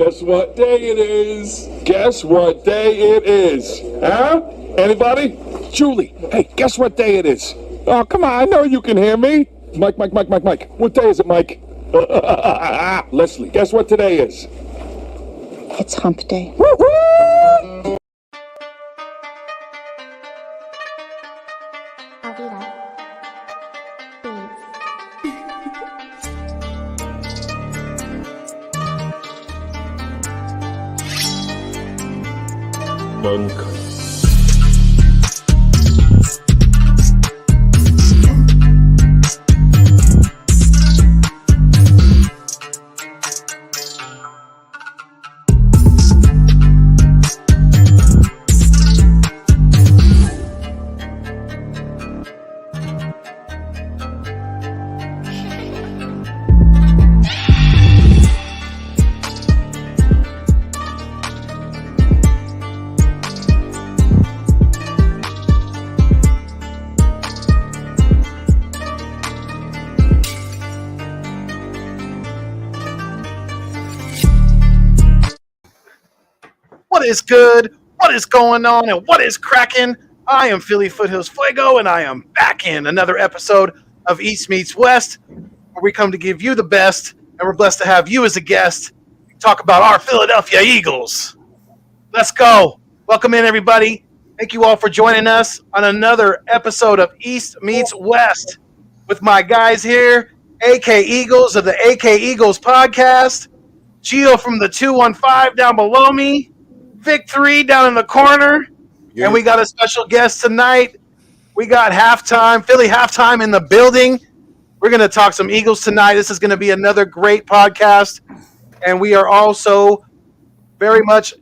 Guess what day it is? Guess what day it is? Huh? Anybody? Julie, hey, guess what day it is? Oh, come on, I know you can hear me. Mike. What day is it, Mike? Leslie, guess what today is? It's hump day. Woo-hoo! Monk. What is good? What is going on? And what is cracking? I am Philly Foothills Fuego, and I am back in another episode of East Meets West, where we come to give you the best, and we're blessed to have you as a guest. Talk about our Philadelphia Eagles. Let's go. Welcome in, everybody. Thank you all for joining us on another episode of East Meets West with my guys here, AK Eagles of the AK Eagles podcast, Gio from the 215 down below me, Victory down in the corner, and we got a special guest tonight. We got Philly halftime in the building. We're going to talk some Eagles tonight. This is going to be another great podcast, and we are also very much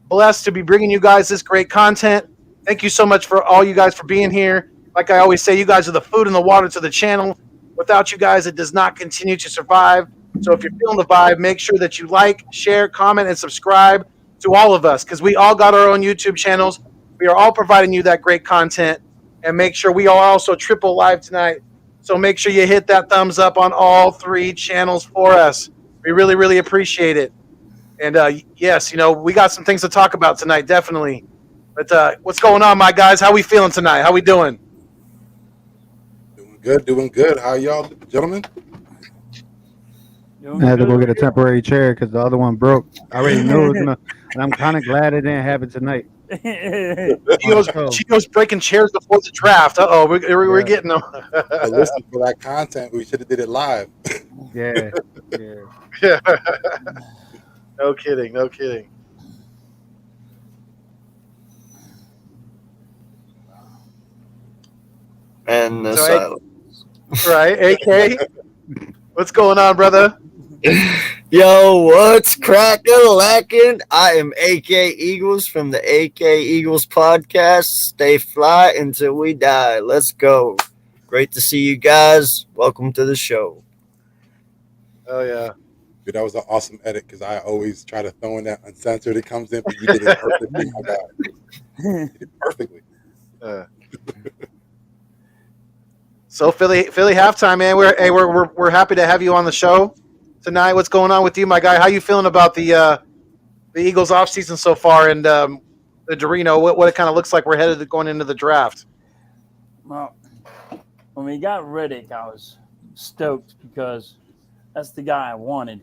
blessed to be bringing you guys this great content. Thank you so much for all you guys for being here. Like I always say, you guys are the food and the water to the channel. Without you guys, it does not continue to survive. So if you're feeling the vibe, make sure that you like, share, comment, and subscribe to all of us, because we all got our own YouTube channels. We are all providing you that great content, and make sure we are also triple live tonight. So make sure you hit that thumbs up on all three channels for us. We really, really appreciate it. And yes, we got some things to talk about tonight, definitely. But what's going on, my guys? How we feeling tonight? How we doing? Doing good. How y'all, gentlemen? I had to go get a temporary chair because the other one broke. I already knew it was gonna, and I'm kind of glad it didn't happen tonight. Gio's breaking chairs before the draft. We're getting them. Listen, for that content, we should have did it live. Yeah. No kidding. And the silence. Right, AK. What's going on, brother? Yo, what's cracking, lacking? I am AK Eagles from the AK Eagles podcast. Stay fly until we die. Let's go. Great to see you guys. Welcome to the show. Oh, yeah. Dude, that was an awesome edit because I always try to throw in that uncensored. It comes in, but you did it perfectly. My God. You did it perfectly. So Philly halftime, man. We're happy to have you on the show tonight. What's going on with you, my guy? How you feeling about the Eagles offseason so far, and the Dorino? What it kind of looks like we're headed to going into the draft? Well, when we got Riddick, I was stoked because that's the guy I wanted.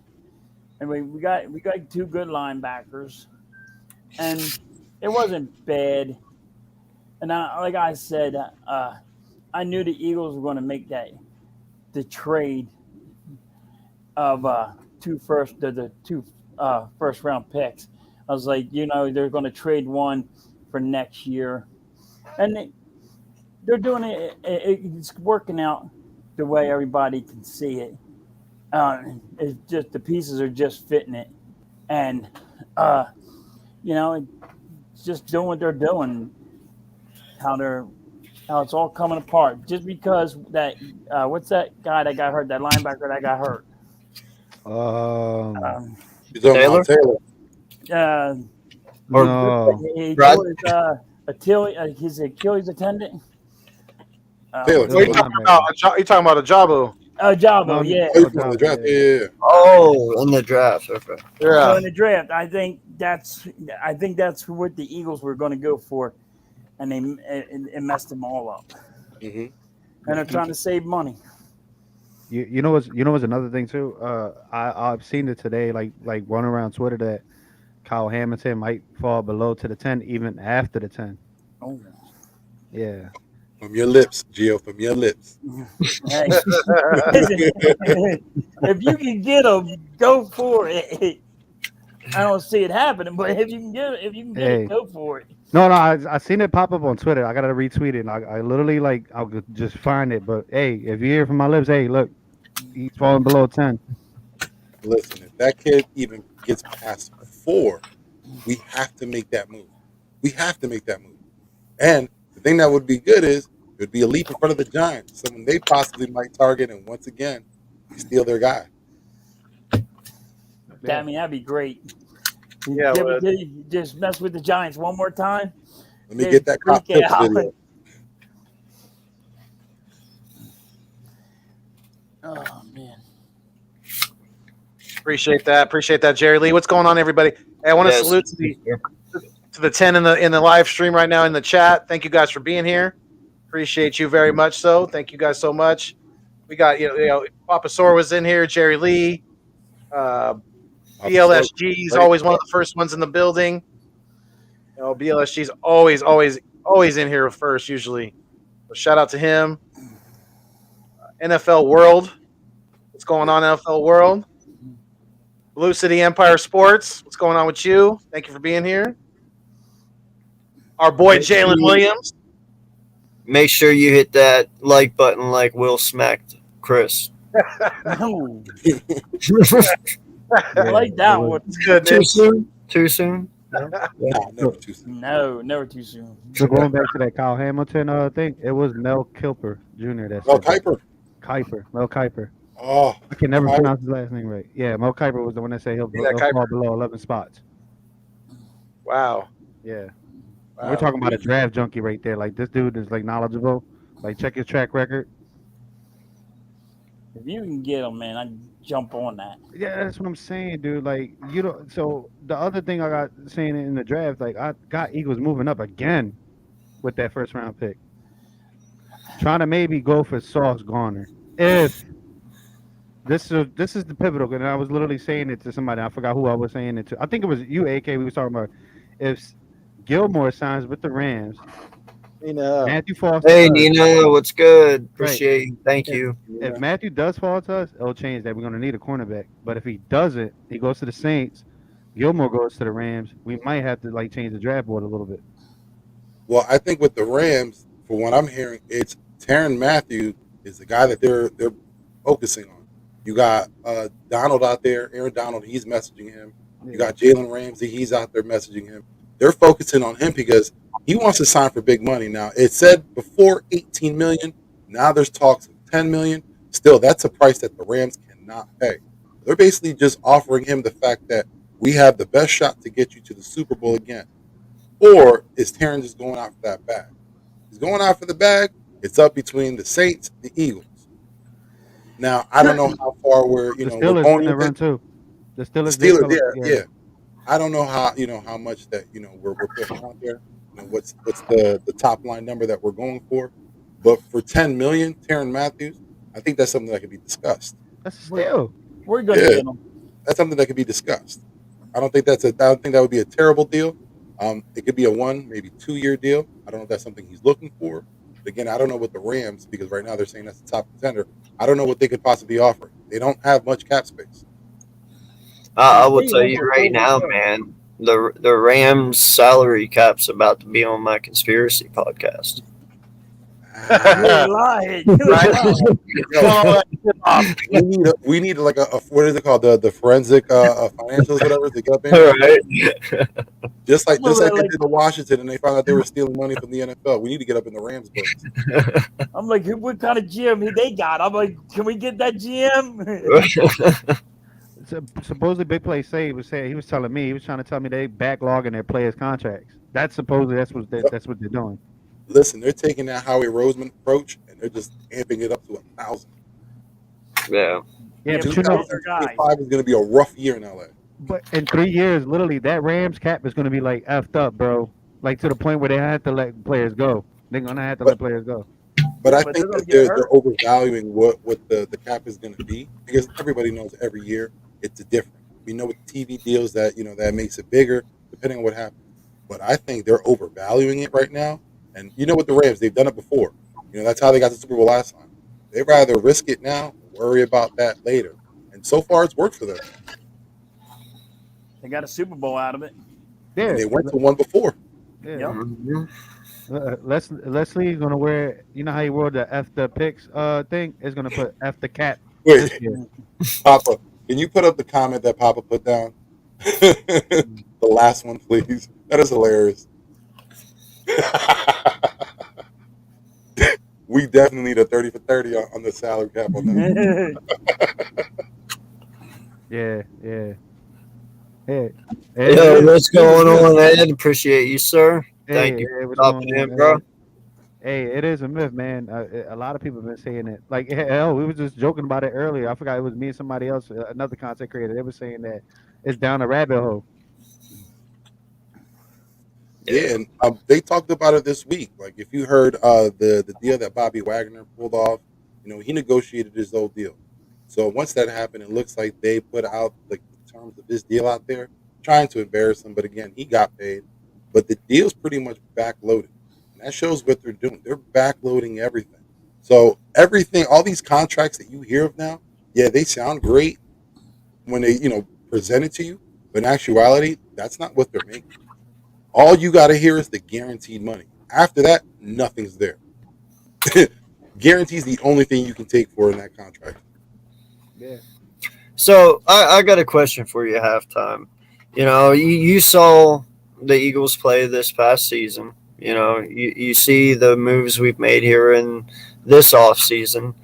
And we got two good linebackers, and it wasn't bad. And like I said, I knew the Eagles were going to make the trade of the two first round picks. I was like, they're going to trade one for next year, and they're doing it. It's working out the way everybody can see it. It's just the pieces are just fitting it, and it's just doing what they're doing. How it's all coming apart just because that what's that guy that got hurt? That linebacker that got hurt. Taylor. No. He tore his Achilles tendon. Taylor. What are you talking about? Are you talking about Ajabu? Jabo, yeah. Oh, you in the draft? Yeah. Oh, in the draft. Okay. So Yeah. in the draft, I think that's what the Eagles were going to go for, and it messed them all up. Mm-hmm. And they're trying to save money. You know what's another thing too. I've seen it today, like running around Twitter that Kyle Hamilton might fall below to the 10 even after the 10. Oh, Yeah. From your lips, Gio. From your lips. hey, listen, if you can get them, go for it. I don't see it happening, but if you can get Hey. it, go for it. No, I seen it pop up on Twitter. I gotta retweet it. I literally I'll just find it. But hey, if you hear it from my lips, hey, look, he's falling below 10. Listen, if that kid even gets past 4, we have to make that move. We have to make that move. And the thing that would be good is it would be a leap in front of the Giants, someone they possibly might target, and once again, we steal their guy. Yeah. I mean, that'd be great. Yeah, it would. Just mess with the Giants one more time. Let me get that cop freak tips out. video. Oh man. Appreciate that, Jerry Lee. What's going on, everybody? Hey, I want to salute to the 10 in the live stream right now in the chat. Thank you guys for being here. Appreciate you very much. So thank you guys so much. We got Papa Sor was in here, Jerry Lee, BLSG is always one of the first ones in the building. BLSG's always in here first usually. So shout out to him. NFL World. What's going on, NFL World? Blue City Empire Sports. What's going on with you? Thank you for being here. Our boy Jalen Williams. Make sure you hit that like button like Will smacked Chris. No. Yeah, I like that one. It's good, Too Nick. soon? Too soon? No, never too soon. No, never too soon. So going back to that Kyle Hamilton thing, it was Mel Kiper Jr. That Mel said that. Kiper. Mel Kiper. Oh, I can never Kiper. pronounce his last name right. Yeah, Mel Kiper was the one that said he'll Kiper. fall below 11 spots. Wow. Yeah. Wow. We're talking about a draft junkie right there. Like this dude is like knowledgeable. Like check his track record. If you can get them, man, I'd jump on that. Yeah, that's what I'm saying, dude. Like you know, so the other thing I got saying in the draft, like I got Eagles moving up again with that first round pick, trying to maybe go for Sauce Garner. If this is the pivotal, and I was literally saying it to somebody. I forgot who I was saying it to. I think it was you, AK. We was talking about if Gilmore signs with the Rams. Matthew falls to Hey, us. Nina, what's good? Appreciate you. Thank you. If Matthew does fall to us, it'll change that. We're going to need a cornerback. But if he doesn't, he goes to the Saints. Gilmore goes to the Rams. We might have to change the draft board a little bit. Well, I think with the Rams, for what I'm hearing, it's Tyrann Mathieu is the guy that they're focusing on. You got Donald out there, Aaron Donald, he's messaging him. You got Jalen Ramsey, he's out there messaging him. They're focusing on him because he wants to sign for big money. Now, it said before $18 million. Now there's talks of $10 million. Still, that's a price that the Rams cannot pay. They're basically just offering him the fact that we have the best shot to get you to the Super Bowl again. Or is Tyrann just going out for that bag? He's going out for the bag. It's up between the Saints and the Eagles. Now, I don't know how far we're, The we're Steelers going in the with run it. too. The The Steelers, Steelers, yeah. I don't know how much that we're putting out there. What's the top line number that we're going for? But for $10 million, Tyrann Mathieu, I think that's something that could be discussed. That's a steal. We're going to Yeah. get them. That's something that could be discussed. I don't think that would be a terrible deal. It could be a 1, maybe 2-year deal. I don't know if that's something he's looking for. But again, I don't know what the Rams, because right now they're saying that's the top contender. I don't know what they could possibly offer. They don't have much cap space. I will tell you right now, man. The Rams salary cap's about to be on my conspiracy podcast. You're lying. we need like a what is it called, the forensic financials, whatever, to get up in. Right. Just like they did to Washington, and they found out they were stealing money from the NFL. We need to get up in the Rams books. I'm like, what kind of GM they got? I'm like, can we get that GM? Supposedly, Big Play say he was telling me, he was trying to tell me they backlogging their players' contracts. That's what they're doing. Listen, they're taking that Howie Roseman approach and they're just amping it up to 1,000. Yeah. Yeah, Yeah, but you know, 2025 is going to be a rough year in LA. but in 3 years, literally, that Rams cap is going to be like effed up, bro. Like to the point where they have to let players go. They're gonna have to But let players go. but I but they're think going that to get they're hurt. overvaluing what the cap is going to be, because everybody knows every year it's a different. We know with TV deals that that makes it bigger depending on what happens. But I think they're overvaluing it right now. And with the Rams, they've done it before. That's how they got the Super Bowl last time. They'd rather risk it now and worry about that later. And so far, it's worked for them. They got a Super Bowl out of it. And Yeah, they went to one before. yeah. Yep. Mhm. Leslie's gonna wear. You know how he wore the F the picks thing? Is gonna put F the cap this Wait, year. Papa, can you put up the comment that Papa put down? The last one, please. That is hilarious. We definitely need a 30 for 30 on the salary cap on that. Yeah, yeah, yeah. Yo, It what's is a going myth. on, Ed? Appreciate you, sir. Thank Hey, you hey, for what's going stopping on, in, bro. man? Hey, it is a myth, man. A lot of people have been saying it. Like, hell, we were just joking about it earlier. I forgot it was me and somebody else, another content creator. They were saying that it's down a rabbit hole. Yeah. Yeah, and they talked about it this week. Like, if you heard the deal that Bobby Wagner pulled off, he negotiated his old deal. So once that happened, it looks like they put out like the terms of his deal out there, trying to embarrass him. But again, he got paid. But the deal's pretty much backloaded, and that shows what they're doing. They're backloading everything. So everything, all these contracts that you hear of now, yeah, they sound great when they present it to you, but in actuality, that's not what they're making. All you got to hear is the guaranteed money. After that, nothing's there. Guarantees the only thing you can take for in that contract. Yeah. So I got a question for you at halftime. You saw the Eagles play this past season. You see the moves we've made here in this off season.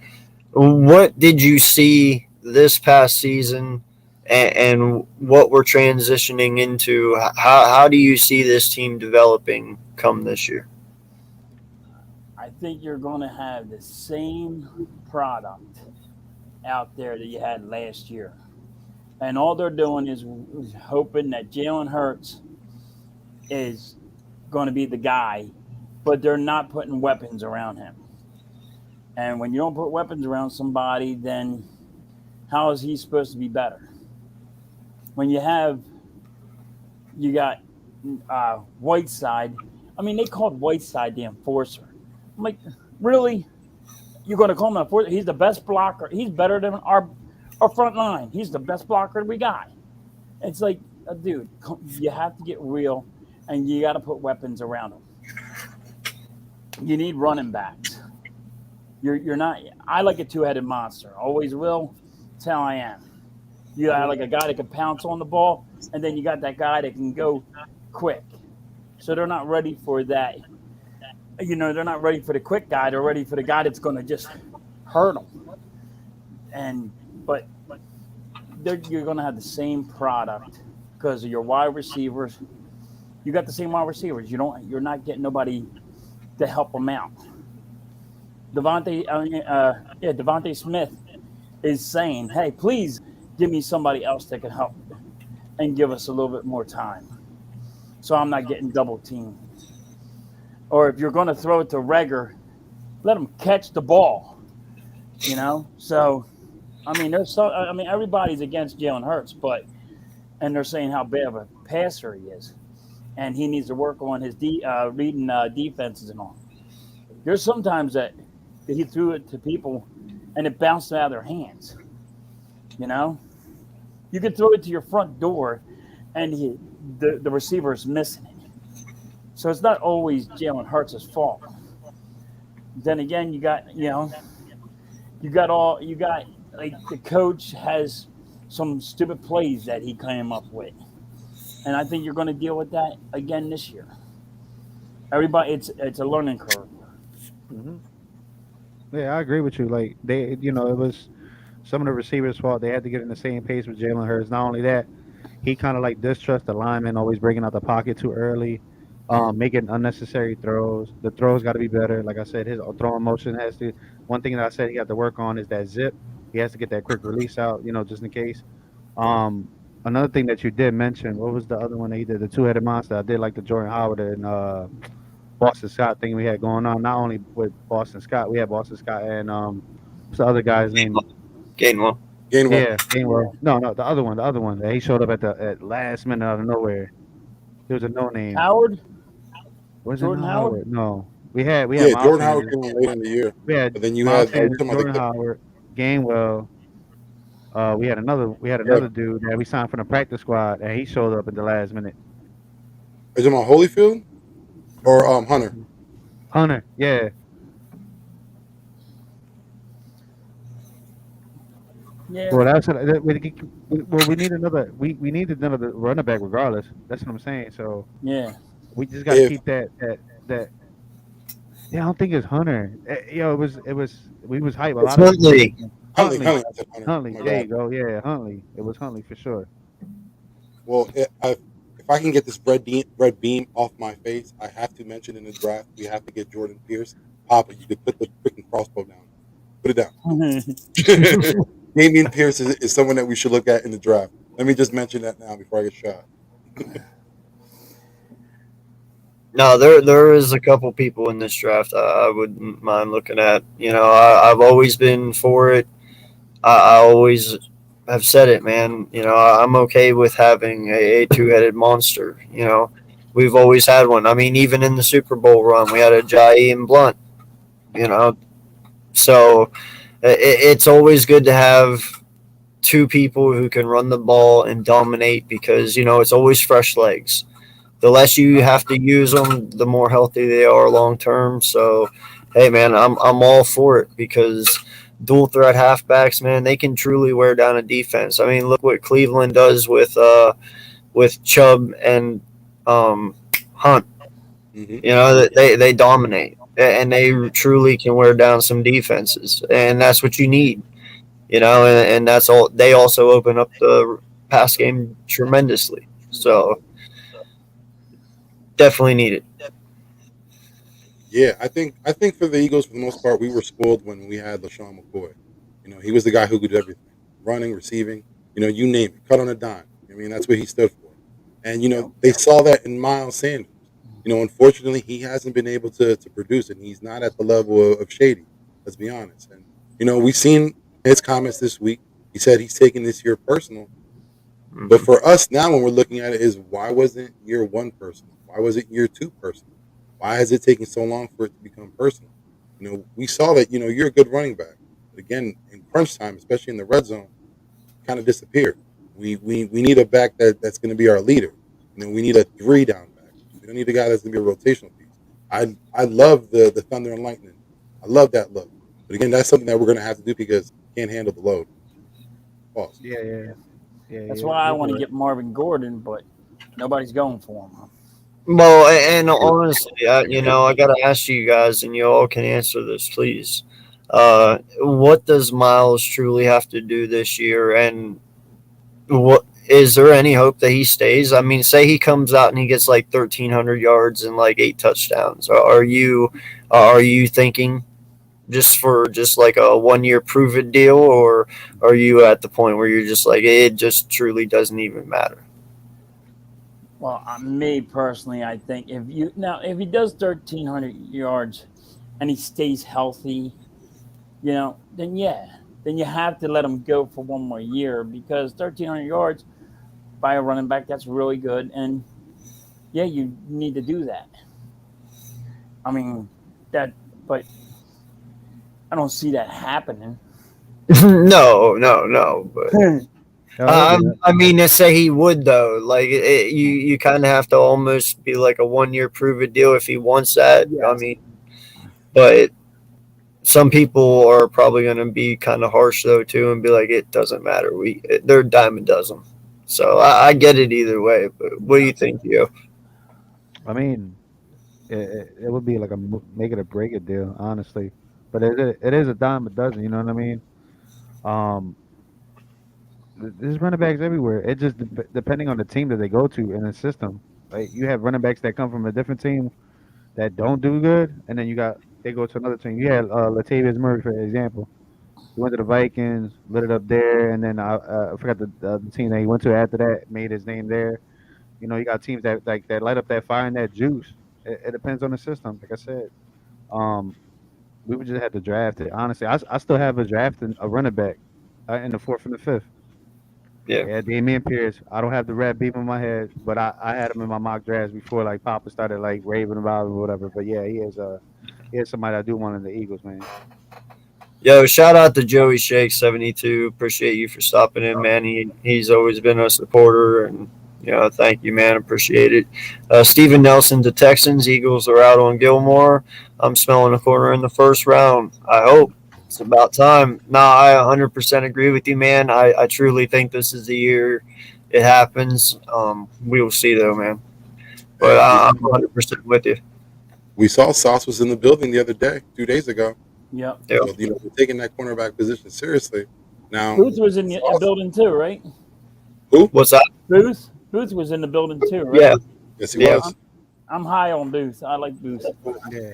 What did you see this past season, and what we're transitioning into? How do you see this team developing come this year? I think you're going to have the same product out there that you had last year. And all they're doing is hoping that Jalen Hurts is going to be the guy, but they're not putting weapons around him. And when you don't put weapons around somebody, then how is he supposed to be better? When you got Whiteside. I mean, they called Whiteside the enforcer. I'm like, really? You're going to call him an enforcer? He's the best blocker. He's better than our front line. He's the best blocker we got. It's like, dude, you have to get real, and you got to put weapons around him. You need running backs. You're not. I like a two-headed monster. Always will. That's how I am. You got like a guy that can pounce on the ball, and then you got that guy that can go quick. So they're not ready for that. They're not ready for the quick guy. They're ready for the guy that's going to just hurt them. But you're going to have the same product because of your wide receivers. You got the same wide receivers. You're not getting nobody to help them out. Devontae Smith is saying, "Hey, please give me somebody else that can help and give us a little bit more time, so I'm not getting double teamed." Or if you're going to throw it to Reger, let him catch the ball. So I mean, everybody's against Jalen Hurts, and they're saying how bad of a passer he is, and he needs to work on his reading defenses and all. There's sometimes that he threw it to people, and it bounced out of their hands. You could throw it to your front door, and the receiver is missing it. So it's not always Jalen Hurts' fault. Then again, you got like the coach has some stupid plays that he came up with, and I think you're going to deal with that again this year. Everybody, it's a learning curve. Hmm. Yeah, I agree with you. Like it was some of the receivers' fault. They had to get in the same pace with Jalen Hurts. Not only that, he kind of like distrusts the lineman, always breaking out the pocket too early, making unnecessary throws. The throws got to be better. Like I said, his throwing motion has to. One thing that I said he got to work on is that zip. he has to get that quick release out, just in case. Um, Another thing that you did mention, what was the other one that he did? The two-headed monster. I did like the Jordan Howard and Boston Scott thing we had going on. Not only with Boston Scott, we had Boston Scott and what's the other guy's name? Gainwell. Gainwell. Yeah, Gainwell. No, the other one. That he showed up at last minute out of nowhere. There was a no name. Howard, Was it Jordan not Howard. Howard? No, we had Yeah, Miles Jordan Howard Sanders. came in late in the year, We had but then you Miles had you Sanders, talking about Jordan the Howard, Gainwell. We had another right. dude that we signed from the practice squad, and he showed up at the last minute. Are you talking about Holyfield or Hunter? Hunter, yeah. Yeah, Well, we need another. We need another running back regardless. That's what I'm saying. So yeah. we just got to If keep that. Yeah, I don't think it's Hunter. It was we was hype. A It's lot of people was Huntley. thinking Huntley, Huntley. I said Hunter. Oh Huntley. my There God. you go. Yeah, Huntley. It was Huntley for sure. Well, if I can get this red beam off my face, I have to mention in the draft we have to get Jordan Pierce. Papa, you could put the freaking crossbow down. Put it down. Damian Pierce is someone that we should look at in the draft. Let me just mention that now before I get shot. No, there is a couple people in this draft I wouldn't mind looking at. I've always been for it. I always have said it, man. I'm okay with having a two-headed monster. We've always had one. I mean, even in the Super Bowl run, we had a Jaheim Blunt. You know, so it's always good to have two people who can run the ball and dominate because it's always fresh legs. The less you have to use them, the more healthy they are long term. So, hey, man, I'm all for it because dual threat halfbacks, man, they can truly wear down a defense. I mean, look what Cleveland does with Chubb and Hunt. Hmm. They dominate and they truly can wear down some defenses, and that's what you need. And that's all. They also open up the pass game tremendously. So definitely needed. Yeah, I think for the Eagles, for the most part, we were spoiled when we had LaShawn McCoy. He was the guy who could do everything, running, receiving, you name it, cut on a dime. I mean, that's what he stood for. And they saw that in Miles Sanders. Unfortunately, he hasn't been able to produce, and he's not at the level of Shady. Let's be honest. And we've seen his comments this week. He said he's taking this year personal. But for us now, when we're looking at it, is why wasn't year one personal? Why was it year two personal? Why has it taken so long for it to become personal? We saw that you're a good running back, but again, in crunch time, especially in the red zone, kind of disappeared. We need a back that's going to be our leader. We need a three down back. We don't need a guy that's going to be a rotational piece. I love the thunder and lightning. I love that look. But again, that's something that we're going to have to do because we can't handle the load. Pause. Yeah. That's why I want to get Marvin Gordon, but nobody's going for him. Well, and honestly, I got to ask you guys, and you all can answer this, please. What does Miles truly have to do this year, and what is there any hope that he stays? I mean, say he comes out and he gets like 1,300 yards and like 8 touchdowns. Are you thinking just like a 1 year prove it deal, or are you at the point where you're just like it just truly doesn't even matter? Well, me personally, I think if he does 1,300 yards and he stays healthy, then you have to let him go for one more year because 1,300 yards by a running back, that's really good, and yeah, you need to do that. I mean but I don't see that happening. No. But Oh, he'll do I mean, to say he would though, like you kind of have to almost be like a 1 year prove it deal if he wants that. I Yes. mean, but some people are probably going to be kind of harsh though too, and be like, it doesn't matter. They're a dime a dozen. So I get it either way. But what do you think, you? I mean, it would be like a make it or break it deal, honestly. But it is a dime a dozen. You know what I mean? Um, there's running backs everywhere. It just depending on the team that they go to in the system. Like you have running backs that come from a different team that don't do good, and then they go to another team. You had Latavius Murray for example. He went to the Vikings, lit it up there, and then I forgot the team that he went to after that. Made his name there. You know, you got teams that like that light up that fire and that juice. It depends on the system. Like I said, um, we would just have to draft it. Honestly, I still have a draft and a running back in the fourth and the fifth. Yeah. Yeah, Damian Pierce. I don't have the red beam in my head, but I had him in my mock drafts before like Papa started like raving about him or whatever. But yeah, he is somebody I do want in the Eagles, man. Yo, shout out to Joey Shake 72. Appreciate you for stopping in, man. He's always been a supporter, and thank you, man. Appreciate it. Steven Nelson, the Texans, Eagles are out on Gilmore. I'm smelling a corner in the first round. I hope it's about time. Nah, I 100% agree with you, man. I truly think this is the year it happens. We will see, though, man. But I'm 100% with you. We saw Sauce was in the building the other day, 2 days ago. Yep. Yep. So, we're taking that cornerback position seriously. Now, Booth was in the building too, right? who? What's that? Booth was in the building too, right? Yeah. Yes, he Yeah. was. I'm high on Booth. I like Booth. Yeah.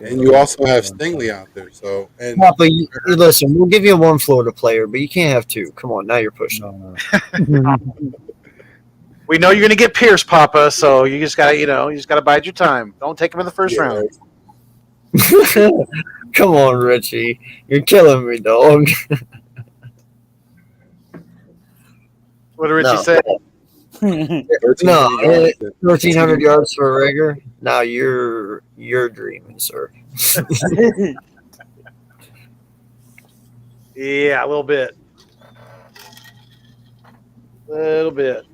And you also have Stingley out there. So, and No, but listen, we'll give you one Florida player, but you can't have two. Come on, now you're pushing. No. We know you're going to get Pierce, Papa. So you just got to bide your time. Don't take him in the first yeah, round. Come on, Richie. You're killing me, dog. What did Richie No. say? 13 No, yards. 1,300 yards for a rigger. Now you're dreaming, sir. Yeah, a little bit. Little bit.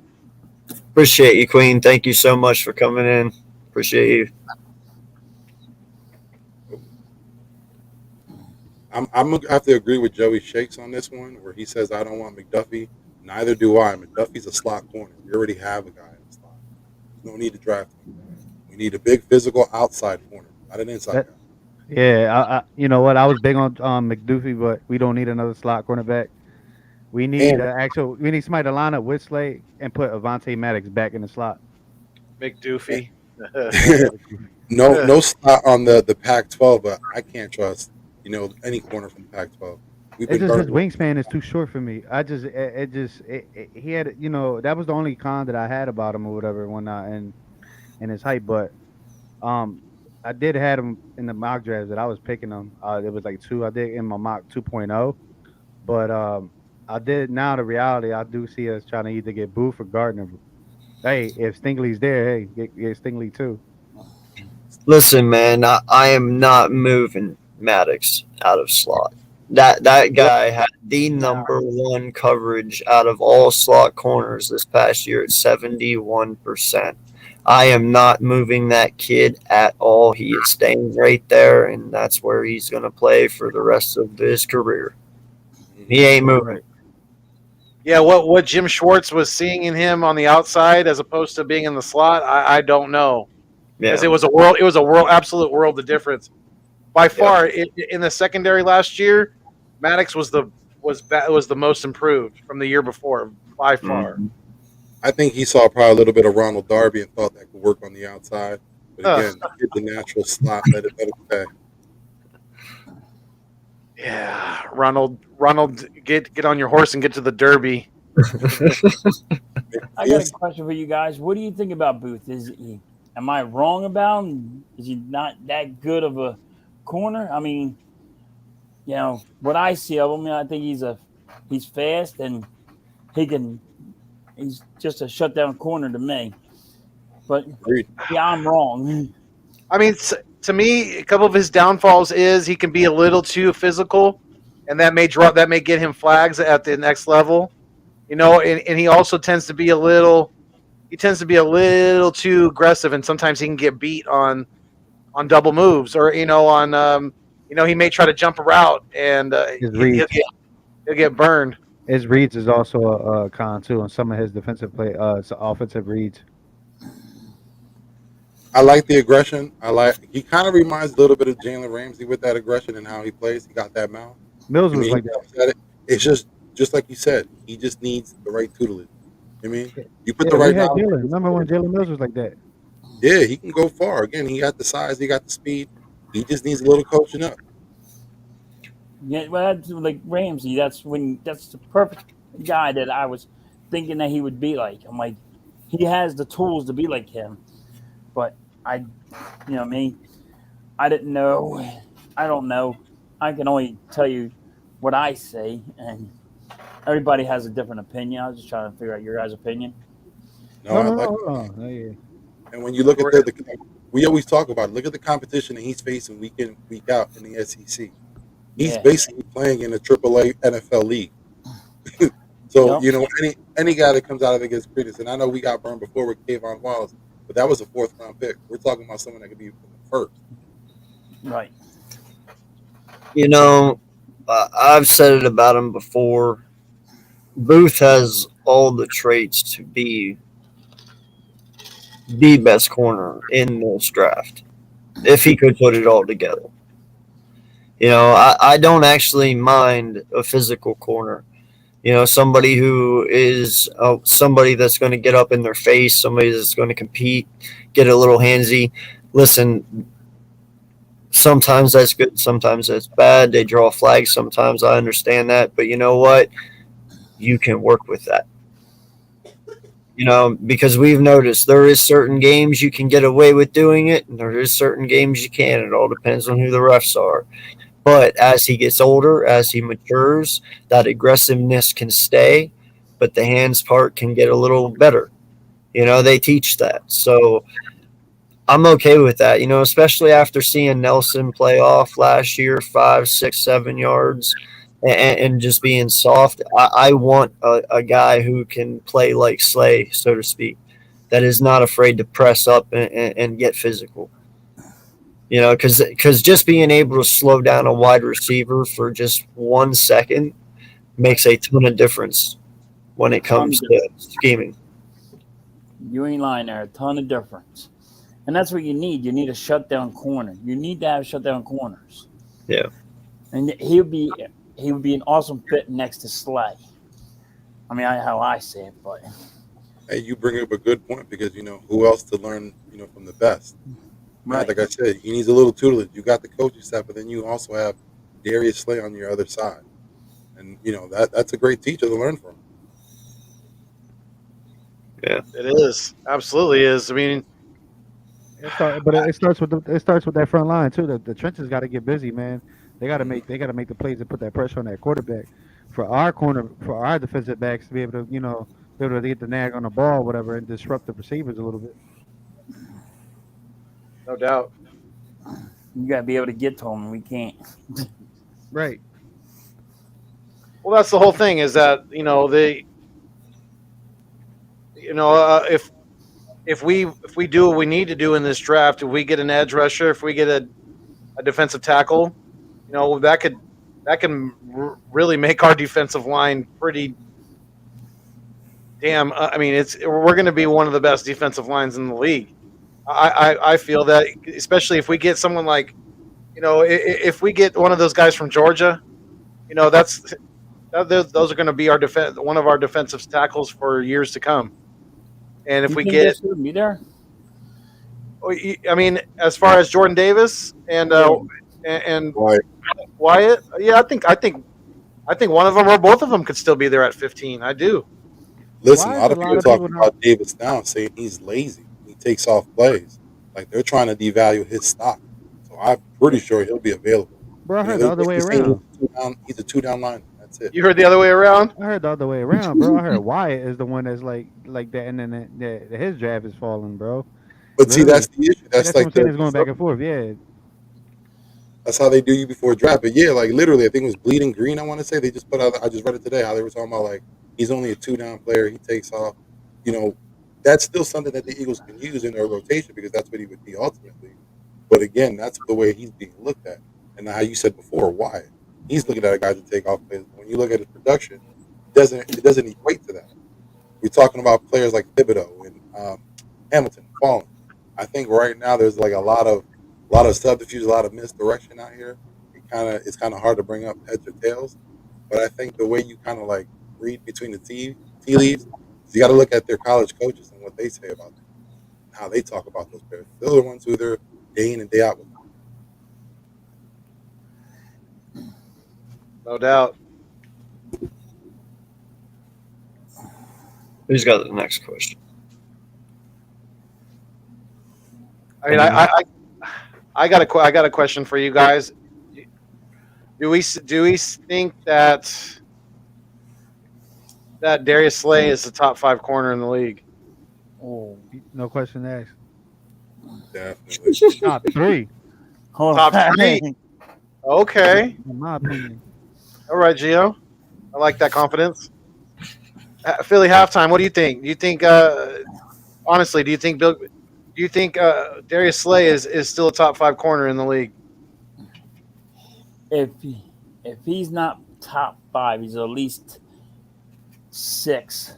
Appreciate you, Queen. Thank you so much for coming in. Appreciate you. I'm gonna have to agree with Joey Shakes on this one, where he says I don't want McDuffie. Neither do I. McDuffie's a slot corner. We already have a guy in the slot. There's no need to draft him. We need a big physical outside corner, not an inside That- guy. Yeah, you know what? I was big on McDuffie, but we don't need another slot cornerback. We need And- we need somebody to line up with Slade and put Avonte Maddox back in the slot. McDoofy. No slot on the Pac-12, but I can't trust any corner from the Pac-12. We've It's been just his burnt. wingspan is too short for me. I just he had that was the only con that I had about him or whatever when in his height, but I did have him in the mock drafts that I was picking him. It was like two. I did in my mock 2.0, but I did now the reality. I do see us trying to either get Booth or Gardner. Hey, if Stingley's there, hey, get Stingley too. Listen, man, I am not moving Maddox out of slot. That guy had the number one coverage out of all slot corners this past year at 71%. I am not moving that kid at all. He is staying right there, and that's where he's going to play for the rest of his career. He ain't moving. Yeah, what Jim Schwartz was seeing in him on the outside as opposed to being in the slot, I don't know. Yeah. Because it was a absolute world of difference. By far, in the secondary last year, Maddox was the most improved from the year before by far. Mhm. I think he saw probably a little bit of Ronald Darby and thought that could work on the outside. But again, hit the natural slot, let it stay. Yeah, Ronald, get on your horse and get to the Derby. I got a question for you guys. What do you think about Booth? Am I wrong about him? Is he not that good of a corner? I mean, what I see of him, I think he's fast and he's just a shutdown corner to me. But Agreed. yeah, I'm wrong. I mean, to me, a couple of his downfalls is he can be a little too physical, and that may get him flags at the next level. And he also tends to be a little too aggressive, and sometimes he can get beat on double moves, or he may try to jump a route and he'll get burned. His reads is also a con too, and some of his defensive offensive reads. I like the aggression. He kind of reminds a little bit of Jalen Ramsey with that aggression and how he plays. He got that mouth. Mills was like that. It's just like you said. He just needs the right tutelage. I mean, you put Yeah, the right. we had Jalen. Remember when Jalen Mills was like that? Yeah, he can go far. Again, he got the size, he got the speed. He just needs a little coaching up. Yeah, well, that's like Ramsey. That's the perfect guy that I was thinking that he would be like. I'm like, he has the tools to be like him, but me, I didn't know. I don't know. I can only tell you what I say, and everybody has a different opinion. I was just trying to figure out your guys' opinion. No, No, I no, no, like hold it. on. Oh, yeah. And when you look at we always talk about it. Look at the competition that he's facing week in, week out in the SEC. He's Yeah. basically playing in a AAA NFL league. So Yep. any guy that comes out of it gets credence. And I know we got burned before with Kayvon Wallace, but that was a fourth round pick. We're talking about someone that could be in the first. Right. You know, I've said it about him before. Booth has all the traits to be the best corner in this draft if he could put it all together. I don't actually mind a physical corner. Somebody who is somebody that's going to get up in their face, somebody that's going to compete, get a little handsy. Listen, sometimes that's good, sometimes that's bad. They draw flags sometimes. I understand that. But you know what? You can work with that. Because we've noticed there is certain games you can get away with doing it, and there is certain games you can't. It all depends on who the refs are. But as he gets older, as he matures, that aggressiveness can stay, but the hands part can get a little better. They teach that. So I'm okay with that, especially after seeing Nelson play off last year, 5, 6, 7 yards, and just being soft. I want a guy who can play like Slay, so to speak, that is not afraid to press up and get physical. Because just being able to slow down a wide receiver for just 1 second makes a ton of difference when it Ton comes of to difference. scheming. You ain't lying there. A ton of difference. And that's what you need. You need a shutdown corner. You need to have shutdown corners. Yeah. And he would be an awesome fit next to Slay. I mean, how I say it, but Hey, you bring up a good point because who else to learn from the best. Man, right. like I said, he needs a little tutelage. You got the coaching staff, but then you also have Darius Slay on your other side, and that's a great teacher to learn from. Yeah. It is absolutely is. I mean, But it starts with that front line too. The trenches got to get busy, man. They got to make the plays and put that pressure on that quarterback. For our defensive backs to be able to be able to get the nag on the ball, whatever, and disrupt the receivers a little bit. no doubt. You got to be able to get to him. We can't. Right. Well, that's the whole thing. Is that if we do what we need to do in this draft, if we get an edge rusher, if we get a defensive tackle, that can really make our defensive line pretty damn. I mean, we're going to be one of the best defensive lines in the league. I feel that, especially if we get someone like if we get one of those guys from Georgia, those are going to be one of our defensive tackles for years to come. And if You we think this get, would be there? I mean, as far as Jordan Davis and Yeah. and Right. Wyatt, yeah, I think one of them or both of them could still be there at 15. I do. Listen, a Why is lot a of lot people of people talking not about Davis now, saying he's lazy. He takes off plays. Like they're trying to devalue his stock. So I'm pretty sure he'll be available. bro? I heard the They're other way basically saying around. he's a two down lineman. That's it. You heard the other way around. I heard the other way around, bro. I heard Wyatt is the one that's like that, and then his draft is falling, bro. But see, that's Literally. the issue. Yeah, That's that's what I'm like saying. It's going back and forth. Yeah, that's how they do you before draft. But yeah, like literally, I think it was Bleeding Green. I want to say they just put out. I just read it today how they were talking about like he's only a two down player. He takes off. You know, that's still something that the Eagles can use in their rotation because that's what he would be ultimately. But again, that's the way he's being looked at. And how you said before, Wyatt, he's looking at a guy to take off plays. When you look at his production, it doesn't equate to that. We're talking about players like Thibodeau and Hamilton falling. I think right now there's like a lot of subterfuge, a lot of misdirection out here. It's kind of hard to bring up heads or tails. But I think the way you kind of like read between the tea leaves is you got to look at their college coaches and what they say about them, how they talk about those players. They're the ones who they're day in and day out with. No doubt. Who's got the next question? I mean, I got a question for you guys. Do we think that Darius Slay is the top 5 corner in the league? Oh, No question asked. Definitely. Top 3, hold Top on. 3. Okay. in my opinion. All right, Gio. I like that confidence. Philly halftime. What do you think? Do you think honestly? Do you think Darius Slay is still a top 5 corner in the league? if he's not top 5, he's at least 6.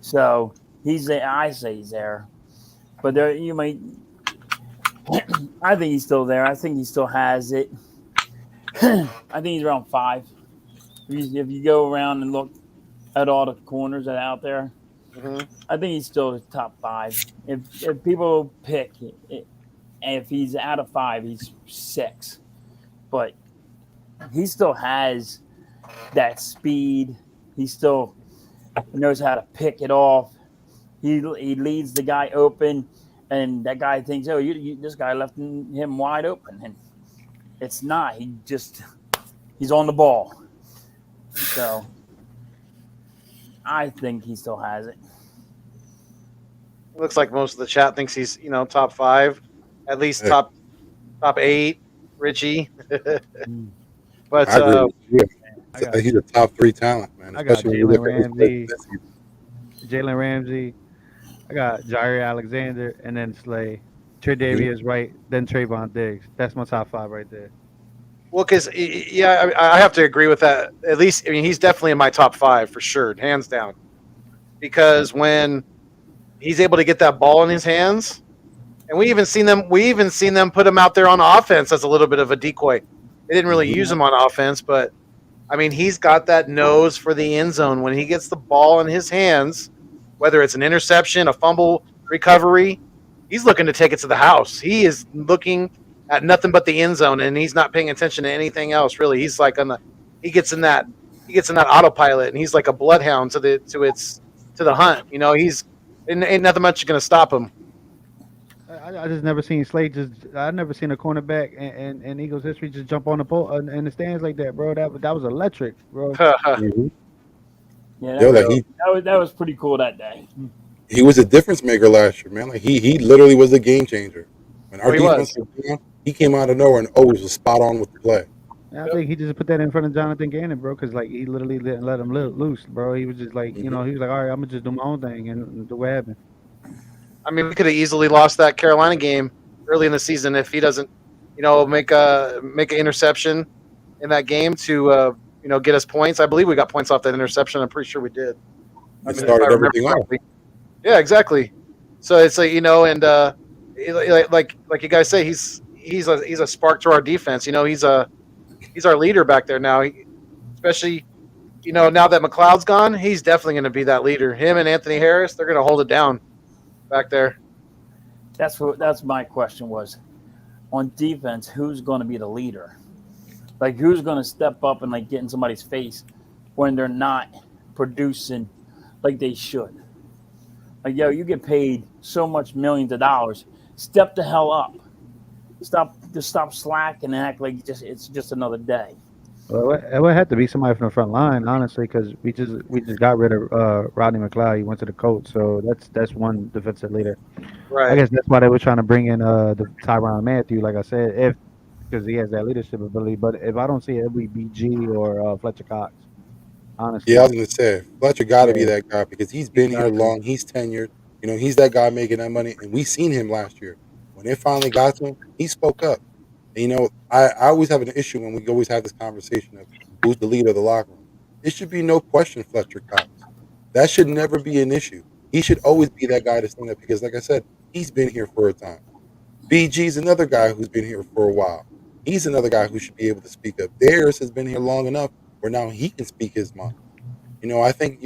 So he's there. I say he's there, but there you might. I think he's still there. I think he still has it. I think he's around 5. If you go around and look at all the corners that are out there, Mm-hmm. I think he's still top 5. If people pick, if he's out of 5, he's 6. But he still has that speed. He still knows how to pick it off. He leads the guy open, and that guy thinks, "Oh, this guy left him wide open," and it's not. He's on the ball. So I think he still has it. Looks like most of the chat thinks he's top 5, at least top 8. Richie, but I agree with you. He's a top 3 talent, man. I got Especially when you Jalen look at his Ramsey. Jalen Ramsey. I got Jair Alexander, and then Slay. Tre'Davious White, then Trayvon Diggs. That's my top 5 right there. well, because I have to agree with that. At least, I mean, he's definitely in my top 5 for sure, hands down. Because when he's able to get that ball in his hands, and we even seen them put him out there on offense as a little bit of a decoy. They didn't really use him on offense, but I mean, he's got that nose for the end zone. When he gets the ball in his hands, whether it's an interception, a fumble recovery, he's looking to take it to the house. He is looking at nothing but the end zone, and he's not paying attention to anything else. Really, he's like he gets in that autopilot, and he's like a bloodhound to the hunt. He's ain't nothing much going to stop him. I just never seen Slade I never seen a cornerback in Eagles history just jump on the pole in the stands like that, bro. That was electric, bro. Yeah, that was pretty cool that day. He was a difference maker last year, man. Like he literally was a game changer. When our defense was down, he came out of nowhere and always was spot on with the play. I think he just put that in front of Jonathan Gannon, bro, because like he literally didn't let him loose, bro. He was just like, he was like, all right, I'm gonna just do my own thing, and do what happened. I mean, we could have easily lost that Carolina game early in the season if he doesn't, make an interception in that game to, get us points. I believe we got points off that interception. I'm pretty sure we did. It started everything off. Yeah, exactly. So it's like, and like you guys say, he's a spark to our defense. He's our leader back there now. Especially, now that McLeod's gone, he's definitely going to be that leader. Him and Anthony Harris, they're going to hold it down back there. That's my question was, on defense, who's going to be the leader? Like, who's going to step up and like get in somebody's face when they're not producing like they should? Like, yo, you get paid so much millions of dollars. Step the hell up. Stop slacking and act like it's just another day. Well, it would have to be somebody from the front line, honestly, because we just got rid of Rodney McLeod. He went to the Colts, so that's one defensive leader. Right. I guess that's why they were trying to bring in the Tyrann Mathieu, like I said, because he has that leadership ability. But if I don't see it, it'll be BG or Fletcher Cox. Honestly. Yeah, I was gonna say Fletcher got to be that guy because he's been here long. He's tenured. He's that guy making that money, and we seen him last year when it finally got to him. He spoke up. And, I always have an issue when we always have this conversation of who's the leader of the locker room. It should be no question Fletcher Cox. That should never be an issue. He should always be that guy to stand up because, like I said, he's been here for a time. BG's another guy who's been here for a while. He's another guy who should be able to speak up. Darius has been here long enough where now he can speak his mind. I think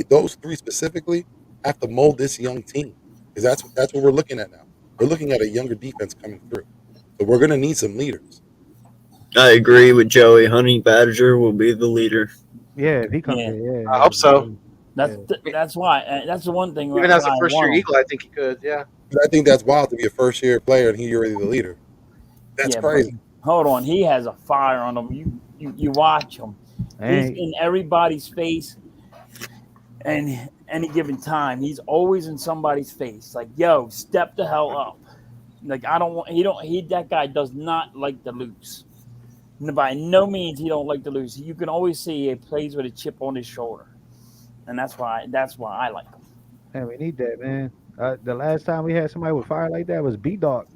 those 3 specifically have to mold this young team because that's what we're looking at now. We're looking at a younger defense coming through, so we're going to need some leaders. I agree with Joey. Honey Badger will be the leader. Yeah, if he comes Yeah. here, yeah. I hope so. That's why. That's the one thing. Even why as a I first year want him. Eagle, I think he could. Yeah. I think that's wild to be a first year player and he already the leader. That's Yeah, but crazy. hold on. He has a fire on him. You watch him. He's And in everybody's face, and any given time, he's always in somebody's face. Like, yo, step the hell up. Like, I don't want. That guy does not like to lose. By no means he don't like to lose. You can always see he plays with a chip on his shoulder, and that's why I like him. man, we need that, man. The last time we had somebody with fire like that was B Dog.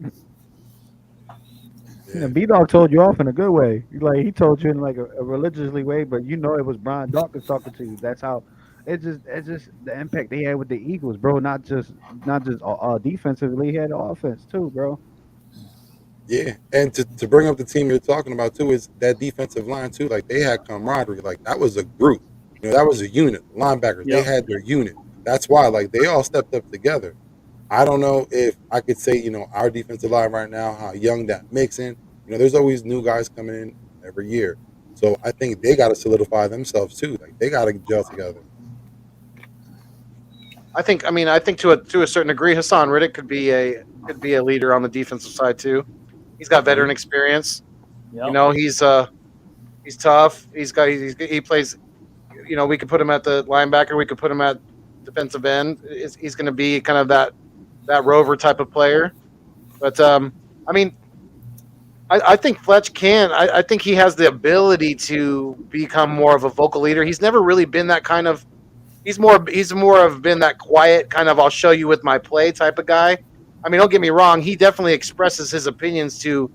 Yeah. B Dog told you off in a good way. Like he told you in like a religiously way, but you know it was Brian Dawkins talking to you. That's how it's just the impact they had with the Eagles, bro. Not just defensively, he had offense too, bro. Yeah, and to bring up the team you're talking about too is that defensive line too. Like they had camaraderie. Like that was a group. That was a unit. Linebackers, they had their unit. That's why like they all stepped up together. I don't know if I could say our defensive line right now how young that mixing. There's always new guys coming in every year. So I think they got to solidify themselves too. Like they got to gel together. I think to a certain degree, Hassan Riddick could be a leader on the defensive side too. He's got veteran experience. Yep. He's tough. He plays. We could put him at the linebacker. We could put him at defensive end. He's going to be kind of that rover type of player. But I think Fletch can. I think he has the ability to become more of a vocal leader. He's never really been that kind of. He's more of been that quiet kind of I'll show you with my play type of guy. I mean, don't get me wrong. He definitely expresses his opinions to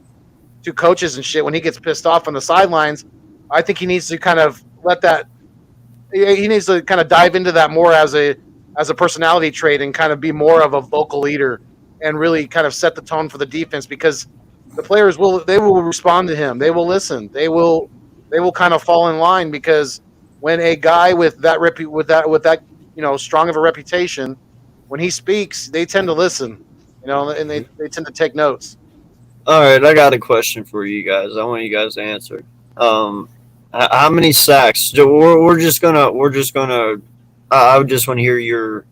coaches and shit when he gets pissed off on the sidelines. I think he needs to kind of let that. He needs to kind of dive into that more as a personality trait and kind of be more of a vocal leader and really kind of set the tone for the defense because the players will respond to him. They will listen. They will kind of fall in line because when a guy with that strong of a reputation, when he speaks, they tend to listen. And they tend to take notes. All right, I got a question for you guys. I want you guys to answer. How many sacks? We're just gonna. I just want to hear your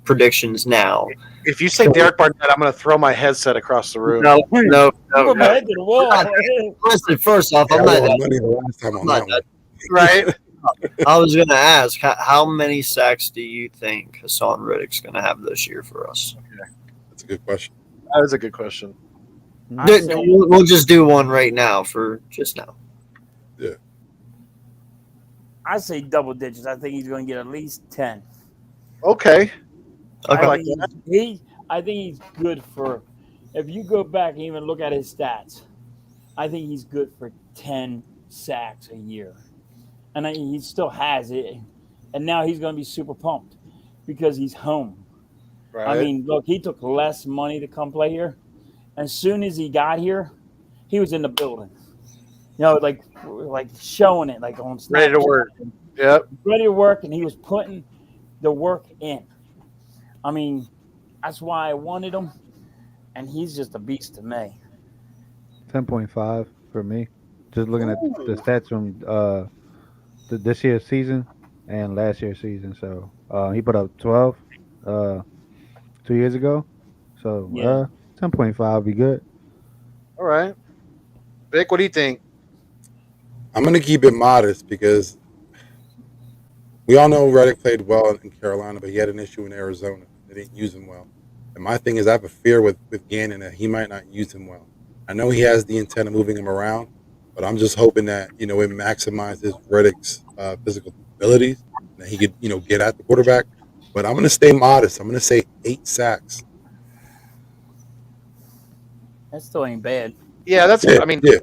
predictions now. If you say Derek Barnett, I'm going to throw my headset across the room. No. Put my head to the wall. Listen, first off, I I'm won not. money the last time on that one. Right? I was gonna ask how many sacks do you think Hassan Riddick's gonna have this year for us? That's a good question. That is a good question. We'll just do one right now for just now. Yeah. I say double digits. I think he's going to get at least 10. Okay. Okay. I think he's good for. If you go back and even look at his stats, I think he's good for 10 sacks a year, and he still has it. And now he's going to be super pumped because he's home. Right. I mean, look, he took less money to come play here. As soon as he got here, he was in the building. Like showing it, like on Snapchat. Ready to work. Yep. Ready to work, and he was putting the work in. I mean, that's why I wanted him, and he's just a beast to me. 10.5 for me. Just looking at the stats from this year's season and last year's season. So he put up 12 2 years ago. So Yeah. 10.5 would be good. All right. Vic, what do you think? I'm going to keep it modest because we all know Reddick played well in Carolina, but he had an issue in Arizona. They didn't use him well. And my thing is I have a fear with Gannon that he might not use him well. I know he has the intent of moving him around, but I'm just hoping that, it maximizes Reddick's physical abilities, that he could, get at the quarterback. But I'm going to stay modest. I'm going to say 8 sacks. That still ain't bad. Yeah, that's. Yeah, I mean, yeah.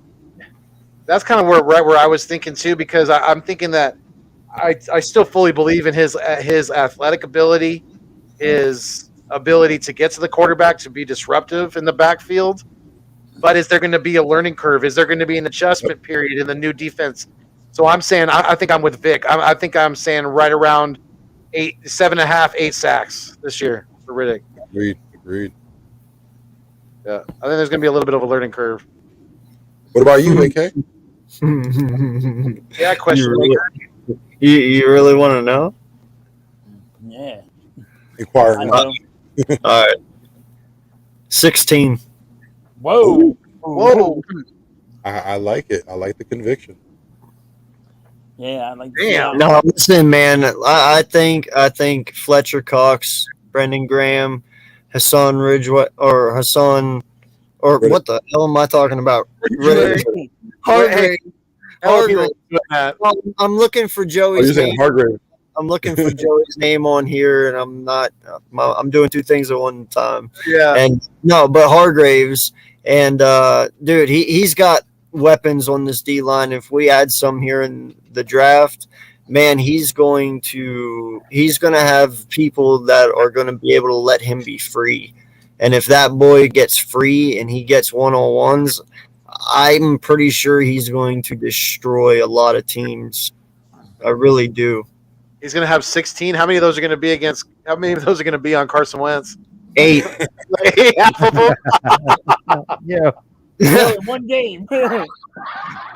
that's kind of where I was thinking too, because I'm thinking that I still fully believe in his athletic ability, his ability to get to the quarterback, to be disruptive in the backfield. But is there going to be a learning curve? Is there going to be an adjustment period in the new defense? So I'm saying I think I'm with Vic. I think I'm saying right around 7.5, 8 sacks this year for Riddick. Agreed. Yeah, I think there's going to be a little bit of a learning curve. What about you, AK? Yeah, question. You really want to know? Yeah, Inquire I not. do. All right, 16. Whoa. Whoa. I like it. I like the conviction. Yeah, I like to see Damn. that. No, listen, man. I think Fletcher Cox, Brendan Graham, Hassan Ridgeway, or Hassan, or Riddick. what the hell am I talking about? Ridgeway. Riddick. Hey, Hargrave. hella people Hargrave. doing that. I'm looking for Oh, Joey's you're saying name. Hargrave. I'm looking for Joey's name on here, and I'm not. I'm doing two things at one time. Yeah. And no, but Hargraves and dude, he's got weapons on this D line. If we add some here in the draft, man, he's going to have people that are going to be able to let him be free. And if that boy gets free and he gets one-on-ones, I'm pretty sure he's going to destroy a lot of teams. I really do. He's going to have 16. How many of those are going to be against? How many of those are going to be on Carson Wentz? 8. Half of them? Yeah. Really, one game.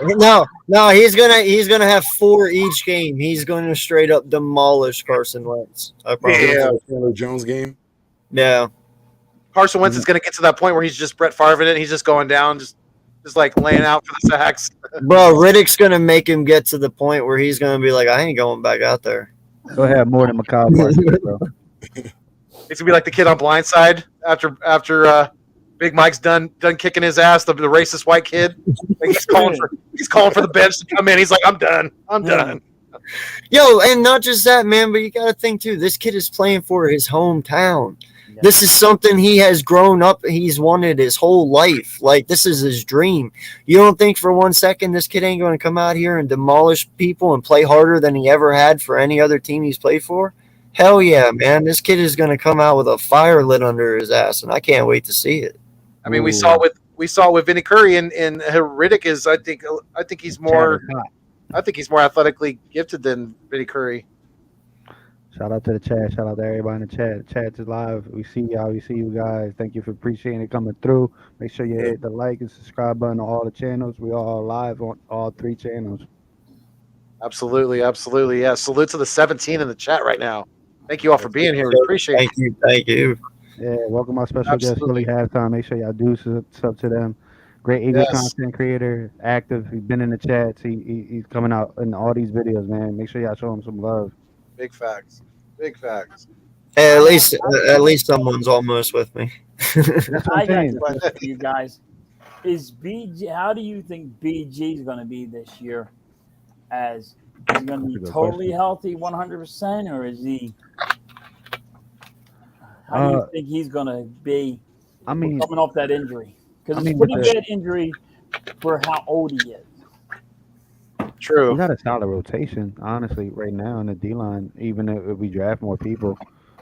No, he's gonna have 4 each game. He's going to straight up demolish Carson Wentz. I promise. Yeah. Chandler Jones game. Yeah. Carson Wentz is going to get to that point where he's just Brett Favre in it. He's just going down, just like laying out for the sacks. Bro, Riddick's gonna make him get to the point where he's gonna be like, I ain't going back out there. He'll have more than Mikhail Parsons, bro. It's gonna be like the kid on Blindside after Big Mike's done kicking his ass. The racist white kid. Like he's calling for the bench to come in. He's like, I'm done. I'm done. Yo, and not just that, man, but you gotta think too, this kid is playing for his hometown. Yeah. This is something he has grown up, he's wanted his whole life. Like, this is his dream. You don't think for one second this kid ain't going to come out here and demolish people and play harder than he ever had for any other team he's played for? Hell yeah, man. This kid is going to come out with a fire lit under his ass, and I can't wait to see it. I mean, we saw it with Vinny Curry, and Riddick is. I think he's more. I think he's more athletically gifted than Vinny Curry. Shout out to the chat. Shout out to everybody in the chat. The chat is live. We see y'all. We see you guys. Thank you for appreciating it coming through. Make sure you hit the like and subscribe button on all the channels. We all live on all 3 channels. Absolutely. Yeah. Salute to the 17 in the chat right now. Thank you all for being here. We appreciate it. Thank you. Yeah, welcome our special guest, Philly Halftime. Make sure y'all do sub to them. Great Eagle content creator, active. He's been in the chats. He's coming out in all these videos, man. Make sure y'all show him some love. Big facts. Hey, at least someone's almost with me. That's what I I'm got saying. a question for you guys. Is BG? How do you think BG is going to be this year? Is he going to be totally healthy, 100%, or is he? How do you think he's going to be? I mean, coming off that injury, because it's a with pretty bad injury for how old he is. True. we got a solid rotation, honestly, right now in the D line. Even if we draft more people,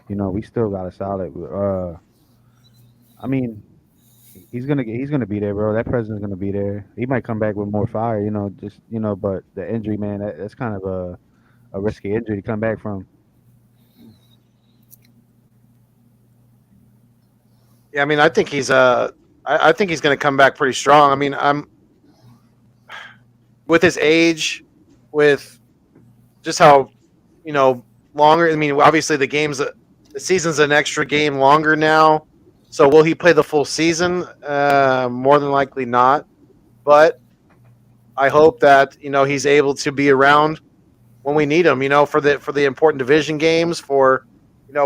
we still got a solid. I mean, he's gonna be there, bro. That president's gonna be there. He might come back with more fire, but the injury, man, that's kind of a risky injury to come back from. Yeah, I mean, I think he's I think he's going to come back pretty strong. I mean, I'm with his age, with just how longer. I mean, obviously the season's an extra game longer now. So will he play the full season? More than likely not. But I hope that he's able to be around when we need him. For the important division games, for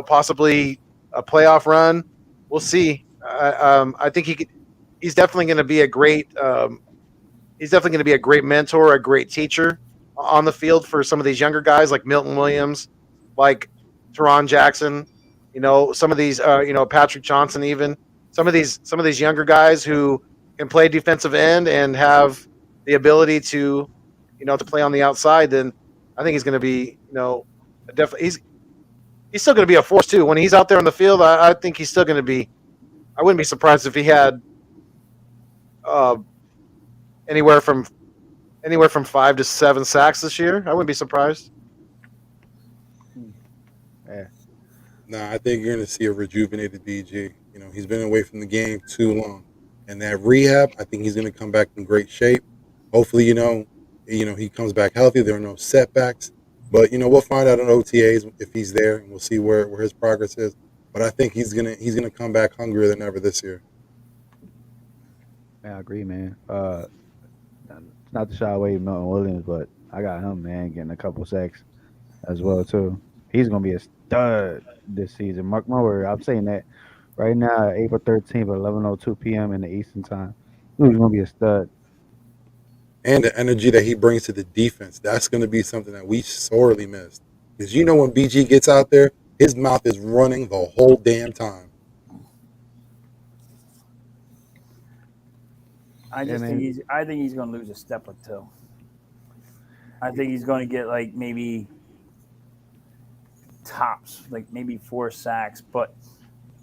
possibly a playoff run. We'll see. I think he's definitely going to be a great. He's definitely going to be a great mentor, a great teacher on the field for some of these younger guys like Milton Williams, like Teron Jackson. Some of these. Patrick Johnson, even some of these younger guys who can play defensive end and have the ability to, to play on the outside. Then I think he's going to be, definitely he's still going to be a force too. When he's out there on the field, I think he's still going to be. I wouldn't be surprised if he had anywhere from 5 to 7 sacks this year. I wouldn't be surprised. Nah, I think you're going to see a rejuvenated BG. He's been away from the game too long, and that rehab, I think he's going to come back in great shape. Hopefully, he comes back healthy. There are no setbacks. But we'll find out in OTAs if he's there, and we'll see where his progress is. But I think he's gonna come back hungrier than ever this year. Yeah, I agree, man. Not to shy away from Milton Williams, but I got him, man, getting a couple sacks as well too. He's gonna be a stud this season. Mark my word. I'm saying that right now, April 13th at 11:02 p.m. in the Eastern time. He's gonna be a stud. And the energy that he brings to the defense, that's going to be something that we sorely missed. Because when BG gets out there, his mouth is running the whole damn time. I Yeah, just man. think he's going to lose a step or two. I think he's going to get like maybe tops, like maybe 4 sacks. But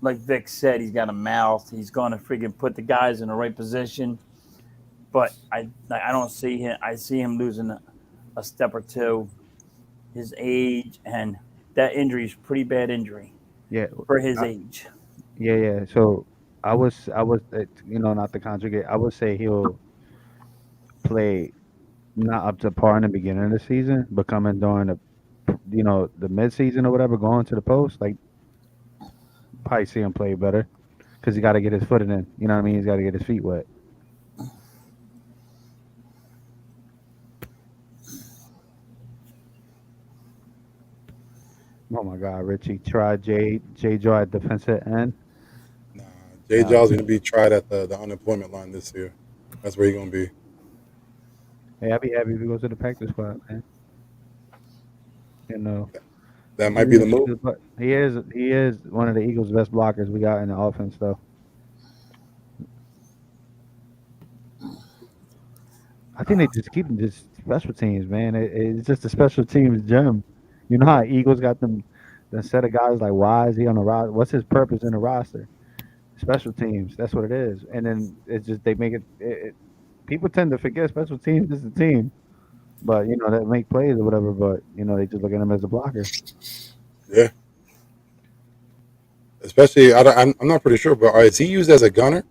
like Vic said, he's got a mouth. He's going to freaking put the guys in the right position. But I don't see him. I see him losing a step or two. His age and that injury is pretty bad injury Yeah, for his age. yeah. So I was, not the conjugate. I would say he'll play not up to par in the beginning of the season, but coming during the mid season or whatever, going to the post, like probably see him play better because he got to get his footing in. You know what I mean? He's got to get his feet wet. Oh my God, Richie tried J Joe at defensive end. Nah, Jay Jaw's going to be tried at the unemployment line this year. That's where he's going to be. Hey, I'd be happy if he goes to the practice squad, man. You know, That might be the move. But he is one of the Eagles' best blockers we got in the offense, though. I think they just keep just special teams, man. It's just a special teams gem. You know how Eagles got them the set of guys like, why is he on the roster? What's his purpose in the roster? Special teams. That's what it is. And then it's just they make it people tend to forget special teams is a team. But that make plays or whatever, but they just look at him as a blocker. Yeah. Especially, I'm not pretty sure, but is he used as a gunner?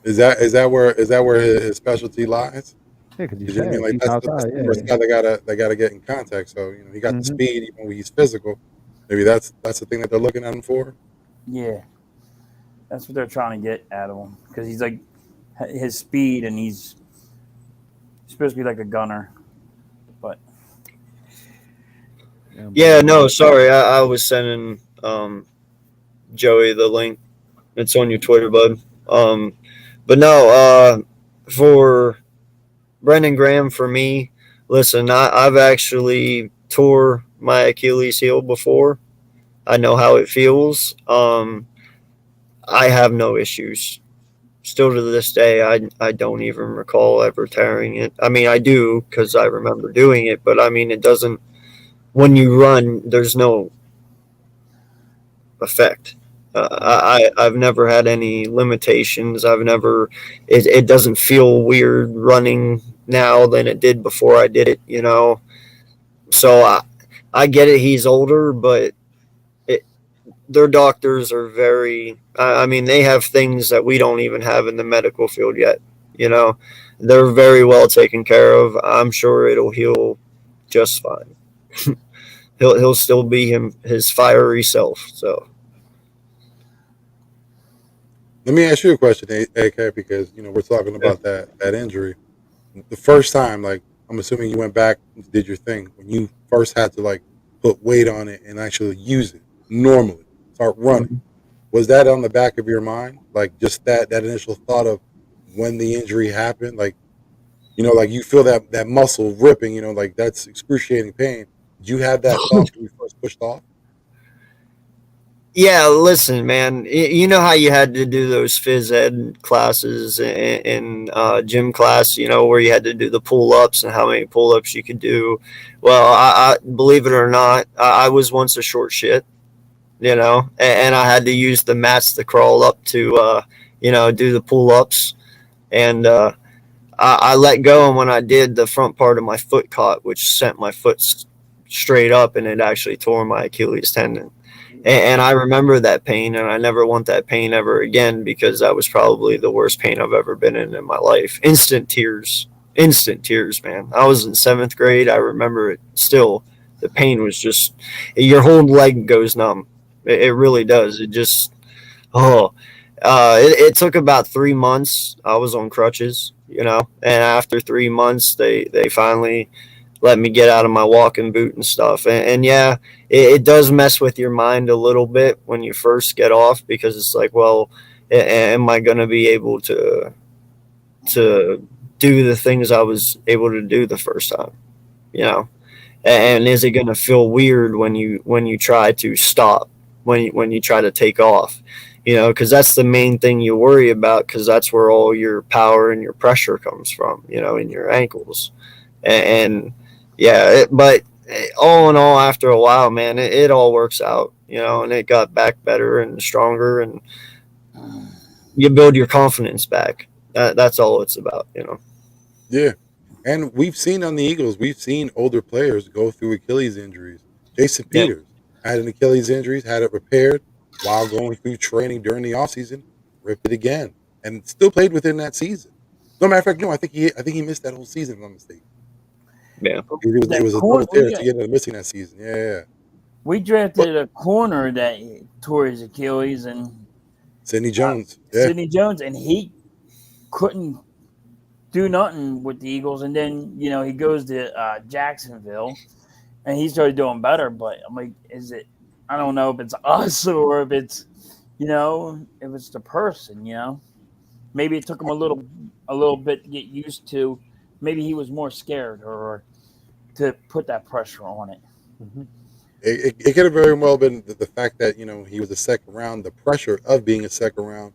Is that where his specialty lies? Yeah, because You know what I mean? Like he's that's outside. the first guy that gotta get in contact. So he got the speed even when he's physical. Maybe that's the thing that they're looking at him for. Yeah, that's what they're trying to get out of him because he's like his speed and he's supposed to be like a gunner, but Yeah, no, sorry, I was sending Joey the link. It's on your Twitter, bud. But no, for Brendan Graham, for me, listen, I've actually tore my Achilles heel before. I know how it feels. I have no issues. Still to this day, I don't even recall ever tearing it. I mean, I do because I remember doing it, but I mean, it doesn't. When you run, there's no effect. I've never had any limitations. I've never. It doesn't feel weird running now than it did before I did it. So I get it. He's older, but their doctors are very. I mean, they have things that we don't even have in the medical field yet. They're very well taken care of. I'm sure it'll heal just fine. He'll still be his fiery self. So. Let me ask you a question, AK, because we're talking about that injury. The first time, like I'm assuming you went back and did your thing when you first had to like put weight on it and actually use it normally, start running. Was that on the back of your mind, like just that initial thought of when the injury happened, like like you feel that muscle ripping, like that's excruciating pain. Did you have that thought when you first pushed off? Yeah, listen, man. You know how you had to do those phys ed classes in gym class, where you had to do the pull ups and how many pull ups you could do. Well, I believe it or not, I was once a short shit, and I had to use the mats to crawl up to, do the pull ups. And I let go, and when I did, the front part of my foot caught, which sent my foot straight up, and it actually tore my Achilles tendon. And I remember that pain, and I never want that pain ever again, because that was probably the worst pain I've ever been in my life. Instant tears, man. I was in 7th grade. I remember it still. The pain was just, your whole leg goes numb. It really does. It just, oh, it took about 3 months. I was on crutches, and after 3 months, they finally let me get out of my walking boot and stuff. And yeah, it does mess with your mind a little bit when you first get off, because it's like, well, am I going to be able to do the things I was able to do the first time? And is it going to feel weird when you try to stop, when you try to take off? Because that's the main thing you worry about, because that's where all your power and your pressure comes from, in your ankles. And yeah, but all in all, after a while, man, it all works out, and it got back better and stronger, and you build your confidence back. That's all it's about. Yeah. And we've seen on the Eagles, we've seen older players go through Achilles injuries. Jason Yeah. Peters had an Achilles injury, had it repaired while going through training during the offseason, ripped it again, and still played within that season. No, matter of fact, no, I think he missed that whole season, if I'm mistaken. Yeah. It was a double tear, so he ended up missing that season. Yeah. We drafted a corner that tore his Achilles, and Sidney Jones. Yeah. Sidney Jones, and he couldn't do nothing with the Eagles. And then he goes to Jacksonville, and he started doing better. But I'm like, is it? I don't know if it's us or if it's if it's the person. Maybe it took him a little bit to get used to. Maybe he was more scared or to put that pressure on it. Mm-hmm. It could have very well been the fact that he was a second round. The pressure of being a second round,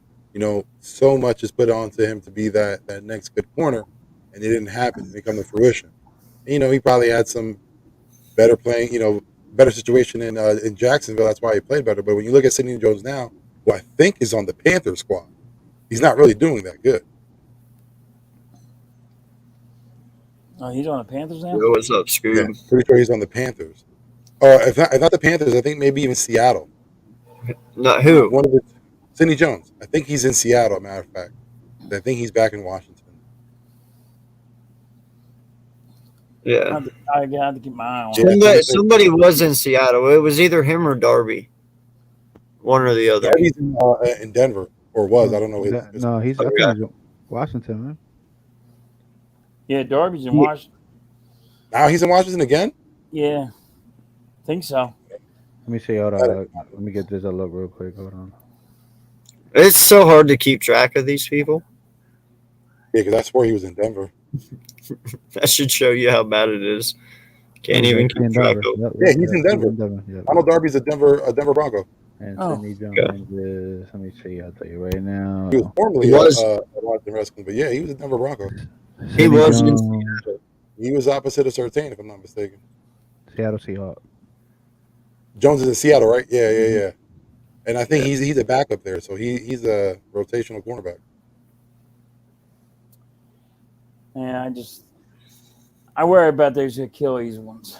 so much is put onto him to be that next good corner, and it didn't happen. It didn't come to fruition. He probably had some better playing, better situation in Jacksonville. That's why he played better. But when you look at Sidney Jones now, who I think is on the Panthers squad, he's not really doing that good. Oh, he's on the Panthers now? Yo, what's up, Scoob? Yeah, pretty sure he's on the Panthers. If not the Panthers, I think maybe even Seattle. Not who? One of the Sidney Jones. I think he's in Seattle. Matter of fact, I think he's back in Washington. Yeah. I have to keep my eye on it. Somebody was in Seattle. It was either him or Darby. One or the other. Darby's in Denver, or was. I don't know. No, I think he's Washington, man. Yeah, Darby's in Washington. Now he's in Washington again? Yeah. Think so. Let me see. Hold on. Let me get this a look real quick. Hold on. It's so hard to keep track of these people. Yeah, because that's where he was in Denver. That should show you how bad it is. Can't even keep track of. Yeah, he's in Denver. Donald Darby's a Denver Bronco. And Sidney Jones is, let me see, I'll tell you right now. He was formerly a Washington Redskins, but yeah, he was a Denver Bronco. He was in Seattle. He was opposite of Surtain, if I'm not mistaken. Seattle Seahawks. Jones is in Seattle, right? Yeah. And I think he's a backup there, so he's a rotational cornerback. Yeah, I worry about those Achilles ones.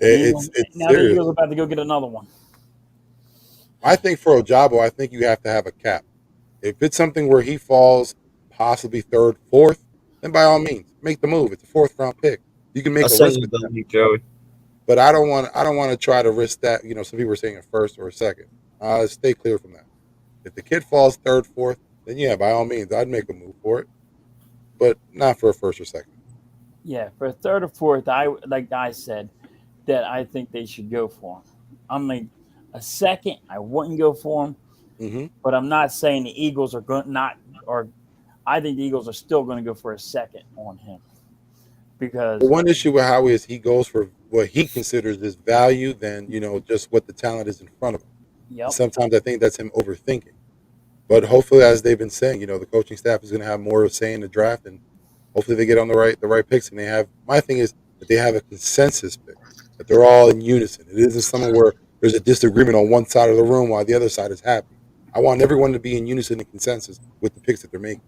It's now serious. the Eagles are about to go get another one. I think for Ojabo, I think you have to have a cap. If it's something where he falls possibly third, fourth, then by all means make the move. It's a 4th round pick. You can make a risk with that. Joey. But I don't want to try to risk that. Some people are saying a first or a second. Stay clear from that. If the kid falls third, fourth, then yeah, by all means, I'd make a move for it. But not for a first or second. Yeah, for a third or fourth, like I said, that I think they should go for him. I'm like a second, I wouldn't go for him. Mm-hmm. But I'm not saying the Eagles are going I think the Eagles are still going to go for a second on him. Because the one issue with Howie is he goes for what he considers his value than, just what the talent is in front of him. Yep. Sometimes I think that's him overthinking. But hopefully, as they've been saying, the coaching staff is going to have more of a say in the draft, and hopefully they get on the right picks. And they have, my thing is that they have a consensus pick, that they're all in unison. It isn't something where there's a disagreement on one side of the room while the other side is happy. I want everyone to be in unison and consensus with the picks that they're making.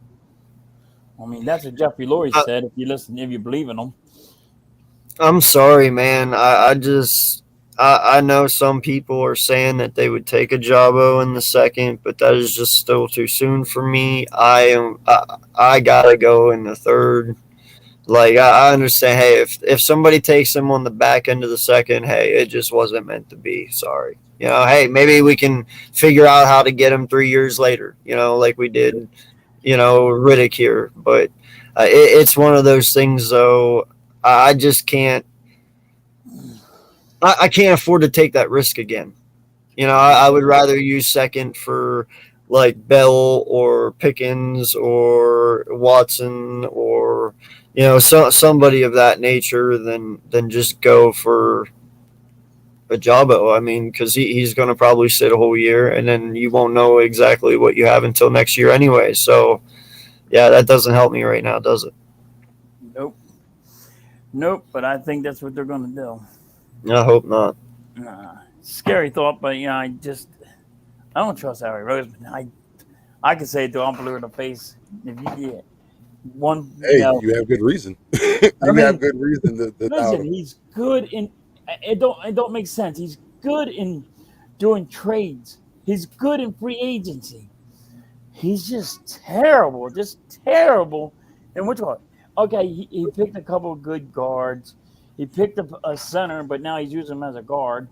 I mean, that's what Jeffrey Lurie said. If you believe in him. I'm sorry, man. I just I know some people are saying that they would take a Jabo in the second, but that is just still too soon for me. I gotta go in the third. Like I understand. Hey, if somebody takes him on the back end of the second, hey, it just wasn't meant to be. Sorry. Hey, maybe we can figure out how to get him 3 years later. Like we did. Riddick here, but it's one of those things. Though I just can't. I can't afford to take that risk again. I would rather use second for like Bell or Pickens or Watson or somebody of that nature than just go for a Jabo. I mean, because he's going to probably sit a whole year, and then you won't know exactly what you have until next year anyway. So yeah, that doesn't help me right now, does it? Nope. Nope. But I think that's what they're going to do. I hope not. Scary thought, but I don't trust Harry Roseman. I can say it to Unbelievable in the face. If you get one, Hey, you have good reason. You have good reason to doubt listen, him. he's good in. It don't make sense. He's good in doing trades. He's good in free agency. He's just terrible. And which one? Okay, he picked a couple of good guards. He picked up a center, but now he's using him as a guard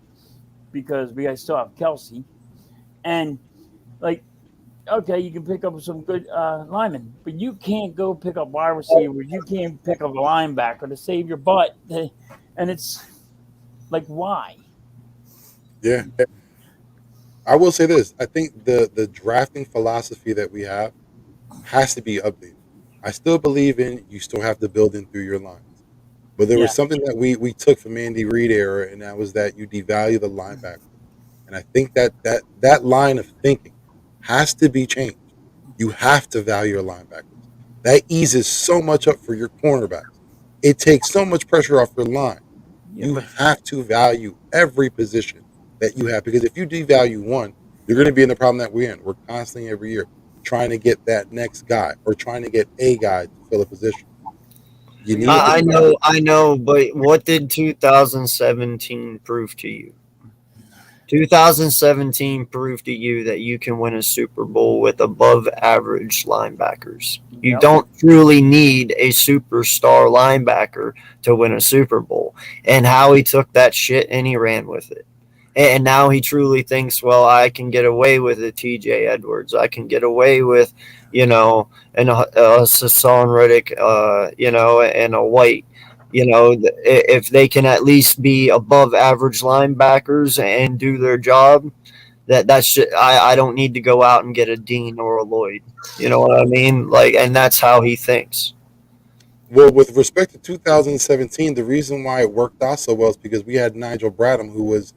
because we guys still have Kelsey. And like, okay, you can pick up some good linemen, but you can't go pick up wide receivers. You can't pick up a linebacker to save your butt. And it's like, why? Yeah. I will say this. I think the drafting philosophy that we have has to be updated. I still believe in you still have to build in through your lines. But there was Yeah, something that we took from Andy Reid era, and that was that you devalue the linebacker. And I think that line of thinking has to be changed. You have to value your linebackers. That eases so much up for your cornerbacks. It takes so much pressure off your line. yeah, You but have to value every position that you have because if you devalue one, you're going to be in the problem that we're in. We're constantly every year trying to get that next guy or trying to get a guy to fill a position. You you need got to I know, but what did 2017 prove to you? 2017 proved to you that you can win a Super Bowl with above average linebackers. You yep. don't truly need a superstar linebacker to win a Super Bowl. And Howie took that shit and he ran with it. And now he truly thinks, well, I can get away with a TJ Edwards. I can get away with, and a Hassan Reddick, and a White. If they can at least be above average linebackers and do their job, that's just, I don't need to go out and get a Dean or a Lloyd. You know what I mean? Like, and that's how he thinks. well with respect to 2017. The reason why it worked out so well is because we had Nigel Bradham, who was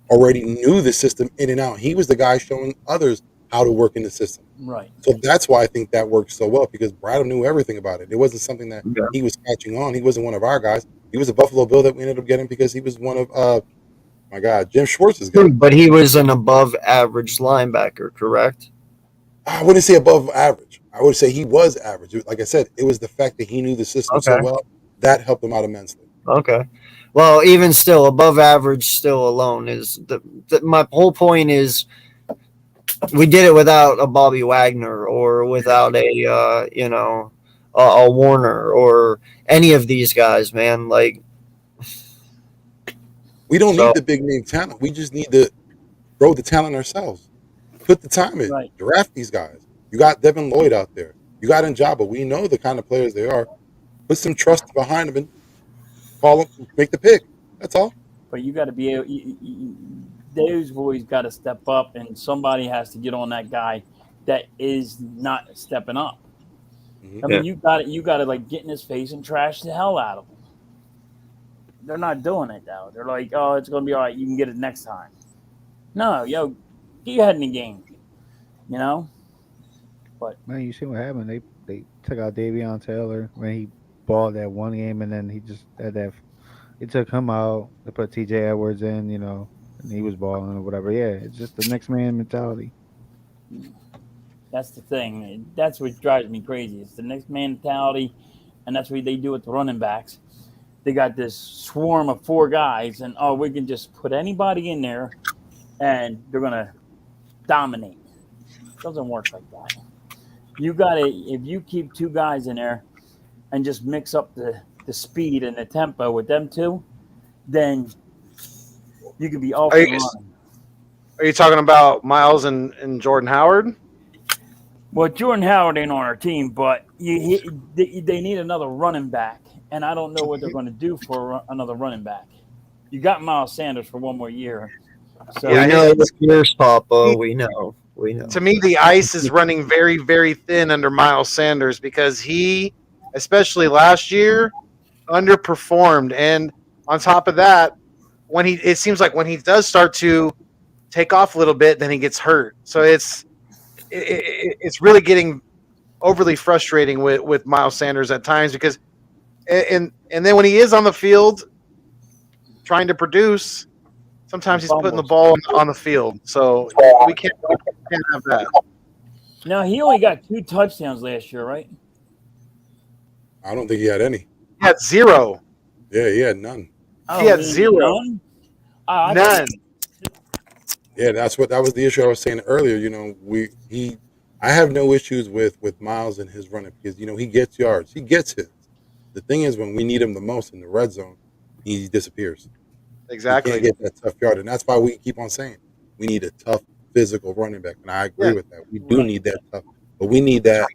already knew the system in and out. He was the guy showing others how to work in the system. Right. So that's why I think that worked so well because Bradham knew everything about it. It wasn't something that Yeah. he was catching on. He wasn't one of our guys. He was a Buffalo Bill that we ended up getting because he was one of my God, Jim Schwartz's guy. But he was an above average linebacker, correct? I wouldn't say above average. I would say he was average. Like I said, it was the fact that he knew the system so Okay. well that helped him out immensely. Okay. Well, even still, above average still alone is my whole point is we did it without a Bobby Wagner or without a Warner or any of these guys, man. Like, We don't so need the big name talent. We just need to grow the talent ourselves. Put the time in. Right. Draft these guys. You got Devin Lloyd out there. You got Njaba. We know the kind of players they are. Put some trust behind them and call them, make the pick. That's all. But you got to be able. Those boys got to step up, and somebody has to get on that guy that is not stepping up. Mhm. I mean, you got to like get in his face and trash the hell out of him. They're not doing it though. They're like, oh, it's gonna be all right. You can get it next time. No, yo, get your head in the game. You know. But Man, you see what happened? They took out Davion Taylor when he balled that one game, and then he just had that. It took him out. They put T.J. Edwards in, and he was balling or whatever. Yeah, it's just the next man mentality. that's the thing. That's what drives me crazy. It's the next man mentality, and that's what they do with the running backs. they got this swarm of 4 guys, and we can just put anybody in there, and they're gonna dominate. It doesn't work like that. You gotta, if you keep 2 guys in there, and just mix up the speed and the tempo with them 2, then you could be off and running. Are you talking about Miles and Jordan Howard? Well, Jordan Howard ain't on our team, but they need another running back, and I don't know what they're going to do for another running back. You got Miles Sanders for 1 more year. So, we know it's fierce, Papa. We know. To me, the ice is running very, very thin under Miles Sanders because he, especially last year, underperformed. And on top of that, it seems like when he does start to take off a little bit, then he gets hurt. So it's really getting overly frustrating with Miles Sanders at times because and then when he is on the field trying to produce, sometimes he's putting the ball on the field. So we can't have that. Now, he only got 2 touchdowns last year, right? I don't think he had any. He had 0. Yeah, he had none. He had 0. None. None. Yeah, that was the issue I was saying earlier. I have no issues with Miles and his running because he gets yards, he gets hits. The thing is, when we need him the most in the red zone, he disappears. Exactly. He can't get that tough yard, and that's why we keep on saying we need a tough physical running back, and I agree with that. We do need that tough, but we need that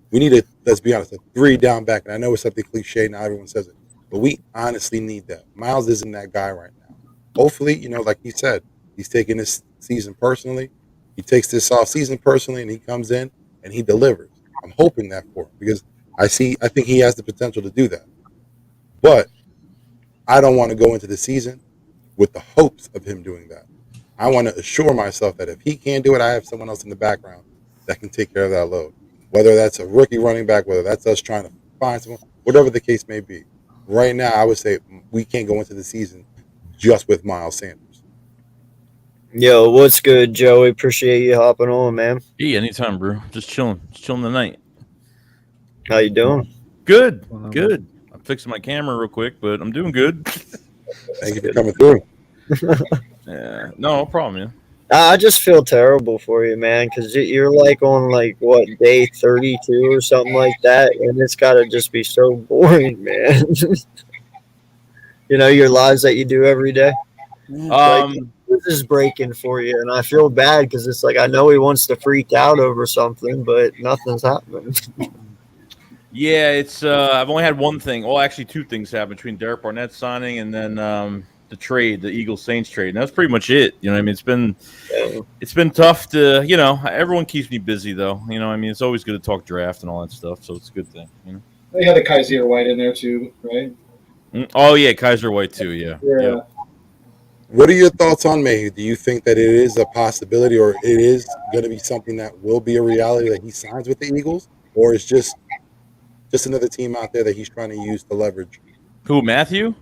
we need let's be honest, a 3 down back. And I know it's something cliche, now everyone says it, but we honestly need that. Miles isn't that guy right now. Hopefully, like he said, he's taking this season personally. He takes this off season personally, and he comes in and he delivers. I'm hoping that for him because I think he has the potential to do that. But I don't want to go into the season with the hopes of him doing that. I want to assure myself that if he can't do it, I have someone else in the background that can take care of that load. Whether that's a rookie running back, whether that's us trying to find someone, whatever the case may be. Right now, I would say we can't go into the season just with Miles Sanders. Yo, what's good, Joey? Appreciate you hopping on, man. Hey, anytime, bro. Just chilling tonight. How you doing? Good. I'm fixing my camera real quick, but I'm doing good. Thank you for coming through. Yeah, no problem, man. I just feel terrible for you, man, because you're like on day 32 or something like that, and it's got to just be so boring, man. Your lives that you do every day. This is breaking for you, and I feel bad because it's like I know he wants to freak out over something, but nothing's happening. Yeah, it's I've only had one thing. Well, actually, 2 things happened between Derek Barnett signing and then the trade, the Eagles Saints trade. And that's pretty much it. You know what I mean? It's been tough to, everyone keeps me busy though. It's always good to talk draft and all that stuff, so it's a good thing. They had the Kaiser White in there too, right? Oh yeah, Kaiser White too. Yeah. Yep. What are your thoughts on Mayhew? Do you think that it is a possibility, or it is going to be something that will be a reality that he signs with the Eagles, or it's just another team out there that he's trying to use to leverage? Who, Matthew?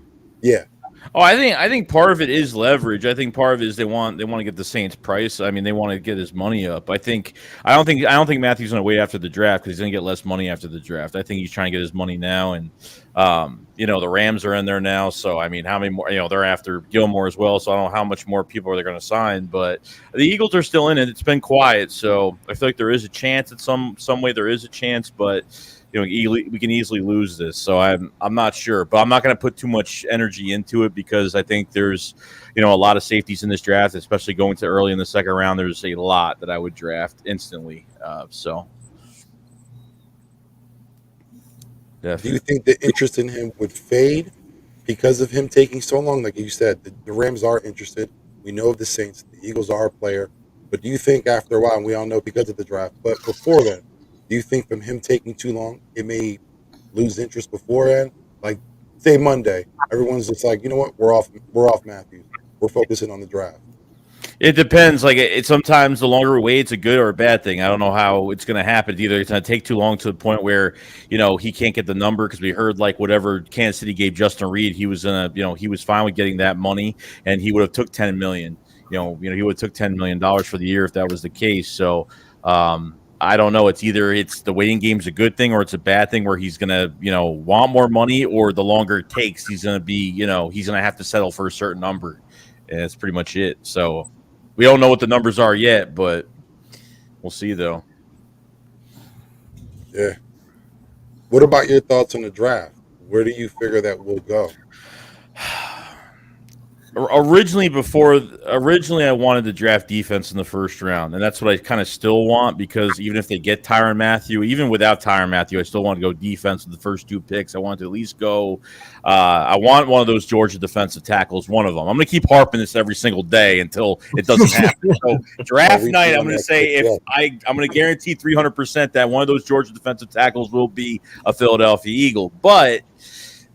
Yeah. Oh, I think part of it is leverage. I think part of it is they want to get the Saints price. I mean, they want to get his money up. I don't think Matthew's going to wait after the draft because he's going to get less money after the draft. I think he's trying to get his money now, and the Rams are in there now. So I mean, how many more? They're after Gilmore as well. So I don't know how much more people are they going to sign. But the Eagles are still in it. It's been quiet, so I feel like there is a chance at some way. There is a chance, but. We can easily lose this, so I'm not sure, but I'm not going to put too much energy into it because I think there's, a lot of safeties in this draft, especially going to early in the second round. There's a lot that I would draft instantly. So, definitely. Do you think the interest in him would fade because of him taking so long? Like you said, the Rams are interested. We know of the Saints. The Eagles are a player, but do you think after a while, and we all know because of the draft, but before then? Do you think from him taking too long, it may lose interest beforehand? Like, say Monday, everyone's just like, you know what, we're off Matthews. We're focusing on the draft. It depends. Like, it sometimes the longer we wait, it's a good or a bad thing. I don't know how it's going to happen. Either it's going to take too long to the point where, he can't get the number because we heard like whatever Kansas City gave Justin Reed, he was he was fine with getting that money, and he would have took $10 million. He would have took $10 million for the year if that was the case. So. I don't know. It's either the waiting game's a good thing or it's a bad thing where he's gonna, want more money, or the longer it takes, he's gonna be, he's gonna have to settle for a certain number, and that's pretty much it. So we don't know what the numbers are yet, but we'll see though. Yeah. What about your thoughts on the draft? Where do you figure that will go? Originally, I wanted to draft defense in the first round, and that's what I kind of still want, because even if they get Tyrann Mathieu, even without Tyrann Mathieu, I still want to go defense with the first 2 picks. I want to at least go. I want one of those Georgia defensive tackles, one of them. I'm going to keep harping this every single day until it doesn't happen. So draft night, I'm going to say I'm going to guarantee 300% that one of those Georgia defensive tackles will be a Philadelphia Eagle, but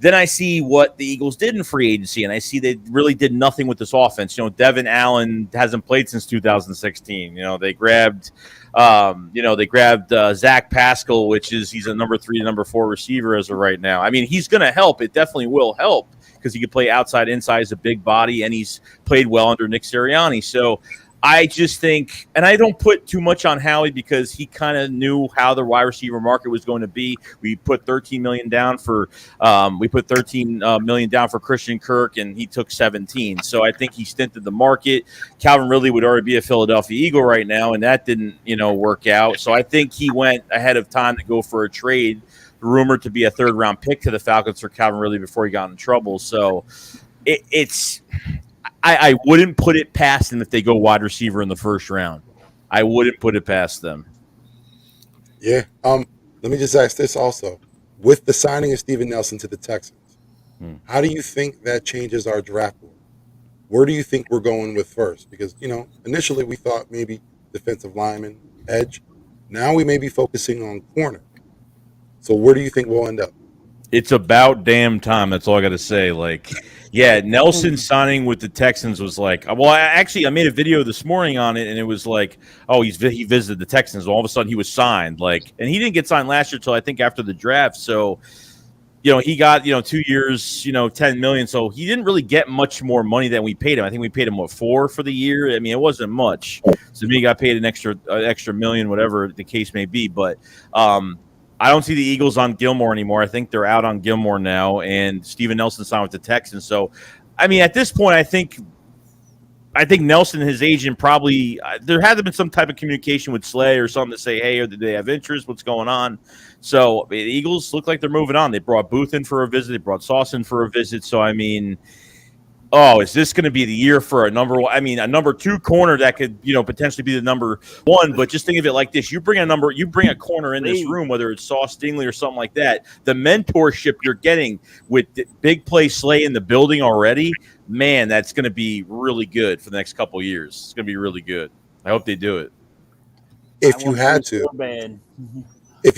then I see what the Eagles did in free agency, and I see they really did nothing with this offense. Devin Allen hasn't played since 2016. They grabbed, Zach Pascal, he's a number 3 to number 4 receiver as of right now. I mean, he's going to help. It definitely will help because he can play outside, inside, he's a big body, and he's played well under Nick Sirianni. So I just think, and I don't put too much on Howie because he kind of knew how the wide receiver market was going to be. We put $13 million down for Christian Kirk, and he took 17. So I think he stinted the market. Calvin Ridley would already be a Philadelphia Eagle right now, and that didn't, work out. So I think he went ahead of time to go for a trade, rumored to be a 3rd-round pick to the Falcons for Calvin Ridley before he got in trouble. So I wouldn't put it past them if they go wide receiver in the first round. I wouldn't put it past them. Yeah. Let me just ask this also. With the signing of Steven Nelson to the Texans, how do you think that changes our draft board? Where do you think we're going with first? Because, initially we thought maybe defensive lineman, edge. Now we may be focusing on corner. So where do you think we'll end up? It's about damn time. That's all I got to say. Nelson signing with the Texans was I made a video this morning on it, and it was he visited the Texans. All of a sudden, he was signed. And he didn't get signed last year until I think after the draft. So, he got 2 years, $10 million. So he didn't really get much more money than we paid him. I think we paid him $4 for the year. I mean, it wasn't much. So he got paid an extra million, whatever the case may be. But I don't see the Eagles on Gilmore anymore. I think they're out on Gilmore now, and Steven Nelson signed with the Texans. So, I mean, at this point, I think Nelson and his agent probably there had to been some type of communication with Slay or something to say, hey, do they have interest? What's going on? So the Eagles look like they're moving on. They brought Booth in for a visit. They brought Sauce in for a visit. So, I mean, is this going to be the year for a number 2 corner that could, potentially be the number 1? But just think of it like this: you bring a corner in this room, whether it's Sauce Stingley or something like that. The mentorship you're getting with Big Play Slay in the building already, man, that's going to be really good for the next couple of years. It's going to be really good. I hope they do it. If you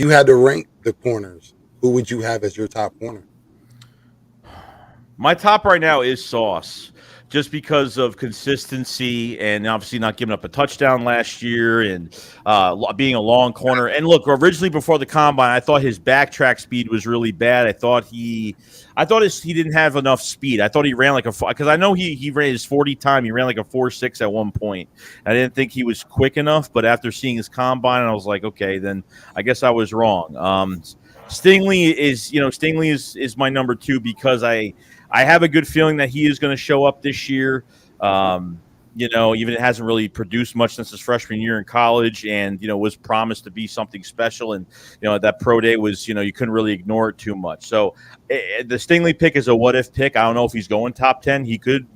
had to rank the corners, who would you have as your top corner? My top right now is Sauce, just because of consistency and obviously not giving up a touchdown last year and being a long corner. And look, originally before the combine, I thought his backtrack speed was really bad. I thought he didn't have enough speed. I thought he ran because I know he ran his 40 time. He ran like a 4.6 at one point. I didn't think he was quick enough, but after seeing his combine, I was like, okay, then I guess I was wrong. Stingley is my number 2 because I have a good feeling that he is going to show up this year. Even it hasn't really produced much since his freshman year in college, and was promised to be something special. And that pro day was you couldn't really ignore it too much. So the Stingley pick is a what if pick. I don't know if he's going top 10. He could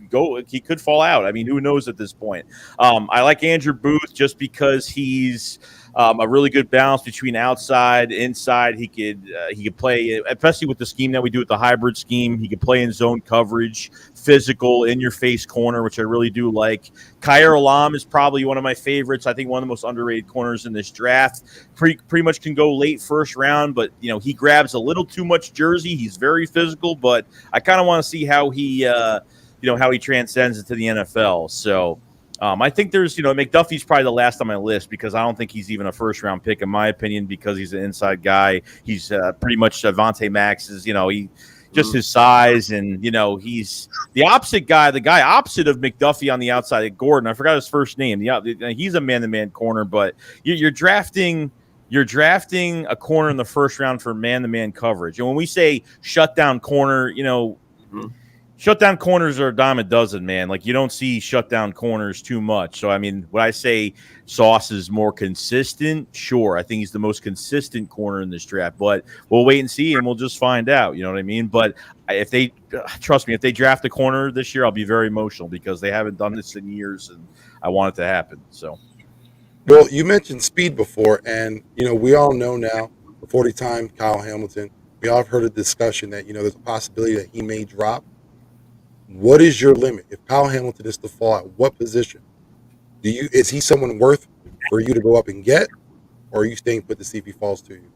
fall out. I mean, who knows at this point? I like Andrew Booth just because he's a really good balance between outside, inside. He could play, especially with the scheme that we do with the hybrid scheme. He could play in zone coverage, physical, in-your-face corner, which I really do like. Khair Alam is probably one of my favorites. I think one of the most underrated corners in this draft. Pretty much can go late first round, but he grabs a little too much jersey. He's very physical, but I kind of want to see how he transcends into the NFL. So. I think there's, McDuffie's probably the last on my list because I don't think he's even a first-round pick in my opinion because he's an inside guy. He's pretty much Avonte Max's, just his size and, he's the opposite guy, the guy opposite of McDuffie on the outside, Gordon. I forgot his first name. He's a man-to-man corner, but you're drafting you're drafting a corner in the first round for man-to-man coverage. And when we say shutdown corner, shutdown corners are a dime a dozen, man. Like, you don't see shutdown corners too much. So, I mean, when I say Sauce is more consistent, sure. I think he's the most consistent corner in this draft. But we'll wait and see, and we'll just find out. You know what I mean? But if they trust me, if they draft a corner this year, I'll be very emotional because they haven't done this in years, and I want it to happen. So. Well, you mentioned speed before, and we all know now the 40-time Kyle Hamilton. We all have heard a discussion that there's a possibility that he may drop. What is your limit? If Kyle Hamilton is to fall, at what position is he someone worth for you to go up and get, or are you staying put to see if he falls to you?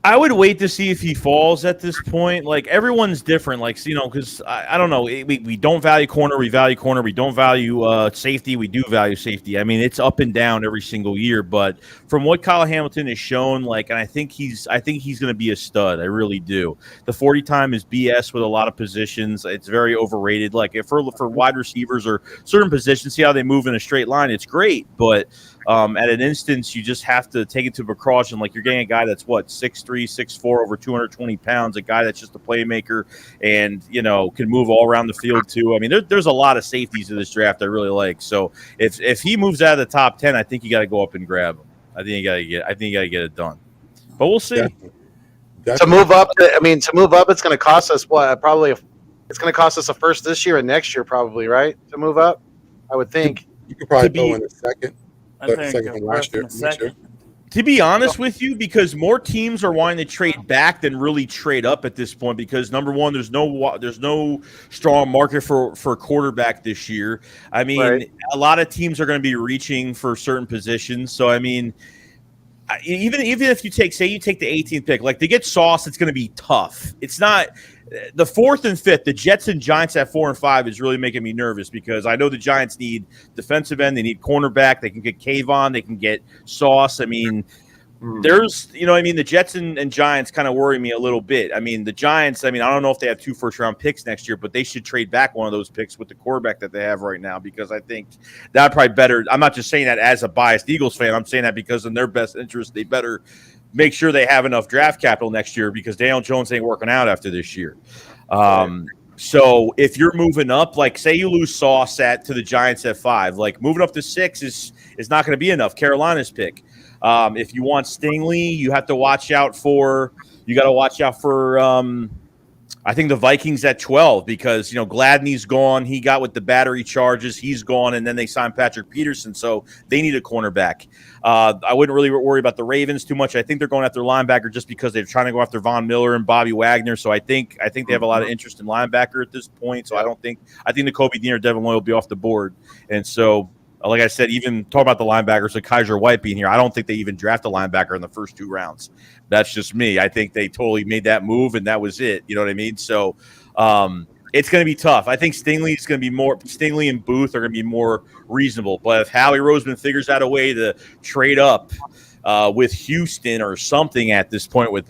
I would wait to see if he falls at this point. Like, everyone's different. Like, because I don't know. We don't value corner. We value corner. We don't value safety. We do value safety. I mean, it's up and down every single year. But from what Kyle Hamilton has shown, and I think he's going to be a stud. I really do. The 40 time is BS with a lot of positions. It's very overrated. Like, if for wide receivers or certain positions, see how they move in a straight line. It's great, but at an instance, you just have to take it to precaution. Like, you're getting a guy that's 6'3", 6'4", over 220 pounds, a guy that's just a playmaker and, can move all around the field too. I mean, there's a lot of safeties in this draft I really like. So if he moves out of the top 10, I think you got to go up and grab him. I think you got to get it done. But we'll see. To move up, it's going to cost us what? Probably it's going to cost us a first this year and next year, probably, right? To move up, I would think. You could probably go in the second. Second from last year. To be honest with you, because more teams are wanting to trade back than really trade up at this point, because number one, there's no strong market for quarterback this year. I mean, A lot of teams are going to be reaching for certain positions. So, I mean, even if you take the 18th pick, like, to get Sauce, it's going to be tough. It's not the 4th and 5th. The Jets and Giants at 4 and 5 is really making me nervous because I know the Giants need defensive end, they need cornerback, they can get Kayvon, they can get Sauce. I mean, there's the Jets and Giants kind of worry me a little bit. I mean, the Giants, I don't know if they have 2 first-round picks next year, but they should trade back one of those picks with the quarterback that they have right now because I think that probably better. I'm not just saying that as a biased Eagles fan. I'm saying that because in their best interest, they better make sure they have enough draft capital next year because Daniel Jones ain't working out after this year. So if you're moving up, like, say you lose Sauce to the Giants at 5, like, moving up to 6 is not going to be enough. Carolina's pick. If you want Stingley, you have to watch out for. I think the Vikings at 12 because Gladney's gone. He got with the battery charges. He's gone, and then they signed Patrick Peterson, so they need a cornerback. I wouldn't really worry about the Ravens too much. I think they're going after linebacker just because they're trying to go after Von Miller and Bobby Wagner. So I think they have a lot of interest in linebacker at this point. So I think Nakobe Dean or Devin Lloyd will be off the board, and so. Like I said, even talk about the linebackers, like Kaiser White being here, I don't think they even draft a linebacker in the first 2 rounds. That's just me. I think they totally made that move, and that was it. You know what I mean? So it's going to be tough. I think Stingley and Booth are going to be more reasonable. But if Howie Roseman figures out a way to trade up with Houston or something at this point with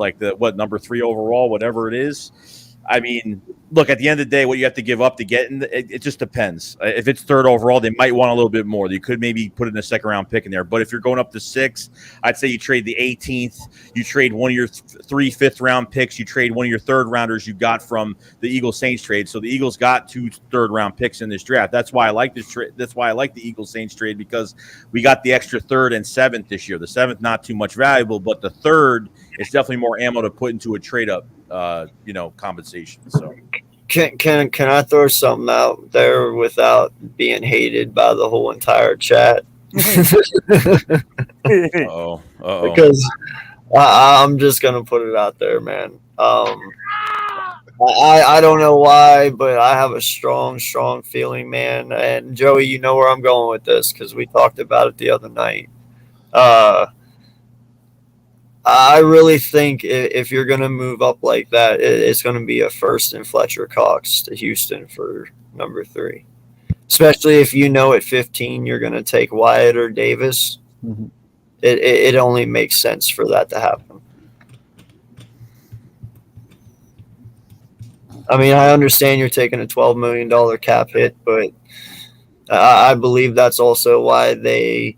number 3 overall, whatever it is, I mean, look, at the end of the day, what you have to give up to get in, it just depends. If it's 3rd overall, they might want a little bit more. You could maybe put in a 2nd-round pick in there. But if you're going up to 6, I'd say you trade the 18th. You trade one of your 3 5th-round picks. You trade one of your 3rd-rounders you got from the Eagles-Saints trade. So the Eagles got 2 3rd-round picks in this draft. That's why I like this trade. That's why I like the Eagles-Saints trade because we got the extra 3rd and 7th this year. The 7th, not too much valuable, but the 3rd is definitely more ammo to put into a trade-up. Compensation. So can I throw something out there without being hated by the whole entire chat? Because I'm just gonna put it out there, man. I don't know why, but I have a strong feeling, man. And Joey, you know where I'm going with this because we talked about it the other night. I really think if you're going to move up like that, it's going to be a first in Fletcher Cox to Houston for number 3. Especially if at 15 you're going to take Wyatt or Davis. Mm-hmm. It only makes sense for that to happen. I mean, I understand you're taking a $12 million cap hit, but I believe that's also why they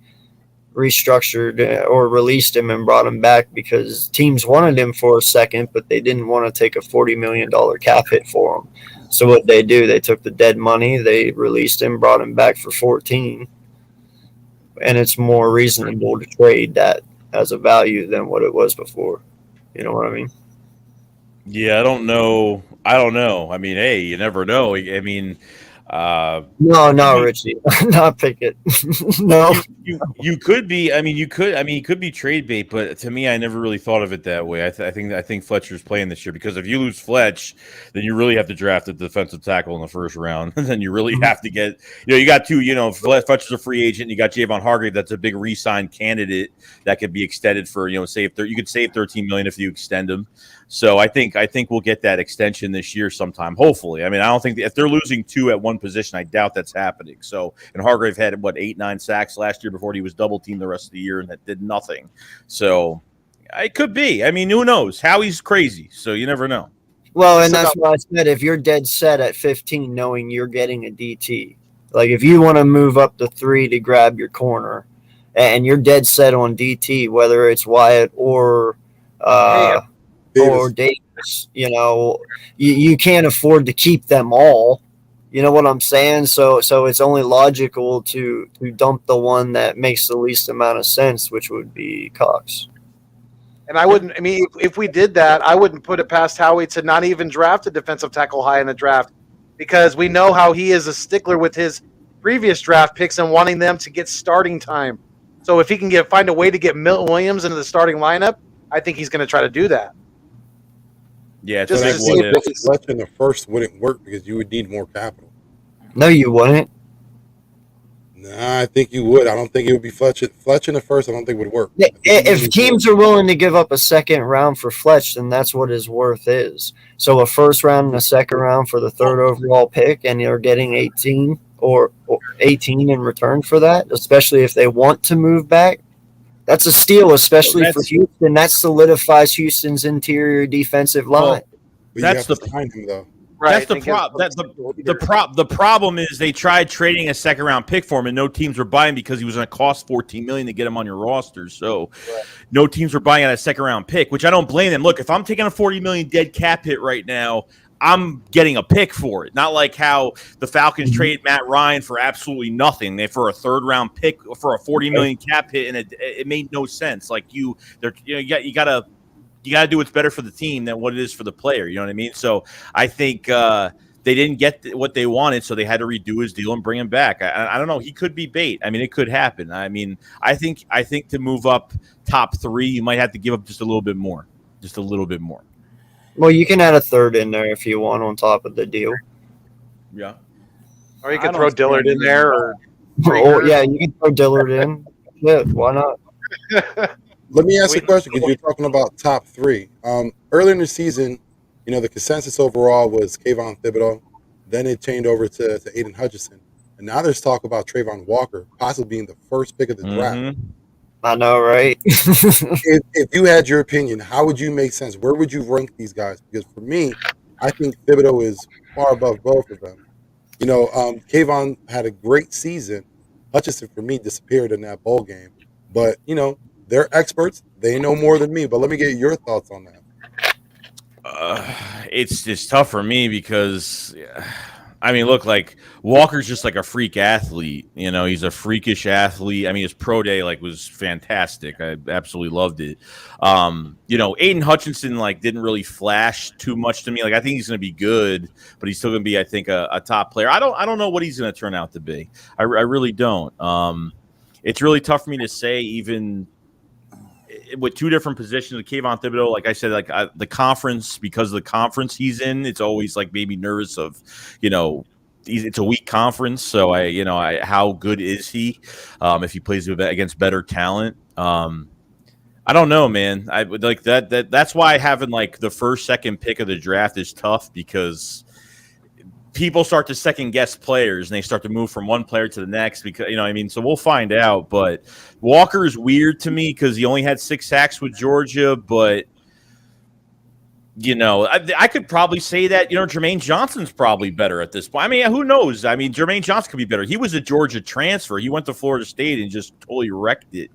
restructured or released him and brought him back because teams wanted him for a second, but they didn't want to take a $40 million cap hit for him. So what they do, they took the dead money, they released him, brought him back for 14, and it's more reasonable to trade that as a value than what it was before. You know what I mean? Yeah, I don't know. I mean, hey, you never know. I mean, No, Richie, not Pickett. No. You could be. I mean, you could be trade bait, but to me, I never really thought of it that way. I think Fletcher's playing this year because if you lose Fletch, then you really have to draft a defensive tackle in the first round, and then you really have to get. You got two. Fletcher's a free agent. You got Javon Hargrave. That's a big re-sign candidate that could be extended for save. You could save $13 million if you extend him. So I think we'll get that extension this year sometime. Hopefully, I mean, I don't think if they're losing two at one position, I doubt that's happening. So, and Hargrave had 8-9 sacks last year before he was double teamed the rest of the year, and that did nothing. So it could be. I mean, who knows? Howie's crazy, so you never know. Well, and that's why I said if you're dead set at 15, knowing you're getting a DT, like if you want to move up to 3 to grab your corner, and you're dead set on DT, whether it's Wyatt or Davis, you can't afford to keep them all. You know what I'm saying? So it's only logical to dump the one that makes the least amount of sense, which would be Cox. And if we did that, I wouldn't put it past Howie to not even draft a defensive tackle high in the draft, because we know how he is a stickler with his previous draft picks and wanting them to get starting time. So if he can find a way to get Milton Williams into the starting lineup, I think he's going to try to do that. Yeah, Just to see if Fletch in the first wouldn't work because you would need more capital. No, you wouldn't. Nah, I think you would. I don't think it would be Fletch in the first. I don't think it would work. If teams are willing to give up a second round for Fletch, then that's what his worth is. So a first round and a second round for the third overall pick, and you're getting 18 or 18 in return for that, especially if they want to move back. That's a steal, especially for Houston. That solidifies Houston's interior defensive line. That's the behind him, though. Right, that's the problem. The problem is they tried trading a second round pick for him, and no teams were buying because he was going to cost $14 million to get him on your roster. So, no teams were buying at a second round pick, which I don't blame them. Look, if I'm taking a $40 million dead cap hit right now, I'm getting a pick for it. Not like how the Falcons traded Matt Ryan for absolutely nothing. For a third round pick for a $40 million cap hit, and it made no sense. Like you gotta do what's better for the team than what it is for the player. You know what I mean? So I think they didn't get what they wanted, so they had to redo his deal and bring him back. I don't know. He could be bait. I mean, it could happen. I mean, I think to move up top 3, you might have to give up just a little bit more. Just a little bit more. Well, you can add a third in there if you want on top of the deal. Yeah. Or you can throw Dillard in there. Or yeah, you can throw Dillard in. Yeah, why not? Let me ask you a question because you're talking about top 3. Earlier in the season, the consensus overall was Kayvon Thibodeau. Then it changed over to Aiden Hutchinson. And now there's talk about Trayvon Walker possibly being the first pick of the draft. I know, right? if you had your opinion, how would you make sense? Where would you rank these guys? Because for me, I think Thibodeau is far above both of them. Kayvon had a great season. Hutchinson, for me, disappeared in that bowl game. But, they're experts. They know more than me. But let me get your thoughts on that. It's just tough for me because, I mean, look, like Walker's just like a freak athlete. He's a freakish athlete. I mean, his pro day was fantastic. I absolutely loved it. Aiden Hutchinson didn't really flash too much to me. I think he's going to be good, but he's still going to be, I think, a top player. I don't know what he's going to turn out to be. I really don't. It's really tough for me to say even with two different positions. With Kayvon Thibodeau, like I said, the conference, because of the conference he's in, it's always maybe nervous of, it's a weak conference. So how good is he if he plays against better talent? I don't know, man. I would like that. That's why having the first, second pick of the draft is tough because people start to second guess players and they start to move from one player to the next because, so we'll find out. But Walker is weird to me because he only had 6 sacks with Georgia, but I could probably say that, Jermaine Johnson's probably better at this point. I mean, who knows? I mean, Jermaine Johnson could be better. He was a Georgia transfer. He went to Florida State and just totally wrecked it.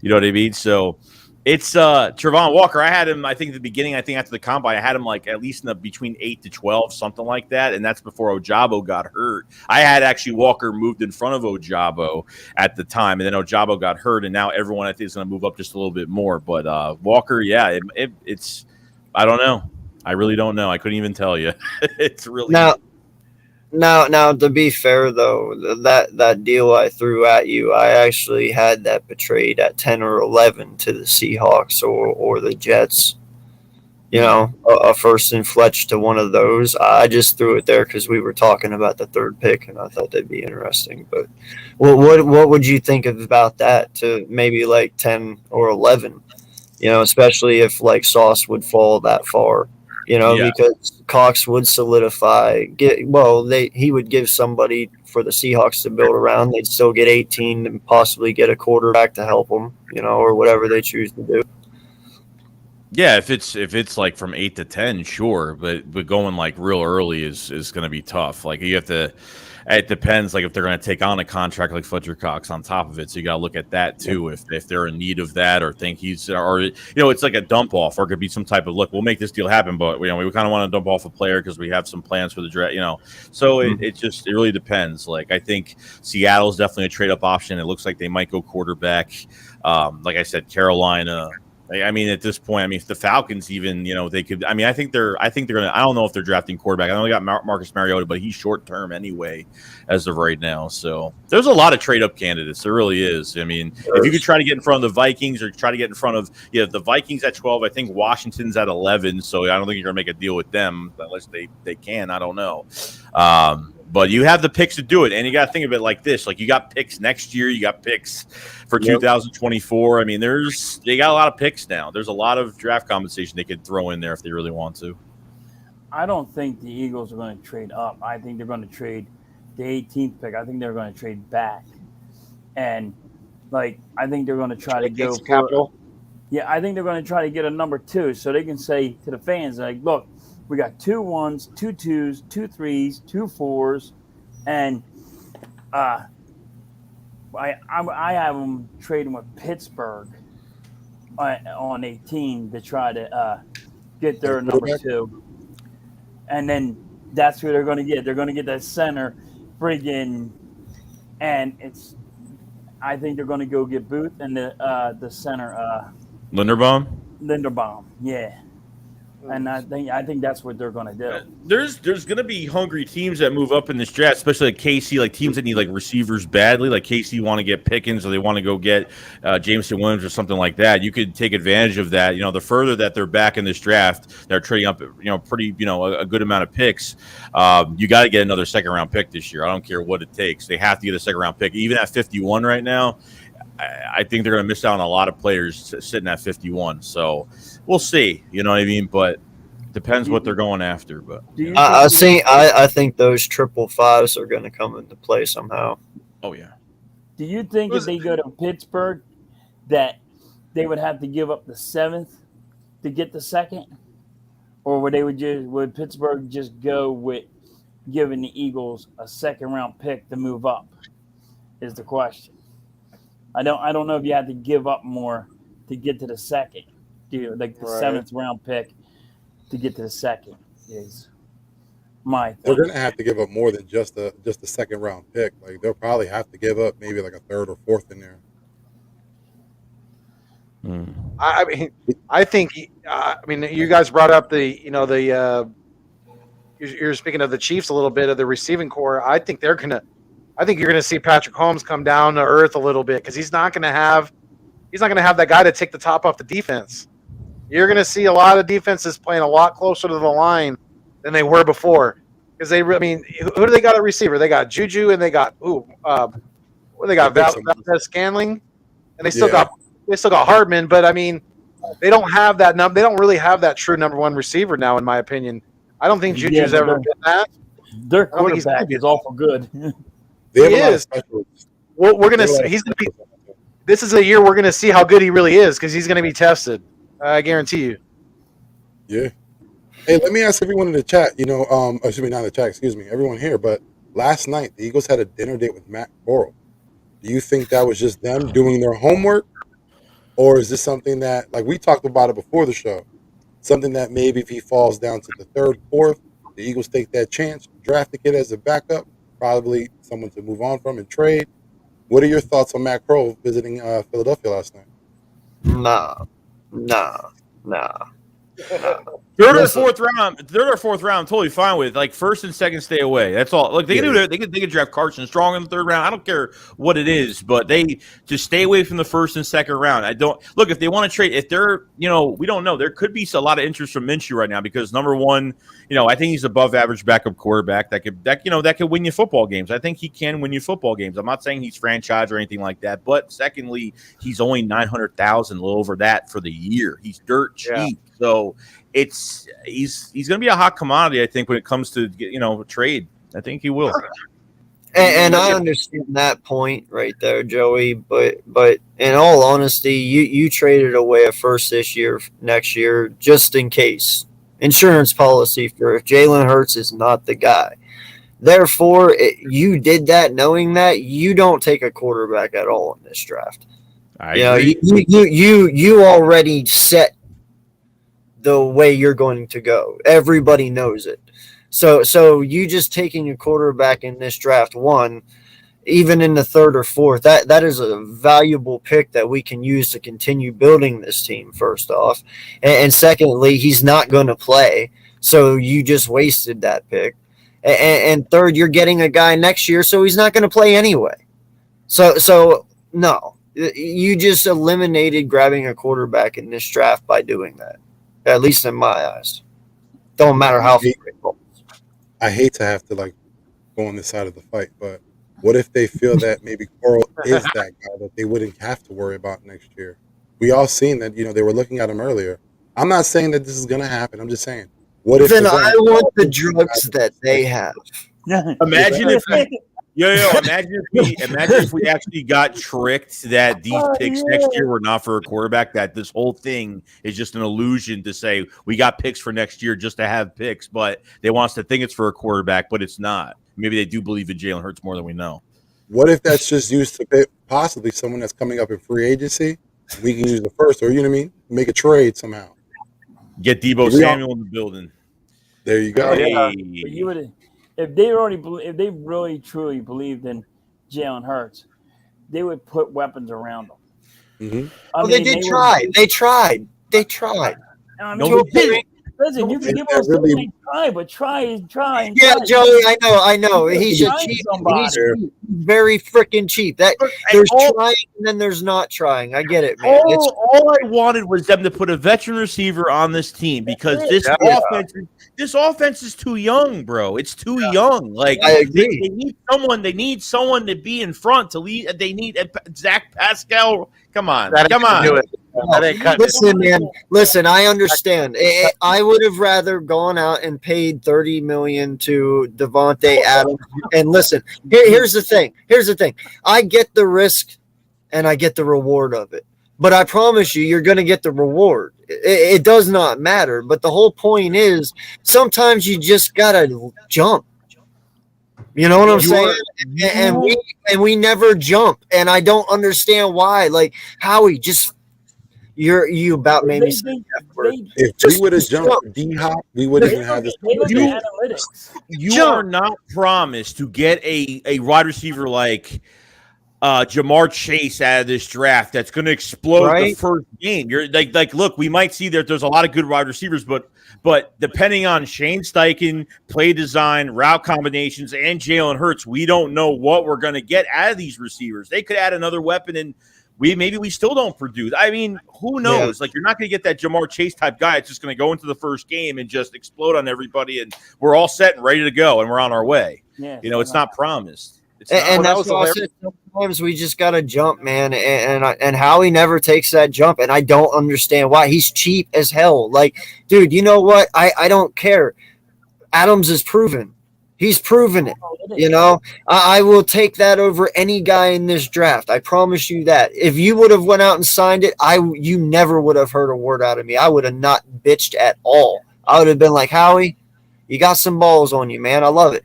You know what I mean? So it's Trevon Walker. I had him, I think, at the beginning, after the combine, I had him like at least between 8 to 12, something like that. And that's before Ojabo got hurt. I had actually Walker moved in front of Ojabo at the time. And then Ojabo got hurt. And now everyone, I think, is going to move up just a little bit more. But Walker, yeah, it's. I don't know. I really don't know. I couldn't even tell you. It's really now. To be fair, though, that deal I threw at you, I actually had that betrayed at 10 or 11 to the Seahawks or the Jets. A first and Fletch to one of those. I just threw it there because we were talking about the third pick, and I thought that'd be interesting. But what would you think about that to maybe like 10 or 11? Especially if like Sauce would fall that far, because Cox would solidify. He would give somebody for the Seahawks to build around. They'd still get 18 and possibly get a quarterback to help them, or whatever they choose to do. Yeah, if it's like from 8 to 10, sure, but going like real early is going to be tough. Like you have to. It depends, like if they're going to take on a contract like Fletcher Cox on top of it, so you got to look at that too. If they're in need of that, or think it's like a dump off, or it could be some type of look. We'll make this deal happen, but we kind of want to dump off a player because we have some plans for the draft. So it really depends. Like I think Seattle's definitely a trade up option. It looks like they might go quarterback. Like I said, Carolina. I mean, at this point, if the Falcons even, they could. I think they're gonna. I don't know if they're drafting quarterback. I know they got Marcus Mariota, but he's short term anyway, as of right now. So there's a lot of trade up candidates. There really is. If you could try to get in front of the Vikings or try to get in front of the Vikings at 12, I think Washington's at 11. So I don't think you're gonna make a deal with them unless they can. I don't know. But you have the picks to do it, and you got to think of it like this: like you got picks next year, you got picks for 2024. They got a lot of picks now. There's a lot of draft compensation they could throw in there if they really want to. I don't think the Eagles are going to trade up. I think they're going to trade the 18th pick. I think they're going to trade back, and I think they're going to try to go for capital. Yeah, I think they're going to try to get a number 2, so they can say to the fans, like, look. We got 2 1s, 2 2s, 2 3s, 2 4s, and I have them trading with Pittsburgh on 18 to try to get their number 2, and then that's who they're going to get. They're going to get that center, and I think they're going to go get Booth and the center Linderbaum, yeah. And I think that's what they're going to do. There's going to be hungry teams that move up in this draft, especially like KC, like teams that need like receivers badly. Like KC want to get Pickens, or they want to go get Jameson Williams or something like that. You could take advantage of that. The further that they're back in this draft, they're trading up, pretty, a good amount of picks. You got to get another second round pick this year. I don't care what it takes. They have to get a second round pick, even at 51 right now. I think they're going to miss out on a lot of players sitting at 51. So we'll see. You know what I mean? But it depends what they're going after. But I think those 555s are going to come into play somehow. Oh yeah. Do you think if they go to Pittsburgh that they would have to give up the 7th to get the 2nd, or would Pittsburgh just go with giving the Eagles a second round pick to move up? Is the question. I don't know if you had to give up more to get to the 2nd. Like the 7th round pick to get to the 2nd is my thing. They're going to have to give up more than just the second round pick. Like they'll probably have to give up maybe like a 3rd or 4th in there. I think you guys brought up you're speaking of the Chiefs a little bit of the receiving core. I think you're going to see Patrick Holmes come down to earth a little bit because he's not going to have that guy to take the top off the defense. You're going to see a lot of defenses playing a lot closer to the line than they were before. Because who do they got at receiver? They got Juju and they got Valdez Scanling, and they still got Hardman. But they don't have that. They don't really have that true number 1 receiver now, in my opinion. I don't think Juju's ever been that. Their quarterback is awful good. He is. Well, we're gonna. He's gonna be. This is a year we're gonna see how good he really is because he's gonna be tested. I guarantee you. Yeah. Hey, let me ask everyone in the chat. Excuse me, not in the chat. Excuse me, everyone here. But last night, the Eagles had a dinner date with Matt Corral. Do you think that was just them doing their homework, or is this something that, like we talked about it before the show, something that maybe if he falls down to the third, fourth, the Eagles take that chance, draft the kid as a backup, probably someone to move on from and trade? What are your thoughts on Matt Corral visiting Philadelphia last night? Nah. Third Listen. or fourth round, I'm totally fine with. Like first and second, stay away. That's all. Like they can do that. They can draft Carson Strong in the third round. I don't care what it is, but they just stay away from the first and second round. I don't look if they want to trade. If they're, we don't know. There could be a lot of interest from Minshew right now because number one, I think he's above average backup quarterback that could win you football games. I think he can win you football games. I'm not saying he's franchise or anything like that, but secondly, he's only 900,000, a little over that for the year. He's dirt cheap. Yeah. So he's going to be a hot commodity, I think, when it comes to trade. I think he will. And I understand that point right there, Joey. But in all honesty, you traded away a first this year, next year, just in case. Insurance policy for if Jalen Hurts is not the guy. Therefore, you did that knowing that you don't take a quarterback at all in this draft. I agree. You already set the way you're going to go. Everybody knows it. So you just taking a quarterback in this draft, one, even in the third or fourth, that is a valuable pick that we can use to continue building this team, first off. And secondly, he's not going to play. So you just wasted that pick. And third, you're getting a guy next year, so he's not going to play anyway. So no, you just eliminated grabbing a quarterback in this draft by doing that. At least in my eyes. Don't matter how far it goes. I hate to have to go on this side of the fight, but what if they feel that maybe Corral is that guy that they wouldn't have to worry about next year? We all seen that, they were looking at him earlier. I'm not saying that this is going to happen. I'm just saying, what if? Then I want the drugs that they have. Imagine if imagine if we actually got tricked that these picks next year were not for a quarterback, that this whole thing is just an illusion to say we got picks for next year just to have picks, but they want us to think it's for a quarterback, but it's not. Maybe they do believe in Jalen Hurts more than we know. What if that's just used to pick possibly someone that's coming up in free agency? We can use the first, or make a trade somehow. Get Deebo Samuel in the building. There you go. Yeah, but you would. If they really truly believed in Jalen Hurts, they would put weapons around him. Mm-hmm. They tried. I mean, No, they didn't. Listen, you can give us really try, but try. Yeah, Joey, I know. He's a cheap. He's very freaking cheap. That there's trying and then there's not trying. I get it, man. All I wanted was them to put a veteran receiver on this team because this offense is too young, bro. It's too young. Like I agree. They need someone to be in front to lead. They need Zach Pascal. Come on. Listen, man. Listen, I understand. I would have rather gone out and paid $30 million to Devontae Adams. And listen, here's the thing. I get the risk and I get the reward of it. But I promise you're going to get the reward. It does not matter. But the whole point is sometimes you just got to jump. You know what I'm saying? And we never jump. And I don't understand why. Like, Howie, just you about made me say that word. If we would have jumped D-Hop, we wouldn't even have this. You are not promised to get a wide receiver like Jamar Chase out of this draft that's going to explode the first game. You're like, look, we might see that there's a lot of good wide receivers, but depending on Shane Steichen, play design, route combinations, and Jalen Hurts, we don't know what we're going to get out of these receivers. They could add another weapon, and we still don't produce. I mean, who knows? Yeah. Like, you're not going to get that Jamar Chase type guy. It's just going to go into the first game and just explode on everybody, and we're all set and ready to go, and we're on our way. Yeah, it's not promised. And that's why I said sometimes we just got to jump, man. And Howie never takes that jump. And I don't understand why. He's cheap as hell. Like, dude, you know what? I don't care. Adams is proven. He's proven it. You know, I will take that over any guy in this draft. I promise you that. If you would have went out and signed it, you never would have heard a word out of me. I would have not bitched at all. I would have been like, Howie, you got some balls on you, man. I love it.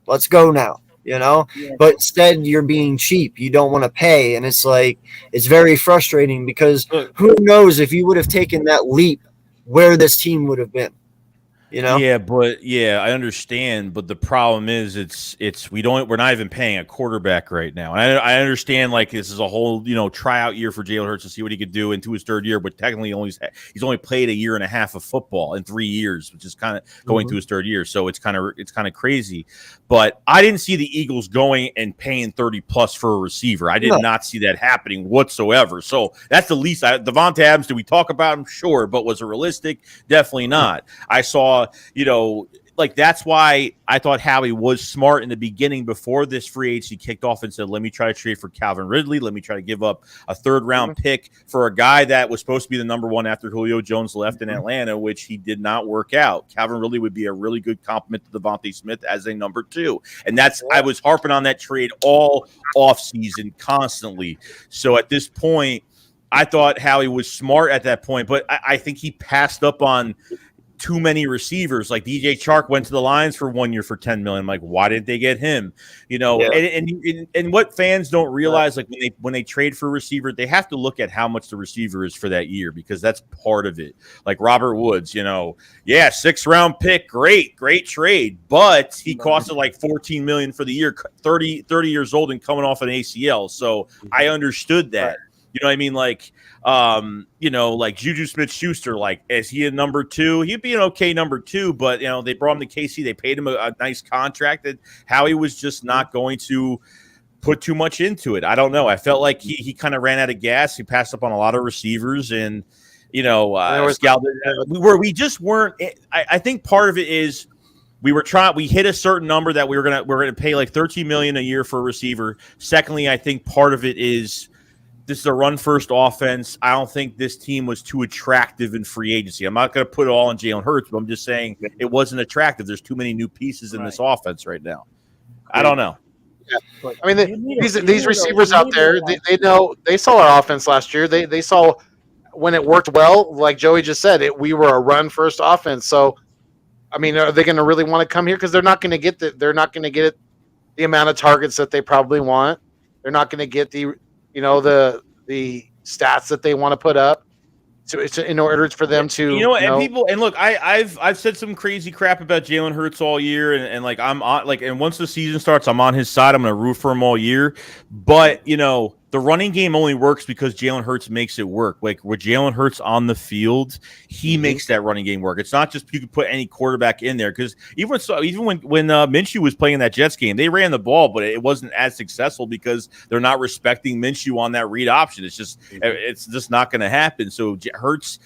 Let's go now. Yeah. But instead you're being cheap. You don't want to pay, and it's like it's very frustrating because Look, who knows if you would have taken that leap where this team would have been. Yeah, but I understand. But the problem is, we're not even paying a quarterback right now. And I understand like this is a whole tryout year for Jalen Hurts to see what he could do into his third year. But technically, he's only played a year and a half of football in 3 years, which is kind of going to his third year. So it's kind of crazy. But I didn't see the Eagles going and paying 30 plus for a receiver. I did not see that happening whatsoever. So that's the least. Devontae Adams, did we talk about him? Sure, but was it realistic? Definitely not. I saw. That's why I thought Howie was smart in the beginning before this free agency kicked off and said, let me try to trade for Calvin Ridley. Let me try to give up a third-round pick for a guy that was supposed to be the number one after Julio Jones left in Atlanta, which he did not work out. Calvin Ridley would be a really good compliment to Devontae Smith as a number two. And I was harping on that trade all offseason constantly. So at this point, I thought Howie was smart at that point, but I think he passed up on too many receivers. Like DJ Chark went to the Lions for 1 year for $10 million. I'm like, why didn't they get him? And what fans don't realize, like when they trade for a receiver, they have to look at how much the receiver is for that year, because that's part of it. Like Robert Woods, 6th-round pick, great trade, but he costed like $14 million for the year, 30 years old and coming off an ACL. So I understood that. You know what I mean? Like, like Juju Smith-Schuster, like, is he a number two? He'd be an okay number two, but, they brought him to KC. They paid him a nice contract that Howie was just not going to put too much into it. I don't know. I felt like he kind of ran out of gas. He passed up on a lot of receivers, and, we just weren't. I think part of it is we hit a certain number that we're gonna pay like $13 million a year for a receiver. Secondly, I think part of it is this is a run-first offense. I don't think this team was too attractive in free agency. I'm not going to put it all on Jalen Hurts, but I'm just saying it wasn't attractive. There's too many new pieces in this offense right now. I don't know. Yeah. I mean, these receivers out there, they know, they saw our offense last year. They saw when it worked well, like Joey just said, we were a run-first offense. So, I mean, are they going to really want to come here? Because they're not going to get the amount of targets that they probably want. They're not going to get the stats that they want to put up. So it's in order for them to, and look, I've said some crazy crap about Jalen Hurts all year, and like I'm on, like, and once the season starts, I'm on his side. I'm going to root for him all year, but the running game only works because Jalen Hurts makes it work. Like with Jalen Hurts on the field, he makes that running game work. It's not just you can put any quarterback in there, because even when Minshew was playing that Jets game, they ran the ball, but it wasn't as successful because they're not respecting Minshew on that read option. It's just not going to happen. So Hurts,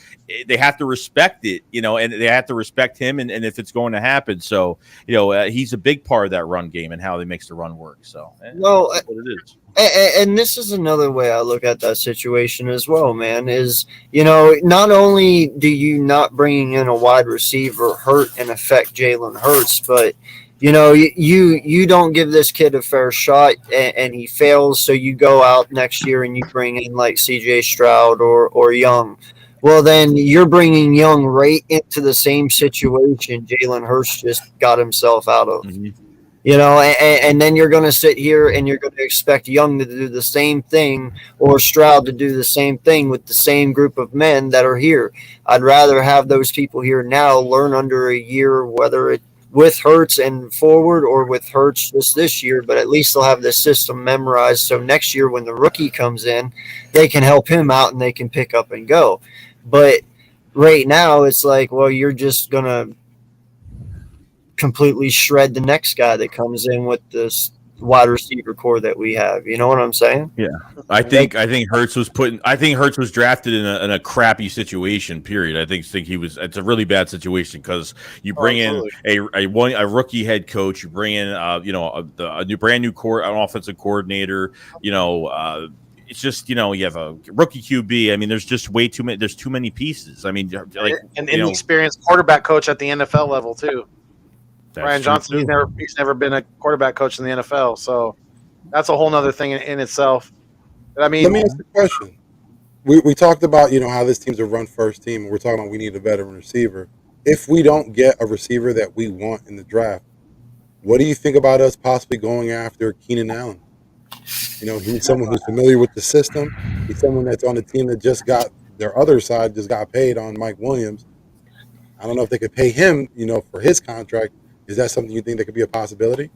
they have to respect it, and they have to respect him, and if it's going to happen. So he's a big part of that run game and how he makes the run work. So that's what it is. And this is another way I look at that situation as well, man, is, not only do you not bringing in a wide receiver hurt and affect Jalen Hurts, but, you don't give this kid a fair shot and he fails. So you go out next year and you bring in like CJ Stroud or Young. Well, then you're bringing Young right into the same situation Jalen Hurts just got himself out of. Mm-hmm. And then you're going to sit here and you're going to expect Young to do the same thing or Stroud to do the same thing with the same group of men that are here. I'd rather have those people here now learn under a year, whether it with Hurts and forward or with Hurts just this year, but at least they'll have the system memorized. So next year when the rookie comes in, they can help him out and they can pick up and go. But right now it's like, well, you're just going to completely shred the next guy that comes in with this wide receiver core that we have. You know what I'm saying? Yeah, I think Hurts was drafted in a crappy situation. Period. I think it's a really bad situation because you bring in a rookie head coach, you bring in a brand new an offensive coordinator. It's just you have a rookie QB. I mean, there's just way too many. There's too many pieces. I mean, like an inexperienced quarterback coach at the NFL level too. Brian Johnson, he's never been a quarterback coach in the NFL, so that's a whole nother thing in itself. But, I mean, let me ask you a question. We talked about how this team's a run first team, and we're talking about we need a veteran receiver. if we don't get a receiver that we want in the draft, what do you think about us possibly going after Keenan Allen? You know, he's someone who's familiar with the system. He's someone that's on the team that just got their other side just got paid on Mike Williams. I don't know if they could pay him, you know, for his contract. Is that something you think that could be a possibility?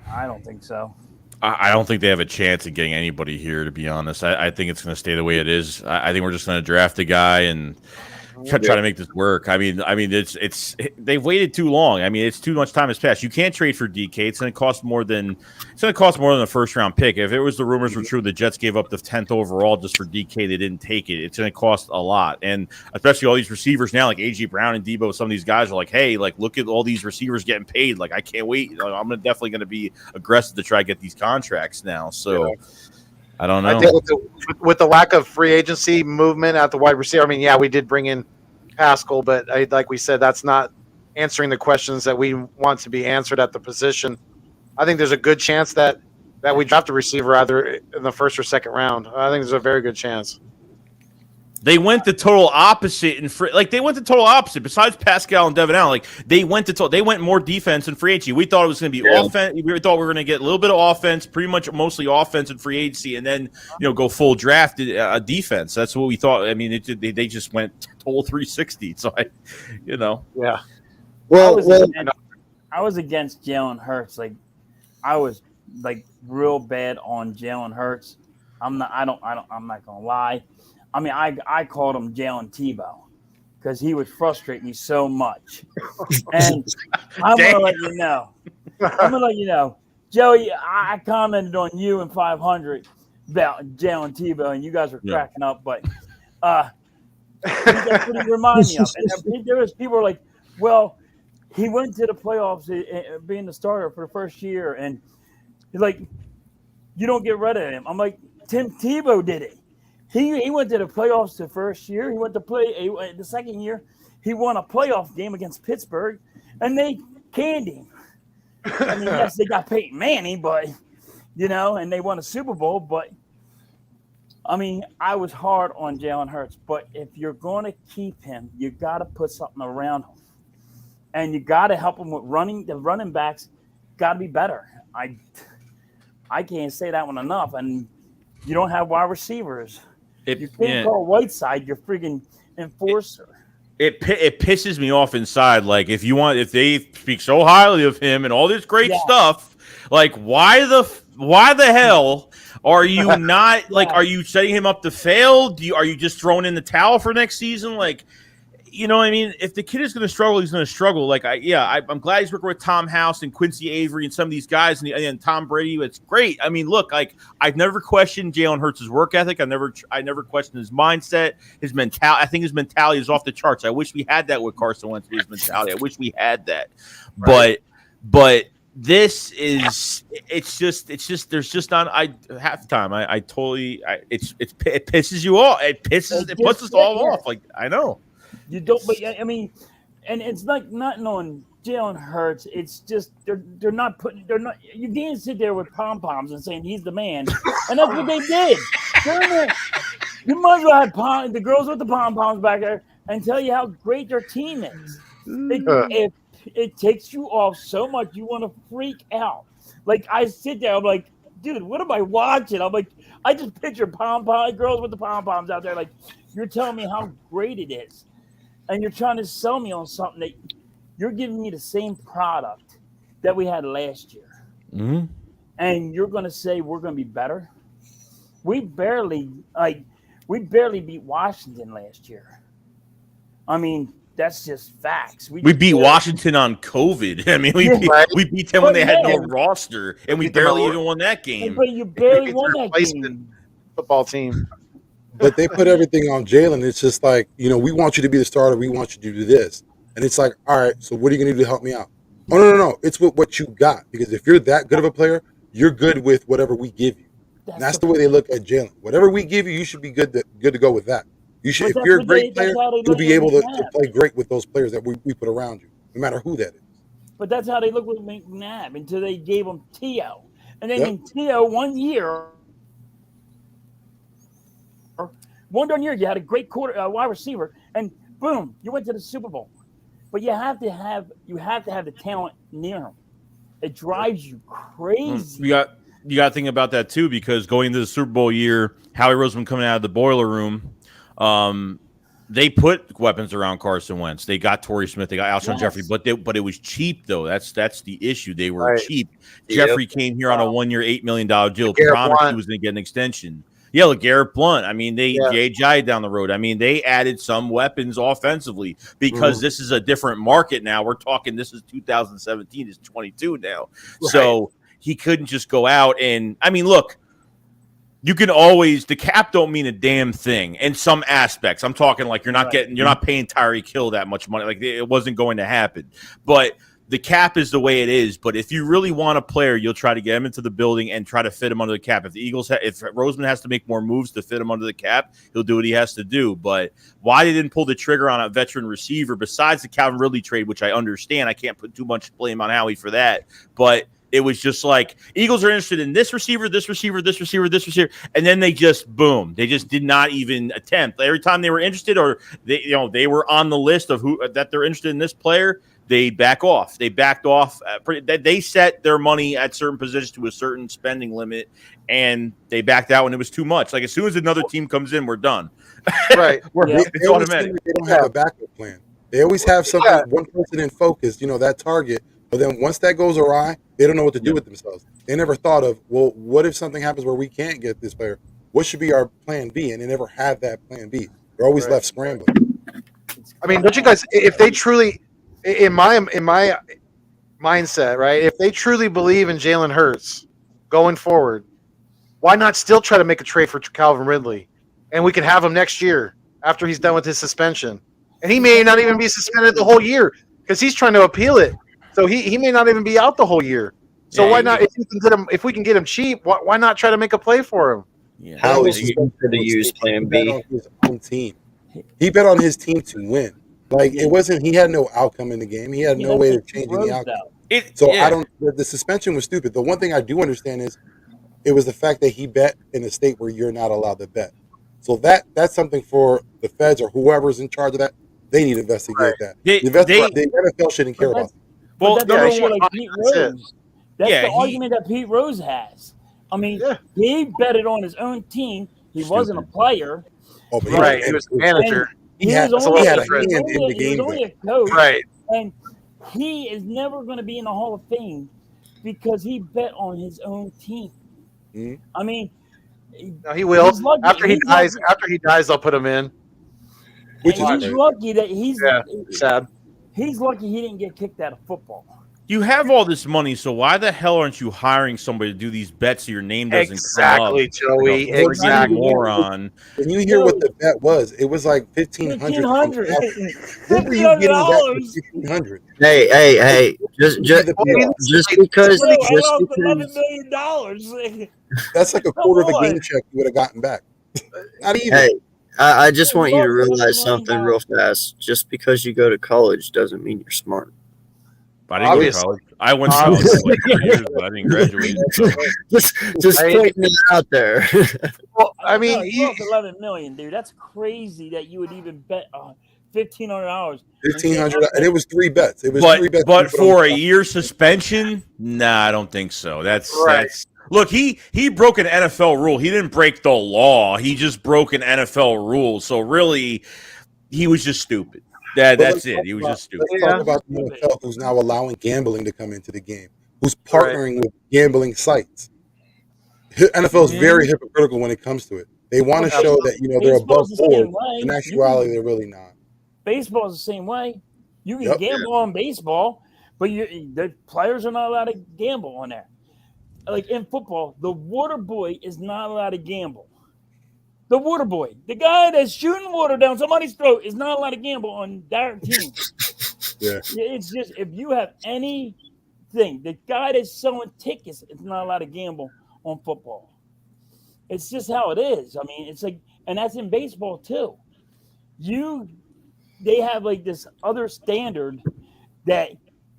I don't think so. I don't think they have a chance of getting anybody here, to be honest. I think it's going to stay the way it is. I think we're just going to draft a guy and try to make this work. I mean, they've waited too long. I mean, it's too much time has passed. You can't trade for DK. It's going to cost more than a first round pick. If it was the rumors were true, the Jets gave up the 10th overall just for DK. They didn't take it. It's going to cost a lot, and especially all these receivers now, like AJ Brown and Debo. Some of these guys are like, hey, like look at all these receivers getting paid. Like I can't wait. I'm definitely going to be aggressive to try to get these contracts now. So. Yeah. I don't know. I think with the lack of free agency movement at the wide receiver, I mean, yeah, we did bring in Pascal, but like we said, that's not answering the questions that we want to be answered at the position. I think there's a good chance that we draft a receiver either in the first or second round. I think there's a very good chance. They went the total opposite Besides Pascal and Devin Allen, they went more defense and free agency. We thought it was going to be offense. We thought we were going to get a little bit of offense, pretty much mostly offense and free agency, and then go full draft defense. That's what we thought. I mean, they just went total 360. So yeah. I was against Jalen Hurts. Like I was real bad on Jalen Hurts. I'm not gonna lie. I mean, I called him Jalen Tebow because he was frustrating me so much. And I'm going to let you know. Joey, I commented on you in 500 about Jalen Tebow, and you guys were cracking up. But that's what he reminded me of. And there was people were like, well, he went to the playoffs being the starter for the first year, and he's like, you don't get rid of him. I'm like, Tim Tebow did it. He went to the playoffs the first year. He went to play the second year. He won a playoff game against Pittsburgh, and they canned him. I mean, yes, they got Peyton Manning, but and they won a Super Bowl. But I mean, I was hard on Jalen Hurts. But if you're going to keep him, you got to put something around him, and you got to help him with running. The running backs got to be better. I can't say that one enough. And you don't have wide receivers. You can't call Whiteside your friggin' enforcer. It pisses me off inside. Like if they speak so highly of him and all this great stuff, like why the hell are you not are you setting him up to fail? Are you just throwing in the towel for next season? Like, I mean, if the kid is going to struggle, he's going to struggle. Like I'm glad he's working with Tom House and Quincy Avery and some of these guys and Tom Brady. It's great. I mean, look, I've never questioned Jalen Hurts' work ethic. I never questioned his mindset, his mentality. I think his mentality is off the charts. I wish we had that with Carson Wentz. His mentality. I wish we had that. Right. But this is it's just there's just not half the time I totally it pisses you off. It puts us all off. Like I know. You don't, but I mean, and it's like not knowing Jalen Hurts. It's just they're not. You can't sit there with pom poms and saying he's the man, and that's what they did. You might as well have the girls with the pom poms back there and tell you how great their team is. It takes you off so much, you want to freak out. Like I sit there, I'm like, dude, what am I watching? I'm like, I just picture pom pom girls with the pom poms out there. Like you're telling me how great it is. And you're trying to sell me on something that you're giving me the same product that we had last year. Mm-hmm. And you're going to say we're going to be better. We barely beat Washington last year. I mean, that's just facts. We beat Washington on COVID. I mean, we beat them when they had no roster, and we barely even won that game. But you barely won that game. Football team. But they put everything on Jalen. It's just like, we want you to be the starter. We want you to do this. And it's like, all right, so what are you going to do to help me out? Oh, no. It's with what you got. Because if you're that good of a player, you're good with whatever we give you. That's the way they look at Jalen. Whatever we give you, you should be good to go with that. You should. If you're a great player, you'll be able to play great with those players that we put around you, no matter who that is. But that's how they look with McNabb until they gave him T.O. And then in T.O. 1 year, you had a great wide receiver, and boom, you went to the Super Bowl. but you have to have the talent near him. It drives you crazy. You got to think about that too, because going into the Super Bowl year, Howie Roseman coming out of the boiler room, they put weapons around Carson Wentz. They got Torrey Smith, they got Alshon Jeffrey, but it was cheap though. That's the issue. They were cheap. Jeffrey came here on a 1-year, $8 million deal. Promised he was going to get an extension. Yeah, LeGarrette Blount. I mean, Jay down the road. I mean, they added some weapons offensively because this is a different market now. We're talking, this is 2017, it's 22 now. Right. So he couldn't just go out and, I mean, look, you can always, the cap don't mean a damn thing in some aspects. I'm talking like you're not paying Tyreek Hill that much money. Like it wasn't going to happen. But the cap is the way it is, but if you really want a player, you'll try to get him into the building and try to fit him under the cap. If the Eagles, if Roseman has to make more moves to fit him under the cap, he'll do what he has to do. But why they didn't pull the trigger on a veteran receiver besides the Calvin Ridley trade, which I understand, I can't put too much blame on Howie for that, but it was just like Eagles are interested in this receiver, and then they just boom. They just did not even attempt. Every time they were interested, or they were on the list of who that they're interested in this player, they back off. They backed off. They set their money at certain positions to a certain spending limit, and they backed out when it was too much. Like as soon as another team comes in, we're done. Right. It's automatic. They don't have a backup plan. They always have something, one person in focus, that target. But then once that goes awry, they don't know what to do with themselves. They never thought of, well, what if something happens where we can't get this player? What should be our plan B? And they never had that plan B. They're always left scrambling. I mean, don't you guys? If they truly, in my mindset, right? If they truly believe in Jalen Hurts going forward, why not still try to make a trade for Calvin Ridley, and we can have him next year after he's done with his suspension, and he may not even be suspended the whole year because he's trying to appeal it. So he may not even be out the whole year. So why not? If we can get him cheap, why not try to make a play for him? Yeah. How is he going to use Plan B? On his own team. He bet on his team to win. Like it wasn't. He had no outcome in the game. He had no way of changing the outcome. I don't. The suspension was stupid. The one thing I do understand is it was the fact that he bet in a state where you're not allowed to bet. So that's something for the feds or whoever's in charge of that. They need to investigate that. The NFL shouldn't care about it. Well, that's like Pete Rose. That's the argument that Pete Rose has. I mean, he betted on his own team. He wasn't a player. Oh, but he was a manager. He had a hand in the game. He was only a coach. Right. And he is never going to be in the Hall of Fame because he bet on his own team. Mm-hmm. I mean, no, he will. After he dies, they'll put him in. He's lucky that he's sad. He's lucky he didn't get kicked out of football. You have all this money, so why the hell aren't you hiring somebody to do these bets so your name doesn't come up? Exactly, Joey. Exactly. Moron. When you hear what the bet was, it was like $1,500. $1,500. Hey! Just because $11 million. That's like a quarter of the game check you would have gotten back. Not even. Hey, I just want you to realize something real fast. Just because you go to college doesn't mean you're smart. I didn't go to college. I went to college for like 3 years, but I didn't graduate. Just putting it out there. Well, I mean, $11 million, dude. That's crazy that you would even bet $1,500. $1,500, and it was 3 bets. It was 3 bets. But for a year suspension, nah, I don't think so. That's look. He broke an NFL rule. He didn't break the law. He just broke an NFL rule. So really, he was just stupid. That's it. He was just stupid. Let's talk about the NFL, who's now allowing gambling to come into the game, who's partnering with gambling sites. NFL is very hypocritical when it comes to it. They want to show that they're above board. In actuality, they're really not. Baseball is the same way. You can gamble on baseball, but the players are not allowed to gamble on there. Like in football, the water boy is not allowed to gamble. The water boy, the guy that's shooting water down somebody's throat, is not allowed to gamble on their team. It's just, if you have anything, the guy that's selling tickets is not allowed to gamble on football. It's just how it is. I mean, it's like, and that's in baseball too. They have like this other standard that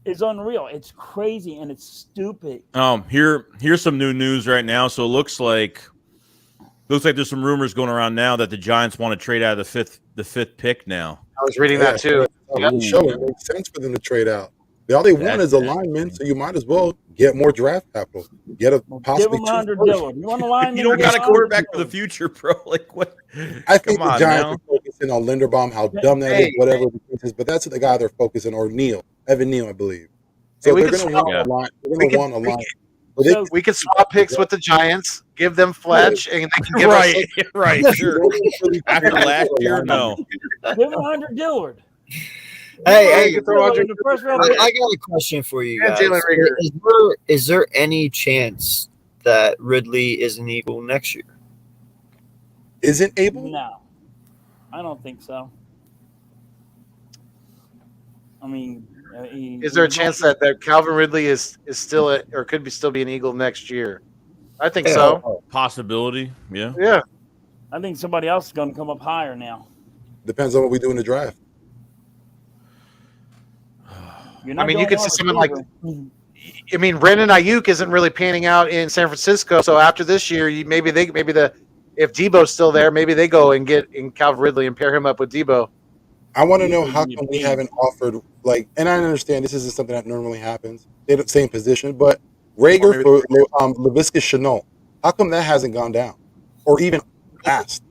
is unreal. It's crazy and it's stupid. Here's some new news right now. So it looks like there's some rumors going around now that the Giants want to trade out of the fifth pick now. I was reading that too. off the show. It makes sense for them to trade out. All they want is alignment, so you might as well get more draft capital. Get a Give possibly him two 100 firsts. Dillard. You want a lineman? You don't Get got a 100 quarterback for the Dillard. future, bro. Like what? I think Come the on Giants now. are focusing on Linderbaum, how dumb that is, whatever the case is, but that's the guy they're focusing, or Evan Neal, I believe. So we they're could going to swap- want a line. They're we going to could- want a we line. could- So We could swap picks with the Giants, give them Fletch, and they can give us. Right, sure. After last year, no. Give him 100 Dillard. Hey, you throw Dillard in the first round pick. I got a question for you And guys. Jalen Reagor. Is there any chance that Ridley is an Eagle next year? Isn't able? No, I don't think so. I mean, Is there a chance that Calvin Ridley is still or could be still be an Eagle next year? I think so. Possibility, yeah. Yeah. I think somebody else is going to come up higher now. Depends on what we do in the draft. You're not You going could wide see someone like. receiver. I mean, Brandon Ayuk isn't really panning out in San Francisco. So after this year, if Debo's still there, maybe they go and get in Calvin Ridley and pair him up with Debo. I want to know how come we haven't offered, and I understand this isn't something that normally happens. They're the same position, but Rager for Laviska Shenault, how come that hasn't gone down or even asked?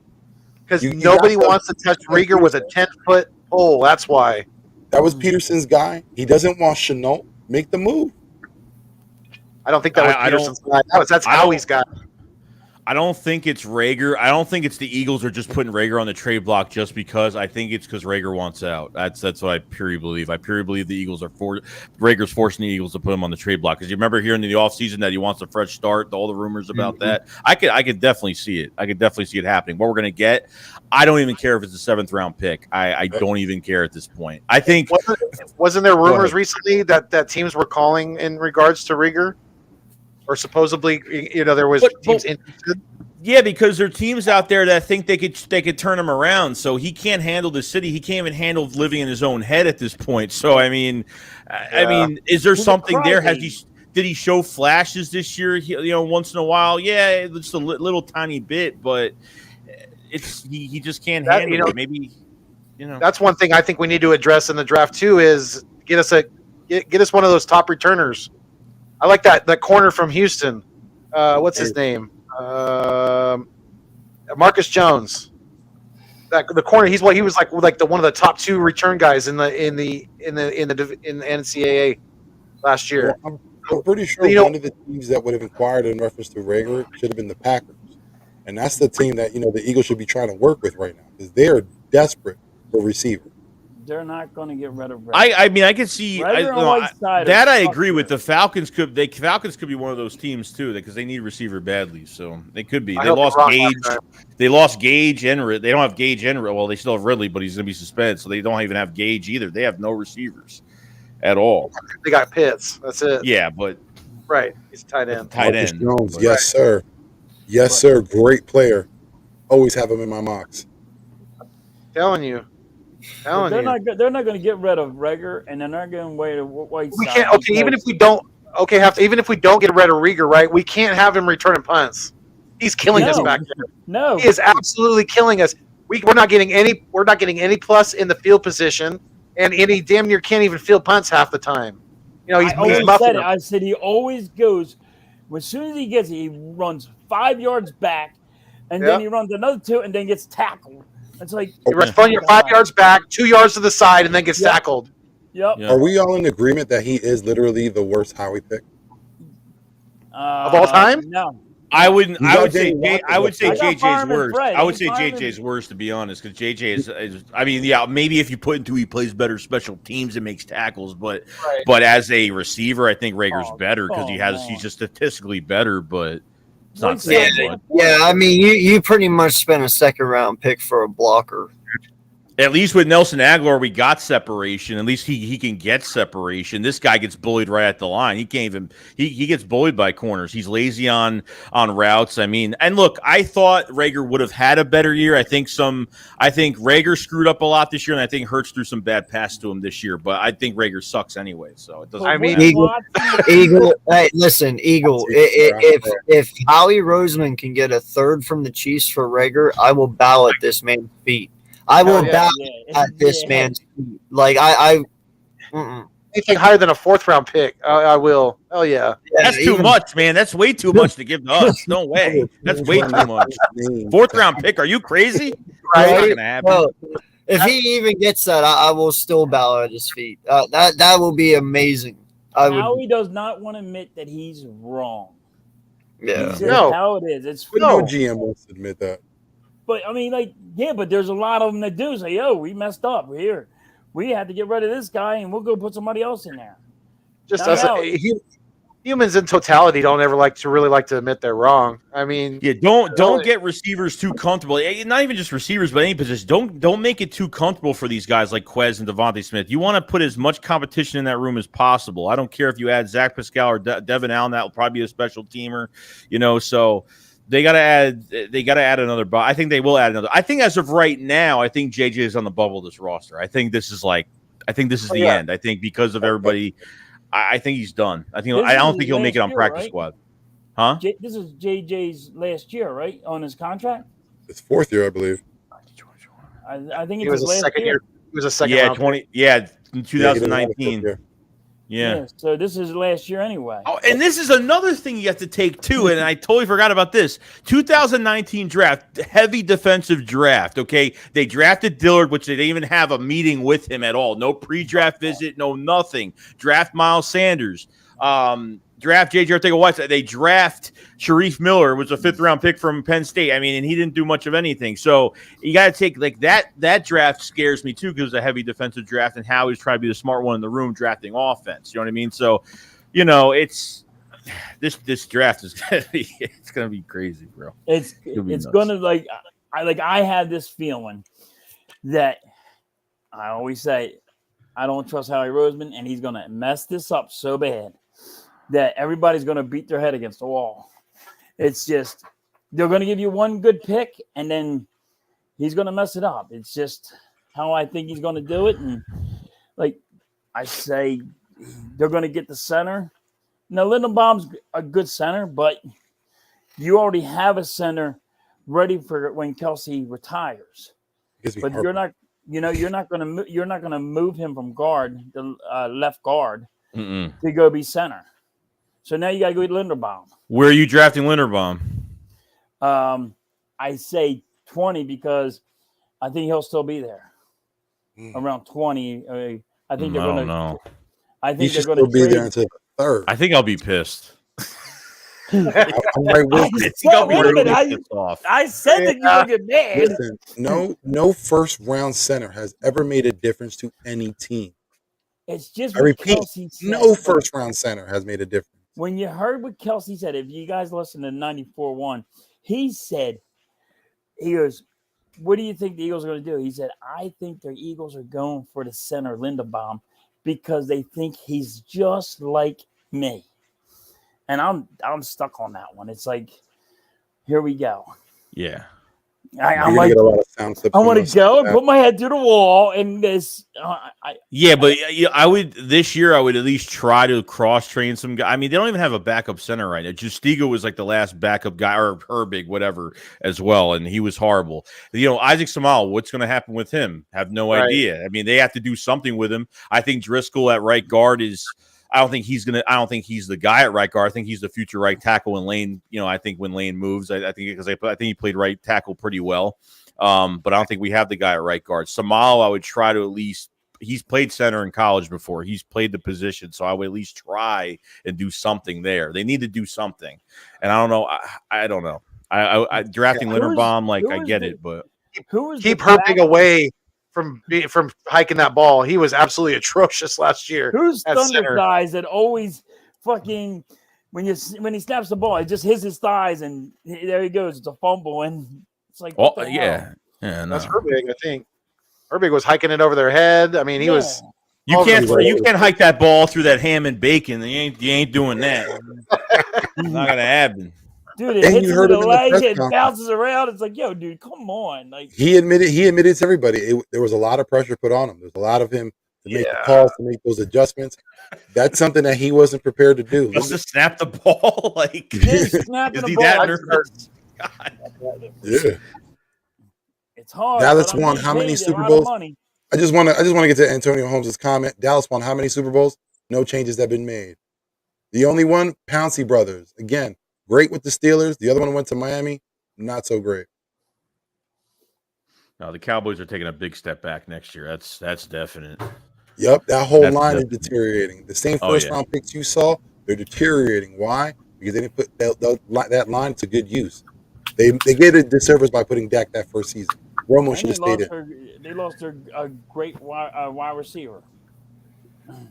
Because You nobody got to- wants to touch Rieger with a 10-foot pole. That's why. That was Peterson's guy. He doesn't want Shenault. Make the move. I don't think that was I don't- Peterson's guy. That's I don't- Howie's guy. I don't think it's Rager. I don't think it's the Eagles are just putting Rager on the trade block just because. I think it's because Rager wants out. That's what I purely believe. I purely believe the Eagles are Rager's forcing the Eagles to put him on the trade block. Because you remember hearing in the offseason that he wants a fresh start, all the rumors about that. I could definitely see it. I could definitely see it happening. What we're gonna get, I don't even care if it's a 7th round pick. I don't even care at this point. I think Wasn't there rumors recently that teams were calling in regards to Rieger? Or supposedly, there was teams interested. Yeah, because there are teams out there that think they could turn him around. So he can't handle the city. He can't even handle living in his own head at this point. So I mean, is there something there? Did he show flashes this year? Once in a while, yeah, just a little tiny bit, but he just can't handle it. Maybe That's one thing I think we need to address in the draft too. Is get us one of those top returners. I like that corner from Houston. What's his name? Marcus Jones. The corner. He was like the one of the top 2 return guys in the NCAA last year. Well, I'm pretty sure one of the teams that would have inquired in reference to Rager should have been the Packers, and that's the team that the Eagles should be trying to work with right now because they're desperate for receiver. They're not going to get rid of Rager. I mean, I could see that. I agree with the Falcons. Falcons could be one of those teams too because they need receiver badly. So they could be. They lost Gage. They lost Gage and they don't have Gage and well, they still have Ridley, but he's going to be suspended, so they don't even have Gage either. They have no receivers at all. They got Pitts. That's it. Yeah, but right, he's tight end. Marcus Jones, yes sir, yes sir, great player. Always have him in my mocks. Telling you. They're not going to get rid of Rager, and they're not going to wait. We can't. Okay, even if we don't. Okay, even if we don't get rid of Rieger, right? We can't have him returning punts. He's killing us back there. No, he is absolutely killing us. We're not getting any. We're not getting any plus in the field position, and he damn near can't even field punts half the time. He's muffing them. I said he always goes. As soon as he gets it, he runs 5 yards back, and then he runs another 2, and then gets tackled. It's like you run your 5 yards back, 2 yards to the side, and then gets tackled. Yep. Are we all in agreement that he is literally the worst Howie pick of all time? No. I wouldn't. I would say JJ's JJ's worst. I would say JJ's worst, to be honest, because JJ is. I mean, yeah, maybe if you put into he plays better special teams and makes tackles, but as a receiver, I think Rager's better because he's just statistically better, but it's not saying much. Yeah, I mean, you pretty much spent a 2nd round pick for a blocker. At least with Nelson Aguilar, we got separation. At least he can get separation. This guy gets bullied right at the line. He can't even. He gets bullied by corners. He's lazy on routes. I mean, and look, I thought Rager would have had a better year. I think Rager screwed up a lot this year, and I think Hurts threw some bad passes to him this year. But I think Rager sucks anyway. So it doesn't. I mean, Eagle. Hey, listen, Eagle. If Howie Roseman can get a 3rd from the Chiefs for Rager, I will bow at this man's feet. I will yeah. bow Yeah. at this Yeah. man's feet. Like I mm-mm. Anything higher than a 4th round pick, I will. Oh yeah. Yeah, That's too even- much, man. That's way too much to give to us. No way. That's way too much. 4th round pick? Are you crazy? That's not Right? gonna happen. Well, if he even gets that, I will still bow at his feet. That will be amazing. I would. Howie does not want to admit that he's wrong. Yeah. It's just No. how it is. It's But no GM wants to admit that. But I mean, like, yeah, but there's a lot of them that do say, "Yo, we messed up. We're here. We had to get rid of this guy, and we'll go put somebody else in there." Just Now, us, humans in totality don't ever like to admit they're wrong. I mean, Yeah, don't get receivers too comfortable. Not even just receivers, but any position. Don't make it too comfortable for these guys like Quez and Devontae Smith. You want to put as much competition in that room as possible. I don't care if you add Zach Pascal or Devin Allen. That will probably be a special teamer. So they got to add another. But I think they will add another. I think as of right now, I think JJ is on the bubble of this roster. I think this is the end. I think because of everybody. I think he's done. I don't think he'll make it on practice squad. Huh? This is JJ's last year, right? On his contract? It's 4th year, I believe. I think he it's was his a last second year. He was a second Yeah, round 20. pick. Yeah, in 2019. Yeah. So this is last year anyway. Oh, and this is another thing you have to take too, and I totally forgot about this. 2019 draft, heavy defensive draft. Okay, they drafted Dillard, which they didn't even have a meeting with him at all. No pre-draft visit, no nothing. Draft Miles Sanders. Draft J.J. Arcega-Whiteside. They draft Sharif Miller, was a 5th round pick from Penn State. I mean, and he didn't do much of anything. So you got to take like that. That draft scares me too because it's a heavy defensive draft, and Howie's trying to be the smart one in the room drafting offense. You know what I mean? So, it's this draft is gonna be crazy, bro. It's gonna I have this feeling that I always say I don't trust Howie Roseman, and he's gonna mess this up so bad that everybody's going to beat their head against the wall. It's just they're going to give you one good pick, and then he's going to mess it up. It's just how I think he's going to do it. And like I say, they're going to get the center. Now, Lindenbaum's a good center, but you already have a center ready for when Kelsey retires. But you're not going to move him from guard to left guard to go be center. So now you got to go with Linderbaum. Where are you drafting Linderbaum? I say 20 because I think he'll still be there around 20. I think they're going to. I think they're going to be there until the 3rd. I think I'll be pissed. I'm right with you. I said that you would get mad. Listen, no 1st round center has ever made a difference to any team. It's just I repeat, Kelsey said. no 1st round center has made a difference. When you heard what Kelsey said, if you guys listen to 94.1, he goes, what do you think the Eagles are going to do? He said, I think the Eagles are going for the center, Linderbaum, because they think he's just like me. And I'm stuck on that one. It's like, here we go. Yeah. I'm like, I want to go and put my head through the wall and this. But I would this year. I would at least try to cross train some guy. I mean, they don't even have a backup center right now. Justiga was like the last backup guy, or Herbig, whatever, as well, and he was horrible. Isaac Samal. What's going to happen with him? Have no idea. I mean, they have to do something with him. I think Driscoll at right guard is. I don't think he's the guy at right guard. I think he's the future right tackle when Lane. I think when Lane moves, I think he played right tackle pretty well. But I don't think we have the guy at right guard. Samal, I would try to at least. He's played center in college before. He's played the position, so I would at least try and do something there. They need to do something, and I don't know. I don't know. I drafting Linderbaum, I get it, but keep Herbig away from hiking that ball. He was absolutely atrocious last year. Who's thunder guys that always fucking when he snaps the ball, it just hits his thighs and there he goes. It's a fumble and it's like yeah. No. That's Herbig, I think. Herbig was hiking it over their head. I mean, he was. You can't hike that ball through that ham and bacon. You ain't doing that. It's not gonna happen. Dude, it hits him in the leg, it bounces around. It's like, yo, dude, come on. Like he admitted to everybody. There was a lot of pressure put on him. There's a lot of him to make the calls, to make those adjustments. That's something that he wasn't prepared to do. Just to snap the ball, just snapping the ball. That nervous? Yeah. It's hard. Dallas but I'm won getting how many paid a Super lot of Bowls? money. I just want to get to Antonio Holmes' comment. Dallas won how many Super Bowls? No changes have been made. The only one, Pouncey brothers. Again, great with the Steelers. The other one went to Miami. Not so great. No, the Cowboys are taking a big step back next year. That's definite. Yep, that whole That's line is definite. deteriorating. The same Oh, first yeah. round picks you saw, they're deteriorating. Why? Because they didn't put that line to good use. They gave it a disservice by putting Dak that first season. Romo And should have stayed in. they lost their great wide receiver.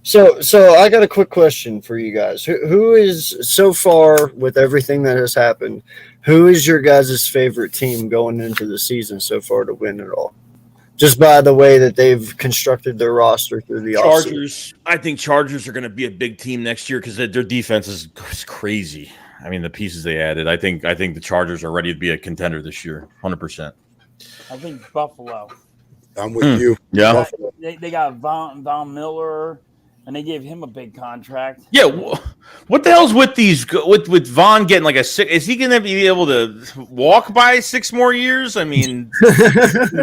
So I got a quick question for you guys. Who is, so far with everything that has happened, who is your guys' favorite team going into the season so far to win it all? Just by the way that they've constructed their roster through the offseason. Chargers. I think Chargers are going to be a big team next year because their defense is crazy. I mean, the pieces they added. I think the Chargers are ready to be a contender this year, 100%. I think Buffalo. I'm with you. Yeah. They got Von Miller, and they gave him a big contract. Yeah. What the hell's with these? With Vaughn getting like a 6? Is he going to be able to walk by 6 more years? I mean,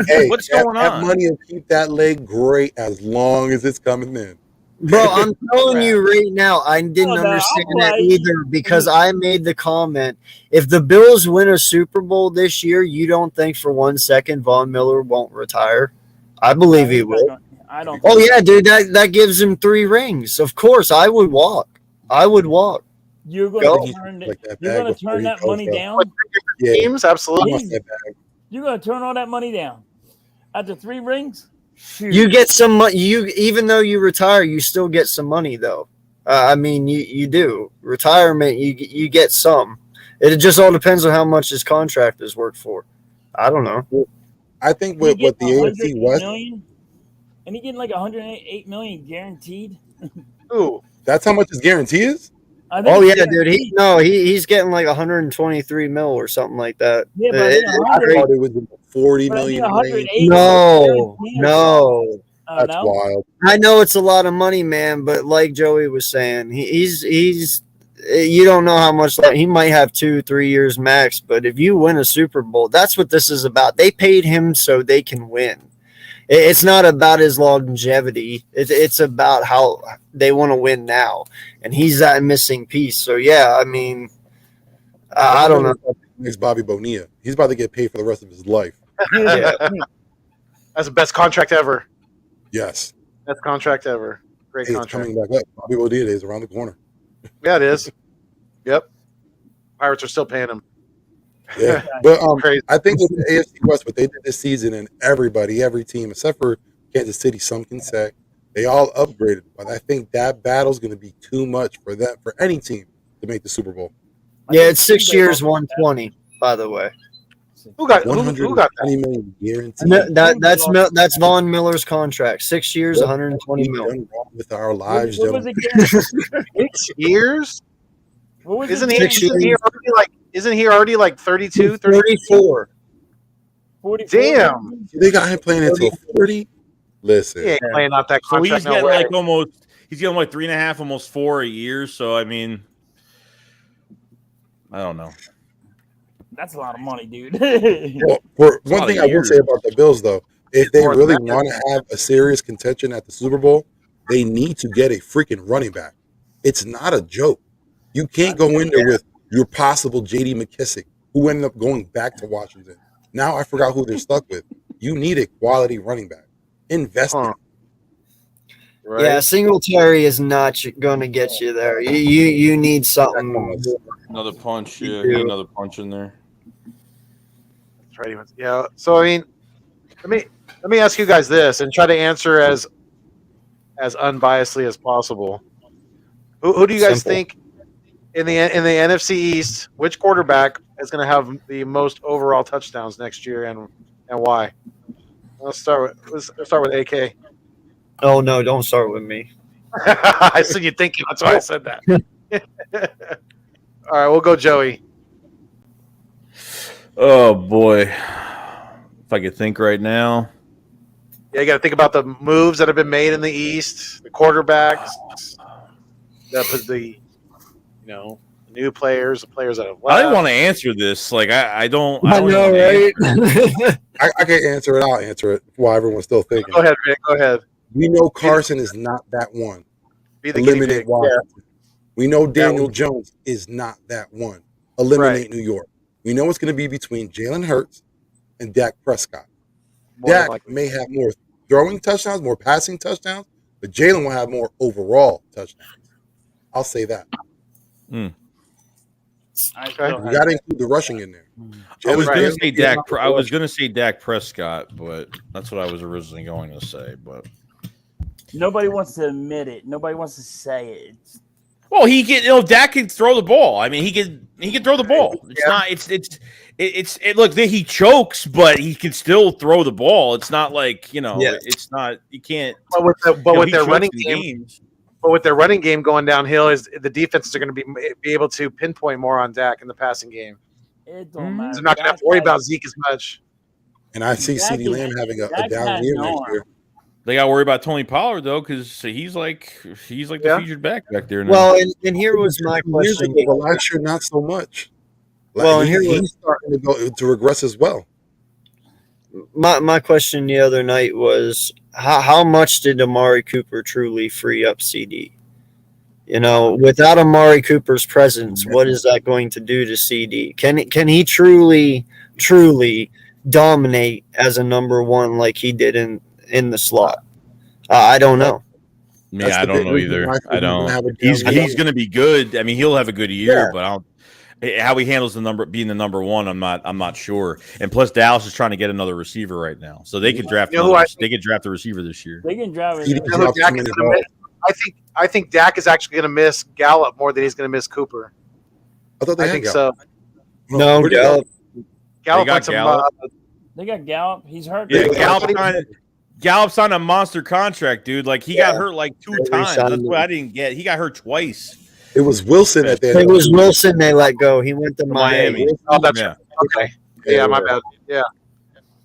hey, what's going that on? money will keep that leg great as long as it's coming in. Bro, I'm telling you right now, I didn't No, understand I'm that like- either because I made the comment. If the Bills win a Super Bowl this year, you don't think for 1 second Von Miller won't retire? I believe he will. I don't. Oh yeah, dude, that gives him 3 rings. Of course, I would walk. You're going Go. to turn. Like that You're bag going to before turn he that goes money up. down. Yeah, Teams, absolutely. I want that bag. You're going to turn all that money down after 3 rings. Shoot. You get some money. You, even though you retire, you still get some money though. I mean, you do retirement. You get some. It just all depends on how much his contract is worth for. I don't know. I think He with get the AFC 108 West, million? And he getting like 108 million guaranteed. Ooh, that's how much his guarantee is. I think Oh it's yeah, dude. guaranteed. He's getting like 123 mil or something like that. Yeah, but I think I 100 thought it was in the 40 but I think million range. 180 No, guaranteed. no. Oh, That's no? wild. I know it's a lot of money, man, but like Joey was saying, he's you don't know how much, like, he might have 2-3 years max, but if you win a Super Bowl, that's what this is about. They paid him so they can win. It's not about his longevity. It's about how they want to win now, and he's that missing piece. So yeah, I mean, I don't know. Next Bobby Bonilla, he's about to get paid for the rest of his life. Yeah. that's the best contract ever. Yes, Best contract ever. Great hey, it's contract. coming back up. Bobby Bonilla is around the corner. Yeah, it is. Yep. Pirates are still paying him. Yeah, but Crazy. I think with the AFC West, what they did this season, and every team except for Kansas City, some can say they all upgraded. But I think that battle's going to be too much for any team to make the Super Bowl. Yeah, it's 6 years, 120. By the way, Who got that? 120 million guaranteed. that's Von Miller's contract. 6 years, 120 We've mil. done wrong with our lives, What was gentlemen. it guaranteed? 6 years? What was Isn't it he? guaranteed? Isn't he already like 32, 34. 44? Damn. They got him playing until 40. Listen, He ain't playing out that So contract. he's No getting way. like almost. He's getting like 3.5, almost 4 a year. So I mean, I don't know. That's a lot of money, dude. well, for a lot one of thing I will years. say about the Bills, though, if they More than really that. want to have a serious contention at the Super Bowl, they need to get a freaking running back. It's not a joke. You can't go in there with your possible J.D. McKissick, who ended up going back to Washington. Now I forgot who they're stuck with. You need a quality running back. Invest in it. Right? Yeah, Singletary is not going to get you there. You need something. Another punch. Yeah, Yeah. another punch in there. That's right. Yeah. So I mean, let me ask you guys this and try to answer as unbiasedly as possible. Who do you guys Simple. think in the NFC East? Which quarterback is going to have the most overall touchdowns next year, and why? Let's start with AK. Oh no, don't start with me. I see you thinking. That's why I said that. All right, we'll go Joey. Oh boy, if I could think right now. Yeah, you got to think about the moves that have been made in the East, the quarterbacks, the new players, the players that have I left. didn't want to answer this. Like I don't I know, wanna right? I can't answer it. I'll answer it while everyone's still thinking. Go ahead, Vic. Go ahead. We know Carson is not that one. Be the guinea Eliminate pig. Washington. We know Daniel Jones is not that one. Eliminate New York. We know it's going to be between Jalen Hurts and Dak Prescott. Dak may have more throwing touchdowns, more passing touchdowns, but Jalen will have more overall touchdowns. I'll say that. Okay. You got to include the rushing in there. I was Jalen going to Hurts say is Dak. not the I was rushing. going to say Dak Prescott, but that's what I was originally going to say. But Nobody wants to admit it. Nobody wants to say it. well, Dak can throw the ball. I mean, he can throw the ball. It's not. Look, he chokes, but he can still throw the ball. It's not like It's not. You can't. But with their running game, games. but with their running game going downhill, is the defenses are going to be able to pinpoint more on Dak in the passing game. It don't matter. They're not going to have to worry about Zeke as much. And I see Dak CeeDee Lamb having a down year next year. They got to worry about Tony Pollard though, because he's like the featured back there now. Well, and here was my question. But last year, not so much. Well, and he's starting to go to regress as well. My question the other night was how much did Amari Cooper truly free up CD? Without Amari Cooper's presence, what is that going to do to CD? Can he truly dominate as a number one like he did in the slot? I don't know. Yeah, I don't know either. I don't. He's going to be good. I mean, he'll have a good year, but how he handles being the number one, I'm not sure. And plus, Dallas is trying to get another receiver right now, so they could draft. They could draft a receiver this year. They can draft. I think Dak is actually going to miss Gallup more than he's going to miss Cooper. I think so. No, Gallup. Gallup got Gallup. They got Gallup. He's hurt. Yeah, Gallup's on a monster contract, dude. Like he got hurt like 2 times. That's what I didn't get. He got hurt twice. It was Wilson at that. It was Wilson they let go. He went to Miami. Oh, that's right. Okay. Yeah, my bad. Yeah.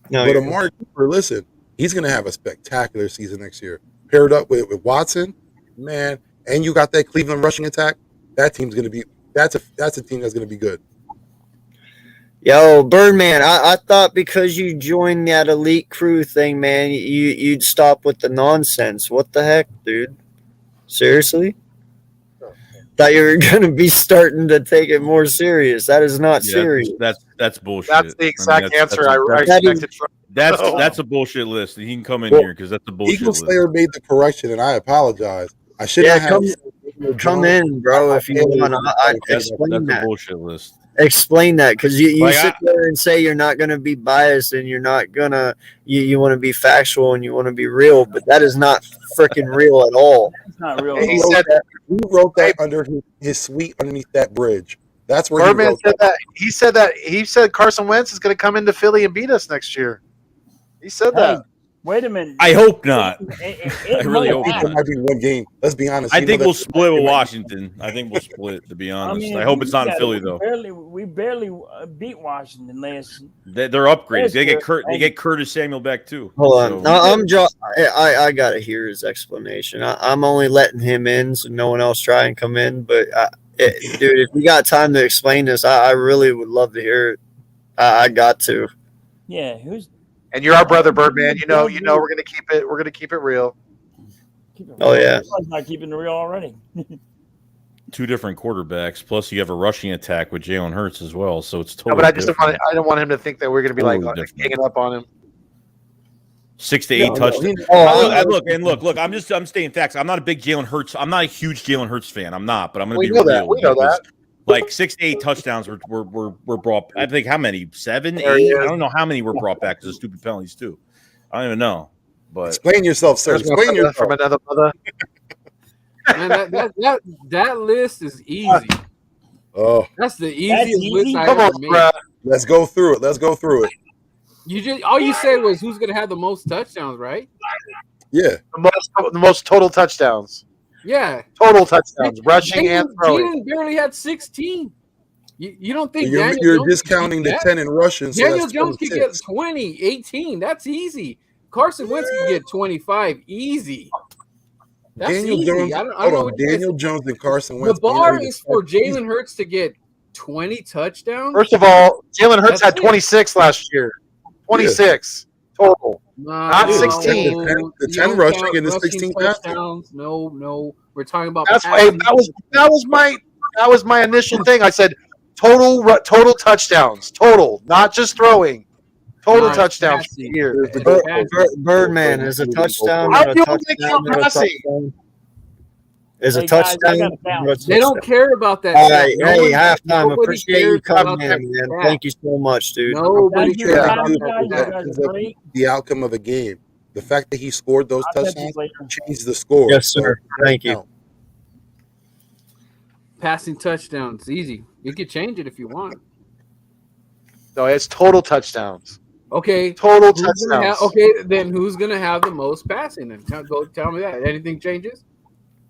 No, But Amari Cooper, listen, he's going to have a spectacular season next year. Paired up with Watson, man, and you got that Cleveland rushing attack. That team's going to be that's a team that's going to be good. Yo, Birdman, I thought because you joined that elite crew thing, man, you'd stop with the nonsense. What the heck, dude? Seriously? Thought you were going to be starting to take it more serious. That is not serious. That's bullshit. That's the exact answer I expected. That's a bullshit list. He can come in here because that's a bullshit Eagle list. Slayer made the correction, and I apologize. I should not have. Come in, bro, if you want. That's Explain a that. bullshit list. Explain that, because you Like, sit there and say you're not going to be biased and you're not going to you want to be factual and you want to be real, but that is not freaking real at all. It's not real. He said He wrote that under his suite underneath that bridge. That's where Birdman he wrote said that. He said Carson Wentz is going to come into Philly and beat us next year. He said that. Wait a minute. I hope not. I really hope It might be one game. Let's be honest. I think we'll split with Washington. I think we'll split, to be honest. I hope it's not in Philly, though. We barely beat Washington last. They're upgraded. They get Curtis Samuel back, too. Hold on. I got to hear his explanation. I'm only letting him in so no one else try and come in. But, dude, if you got time to explain this, I really would love to hear it. I got to. Yeah, And you're our brother, Birdman. You know, we're gonna keep it. We're gonna keep it real. Oh yeah, not keeping it real already. 2 different quarterbacks, plus you have a rushing attack with Jalen Hurts as well. So it's totally. No, but I just different. don't want him to think that we're gonna be Totally like different. hanging up on him. 6 to 8 touchdowns. Look. I'm stating facts. I'm not a big Jalen Hurts. I'm not a huge Jalen Hurts fan. I'm not, but I'm going to be real. We know that. Like 6 to 8 touchdowns were brought. I think how many? 7, 8. I don't know how many were brought back because of stupid penalties too. I don't even know. But explain yourself, sir. Explain yourself from another mother. Man, that list is easy. Oh, that's the easiest list I Come ever on, made. bro. Let's go through it. You just all you said was who's gonna have the most touchdowns, right? Yeah, the most total touchdowns. Yeah, total touchdowns, rushing and throwing. Jalen barely had 16. You don't think you're discounting the 10 in rushing? So Daniel that's Jones could 26. get 20, 18. That's easy. Carson Wentz could get 25, easy. That's Daniel easy. Jones. I don't Hold know on, what you guys. Daniel Jones and Carson The Wentz. bar is for Jalen Hurts to get 20 touchdowns. First of all, Jalen Hurts That's had it. 26 last year. 26 total. Not 16. The You 10 don't rushing count and the rushing 16 passing. touchdowns. No. We're talking about That's why passing. that was my initial thing. I said total touchdowns, total, not just throwing. Total No, touchdowns for passing. the year. It's passing. Birdman is a touchdown. How and do a you only count touchdown and a passing? touchdown. Is a Hey, guys, I touchdown. gotta bounce. What's They don't care about that. All stat. right, No hey, one- halftime. nobody Appreciate you cares coming about in, that man. stat. Thank you so much, dude. Nobody Thank you cares for about having me, that guys. You stat. guys Because are of great. the outcome of the game. The fact that he scored those I'll catch you touchdowns later. changed the score. Yes, sir. Thank you. Now, Passing touchdowns, easy. You can change it if you want. No, it's total touchdowns. Okay. Total Who's gonna have, touchdowns. okay, then who's gonna have the most passing? Then tell me that. Anything changes?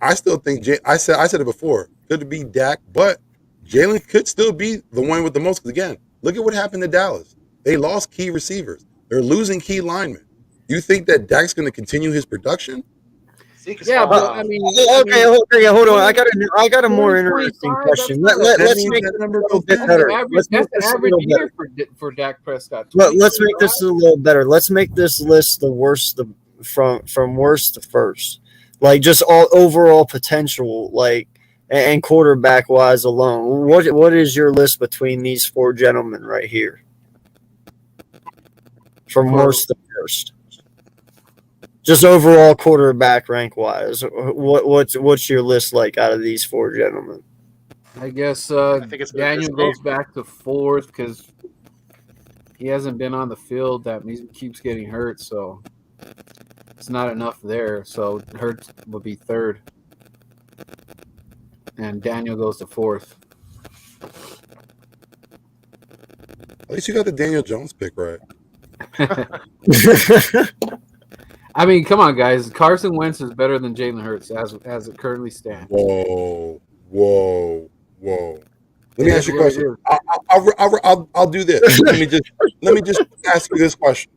I still think I said it before. Could be Dak, but Jalen could still be the one with the most. Because again, look at what happened to Dallas. They lost key receivers. They're losing key linemen. You think that Dak's going to continue his production? Yeah, but I mean, Okay, hold on. I got a more interesting question. Let's make this a little bit better. Let's make That's this the a average little year better. for Dak Prescott. Let's make this a little better. Let's make this list the worst, from worst to first, like just all overall potential, like and quarterback wise alone. What is your list between these four gentlemen right here, from worst to first? Just overall quarterback rank wise, what's your list like out of these four gentlemen? I guess I think it's Daniel goes back to fourth because he hasn't been on the field. He keeps getting hurt, so it's not enough there. So Hurts will be third, and Daniel goes to fourth. At least you got the Daniel Jones pick right. I mean, come on, guys. Carson Wentz is better than Jalen Hurts as it currently stands. Whoa. Let me ask you a Yes, question. I'll do this. Let me just ask you this question.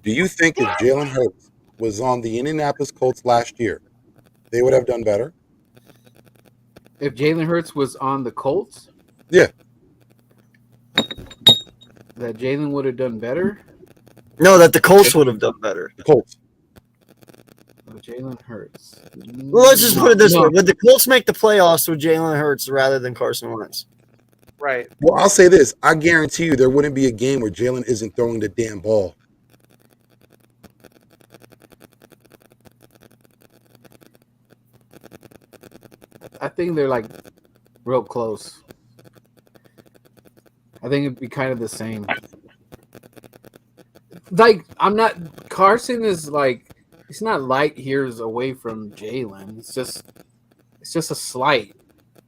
Do you think if Jalen Hurts was on the Indianapolis Colts last year, they would have done better? If Jalen Hurts was on the Colts, Yeah. that Jalen would have done better. No, that the Colts would have done better. The Colts. Jalen Hurts. Well, let's just put it this No. way: would the Colts make the playoffs with Jalen Hurts rather than Carson Wentz? Right. Well, I'll say this. I guarantee you there wouldn't be a game where Jalen isn't throwing the damn ball. I think they're like real close. I think it'd be kind of the same. Like Carson is like, it's not light years away from Jalen. It's just a slight.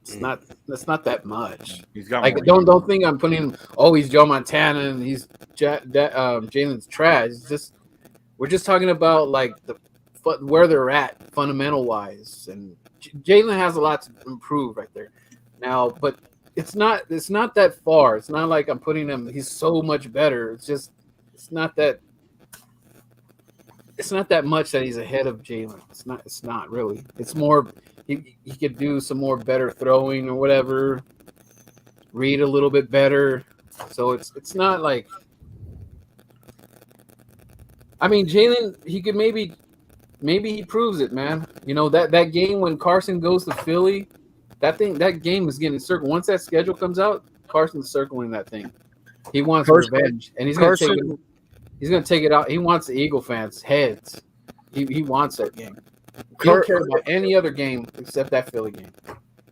It's not that much. He's got Like more don't think I'm putting him. Oh, he's Joe Montana and he's Jalen's trash. It's just we're just talking about like where they're at fundamental wise, and Jalen has a lot to improve right there now. But it's not that far. It's not like I'm putting him. He's so much better. It's not that much that he's ahead of Jalen. It's not really. It's more he could do some more better throwing or whatever. Read a little bit better. So it's not like, I mean, Jalen, he could maybe he proves it, man. You know, that game when Carson goes to Philly, that game is getting circled. Once that schedule comes out, Carson's circling that thing. He wants revenge, and he's going to take it out. He wants the Eagle fans' heads. He wants that game. He don't care about any other game except that Philly game.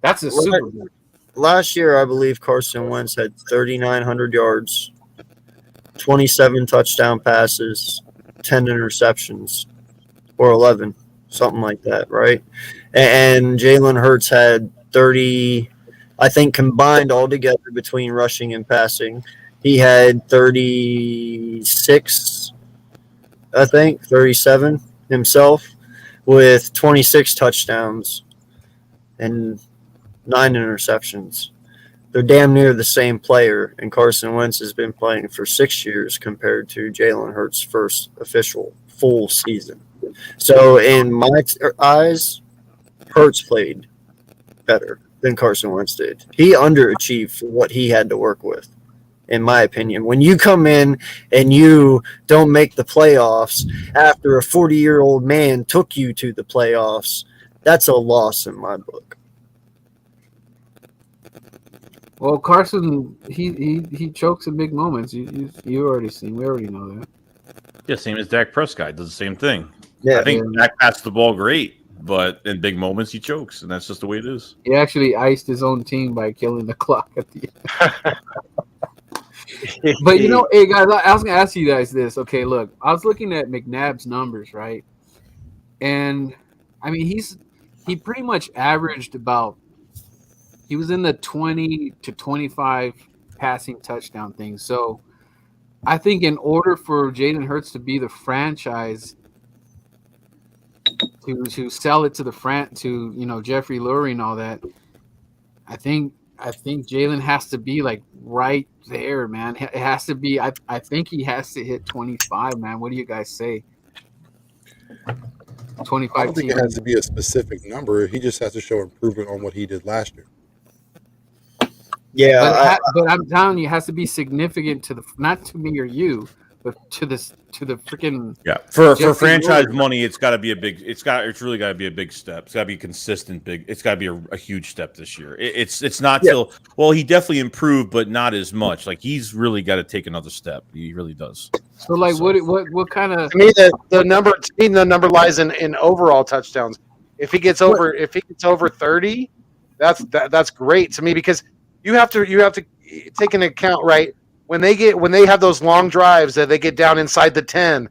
That's a Super Bowl. Last year, I believe Carson Wentz had 3,900 yards, 27 touchdown passes, 10 interceptions, or 11, something like that, right? And Jalen Hurts had 30, I think combined altogether between rushing and passing. He had 36, I think, 37 himself, with 26 touchdowns and 9 interceptions. They're damn near the same player, and Carson Wentz has been playing for 6 years compared to Jalen Hurts' first official full season. So in my eyes, Hurts played better than Carson Wentz did. He underachieved for what he had to work with, in my opinion. When you come in and you don't make the playoffs after a 40-year-old man took you to the playoffs, that's a loss in my book. Well, Carson, he chokes in big moments. You already seen. We already know that. Yeah, same as Dak Prescott does the same thing. Yeah. I think Dak passes the ball great, but in big moments he chokes, and that's just the way it is. He actually iced his own team by killing the clock at the end. But hey guys, I was gonna ask you guys this. Okay, look, I was looking at McNabb's numbers, right? And I mean, he pretty much averaged about. He was in the 20 to 25 passing touchdown thing. So I think in order for Jalen Hurts to be the franchise to sell it to to Jeffrey Lurie and all that, I think Jalen has to be like right there, man. It has to be. I think he has to hit 25, man. What do you guys say? 25. I don't think it has to be a specific number. He just has to show improvement on what he did last year. Yeah, but I'm telling you, it has to be significant to not to me or you, but to the freaking for franchise money. It's got to be a big. It's really got to be a big step. It's got to be consistent. Big. It's got to be a huge step this year. It's not till he definitely improved, but not as much. Like he's really got to take another step. He really does. So like what kind of? To me, the number lies in overall touchdowns. If he gets over 30, that's great to me, because you have to take into account, right, when they have those long drives that they get down inside the 10,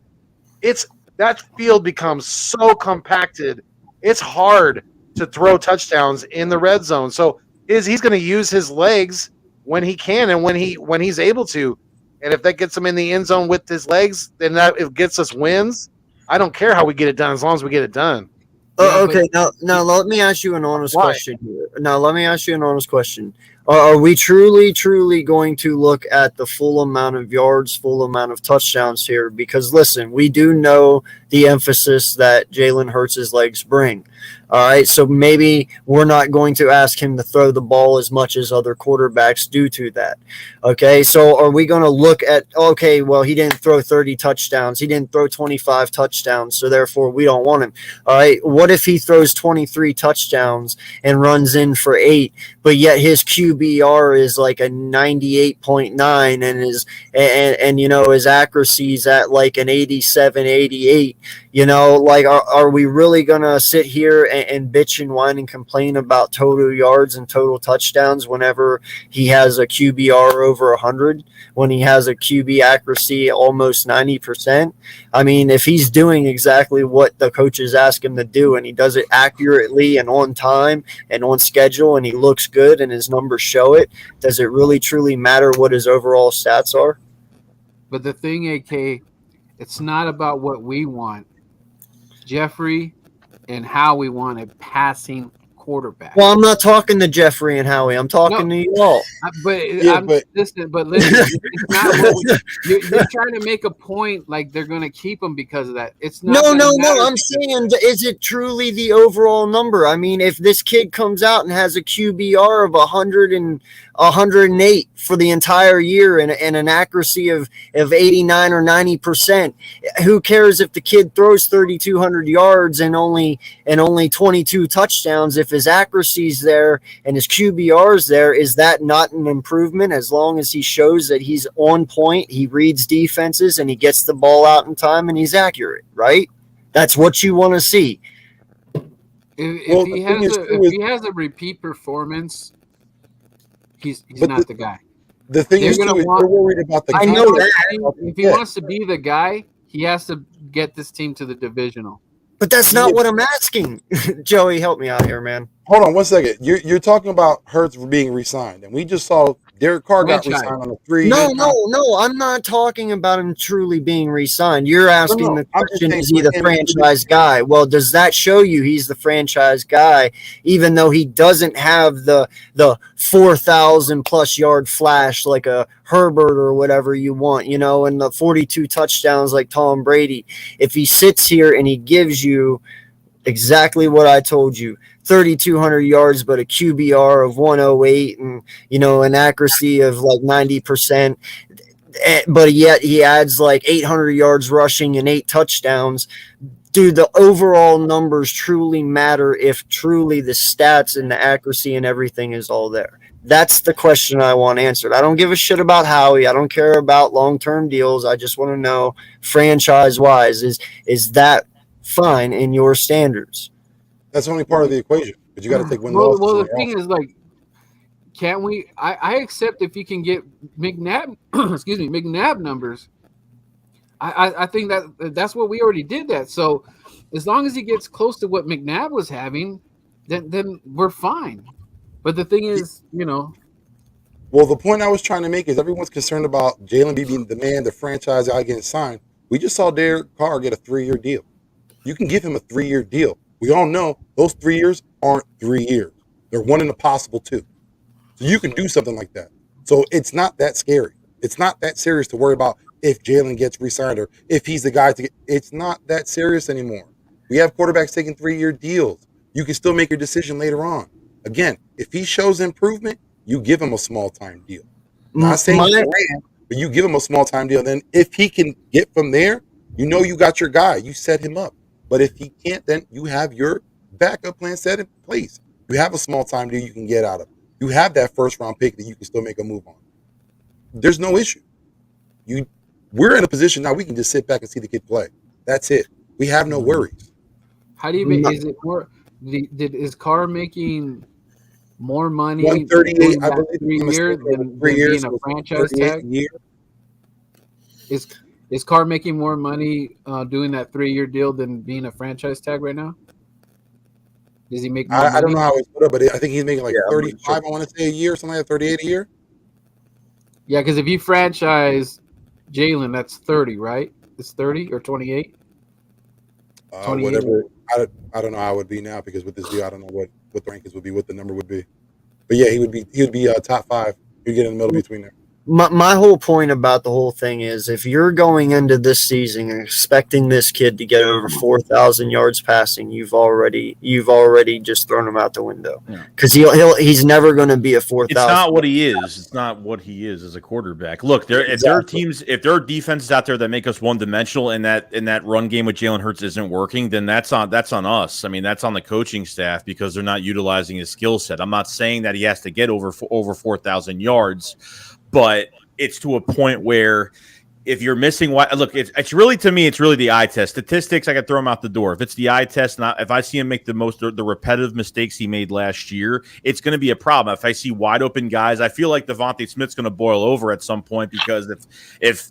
that field becomes so compacted. It's hard to throw touchdowns in the red zone. So he's going to use his legs when he can and when he's able to. And if that gets him in the end zone with his legs, then it gets us wins. I don't care how we get it done as long as we get it done. Okay, now let me ask you an honest question here. Now let me ask you an honest question. Are we truly going to look at the full amount of yards, full amount of touchdowns here? Because listen, we do know the emphasis that Jalen Hurts' legs bring. All right, so maybe we're not going to ask him to throw the ball as much as other quarterbacks do to that. Okay, so are we going to look at, okay, well, he didn't throw 30 touchdowns. He didn't throw 25 touchdowns, so therefore we don't want him. All right, what if he throws 23 touchdowns and runs in for 8, but yet his QBR is like a 98.9 and his accuracy is at like an 87, 88? Like, are we really going to sit here and bitch and whine and complain about total yards and total touchdowns whenever he has a QBR over 100, when he has a QB accuracy almost 90%? I mean, if he's doing exactly what the coaches ask him to do and he does it accurately and on time and on schedule and he looks good and his numbers show it, does it really truly matter what his overall stats are? But the thing, AK, it's not about what we want, Jeffrey, and how we want a passing quarterback. Well, I'm not talking to Jeffrey and Howie. I'm talking to you all. Listen, it's not what you're trying to make a point like they're going to keep him because of that. It's not. No. I'm saying, is it truly the overall number? I mean, if this kid comes out and has a QBR of 100 and 108 for the entire year and an accuracy of 89 or 90%, who cares if the kid throws 3,200 yards and only 22 touchdowns? If his accuracy's there and his QBR's there, is that not an improvement as long as he shows that he's on point, he reads defenses, and he gets the ball out in time and he's accurate, right? That's what you want to see. If he has a repeat performance, he's not the guy. The thing is, they're worried about the. I know that. If he wants to be the guy, he has to get this team to the divisional. But that's not what I'm asking. Joey, help me out here, man. Hold on 1 second. You're talking about Hurts being re-signed, and we just saw Derek Carr got re-signed on a 3. No. I'm not talking about him truly being re-signed. You're asking the question: is he the franchise guy? Well, does that show you he's the franchise guy, even though he doesn't have the 4,000 plus yard flash like a Herbert or whatever you want, and the 42 touchdowns like Tom Brady? If he sits here and he gives you exactly what I told you, 3,200 yards, but a QBR of 108 and, an accuracy of like 90%. But yet he adds like 800 yards rushing and 8 touchdowns. Dude, the overall numbers truly matter if truly the stats and the accuracy and everything is all there. That's the question I want answered. I don't give a shit about Howie. I don't care about long-term deals. I just want to know, franchise-wise, is that fine in your standards? That's only part of the equation, but you got to take win Well, losses. the thing is, like, can't we? I accept if you can get McNabb, McNabb numbers. I think that's what we already did that. So as long as he gets close to what McNabb was having, then we're fine. But the thing is, Well, the point I was trying to make is everyone's concerned about Jalen being the man, the franchise guy getting signed. We just saw Derek Carr get a 3-year deal. You can give him a 3-year deal. We all know those 3 years aren't 3 years. They're one in a possible 2. So you can do something like that. So it's not that scary. It's not that serious to worry about if Jalen gets re-signed or if he's the guy to get. It's not that serious anymore. We have quarterbacks taking 3-year deals. You can still make your decision later on. Again, if he shows improvement, you give him a small-time deal. Not saying but you give him a small-time deal. Then if he can get from there, you got your guy. You set him up. But if he can't, then you have your backup plan set in place. You have a small-time deal you can get out of. You have that first-round pick that you can still make a move on. There's no issue. We're in a position now we can just sit back and see the kid play. That's it. We have no worries. How do you make? Is it more? Is Carr making more money 138, I believe, 3 years than 3 years being a franchise tag? Is Carr making more money doing that 3-year deal than being a franchise tag right now? Does he make more money? I don't know how it's put up, but I think he's making like 35, I want to say, a year, something like that, 38 a year. Yeah, because if you franchise Jalen, that's 30, right? It's 30 or 28? Whatever. I don't know how it would be now because with this deal, I don't know what the rankings would be, what the number would be. But yeah, he would be top 5. He'd get in the middle between there. My whole point about the whole thing is if you're going into this season and expecting this kid to get over 4,000 yards passing, you've already just thrown him out the window because he's never going to be a 4,000. It's not what he is. It's not what he is as a quarterback. Look, if there are defenses out there that make us one-dimensional and that run game with Jalen Hurts isn't working, then that's on us. I mean, that's on the coaching staff because they're not utilizing his skill set. I'm not saying that he has to get over 4,000 yards. But it's to a point where if you're missing, look, it's really, to me, it's really the eye test. Statistics, I could throw him out the door. If it's the eye test, if I see him make the repetitive mistakes he made last year, it's going to be a problem. If I see wide open guys, I feel like Devontae Smith's going to boil over at some point because if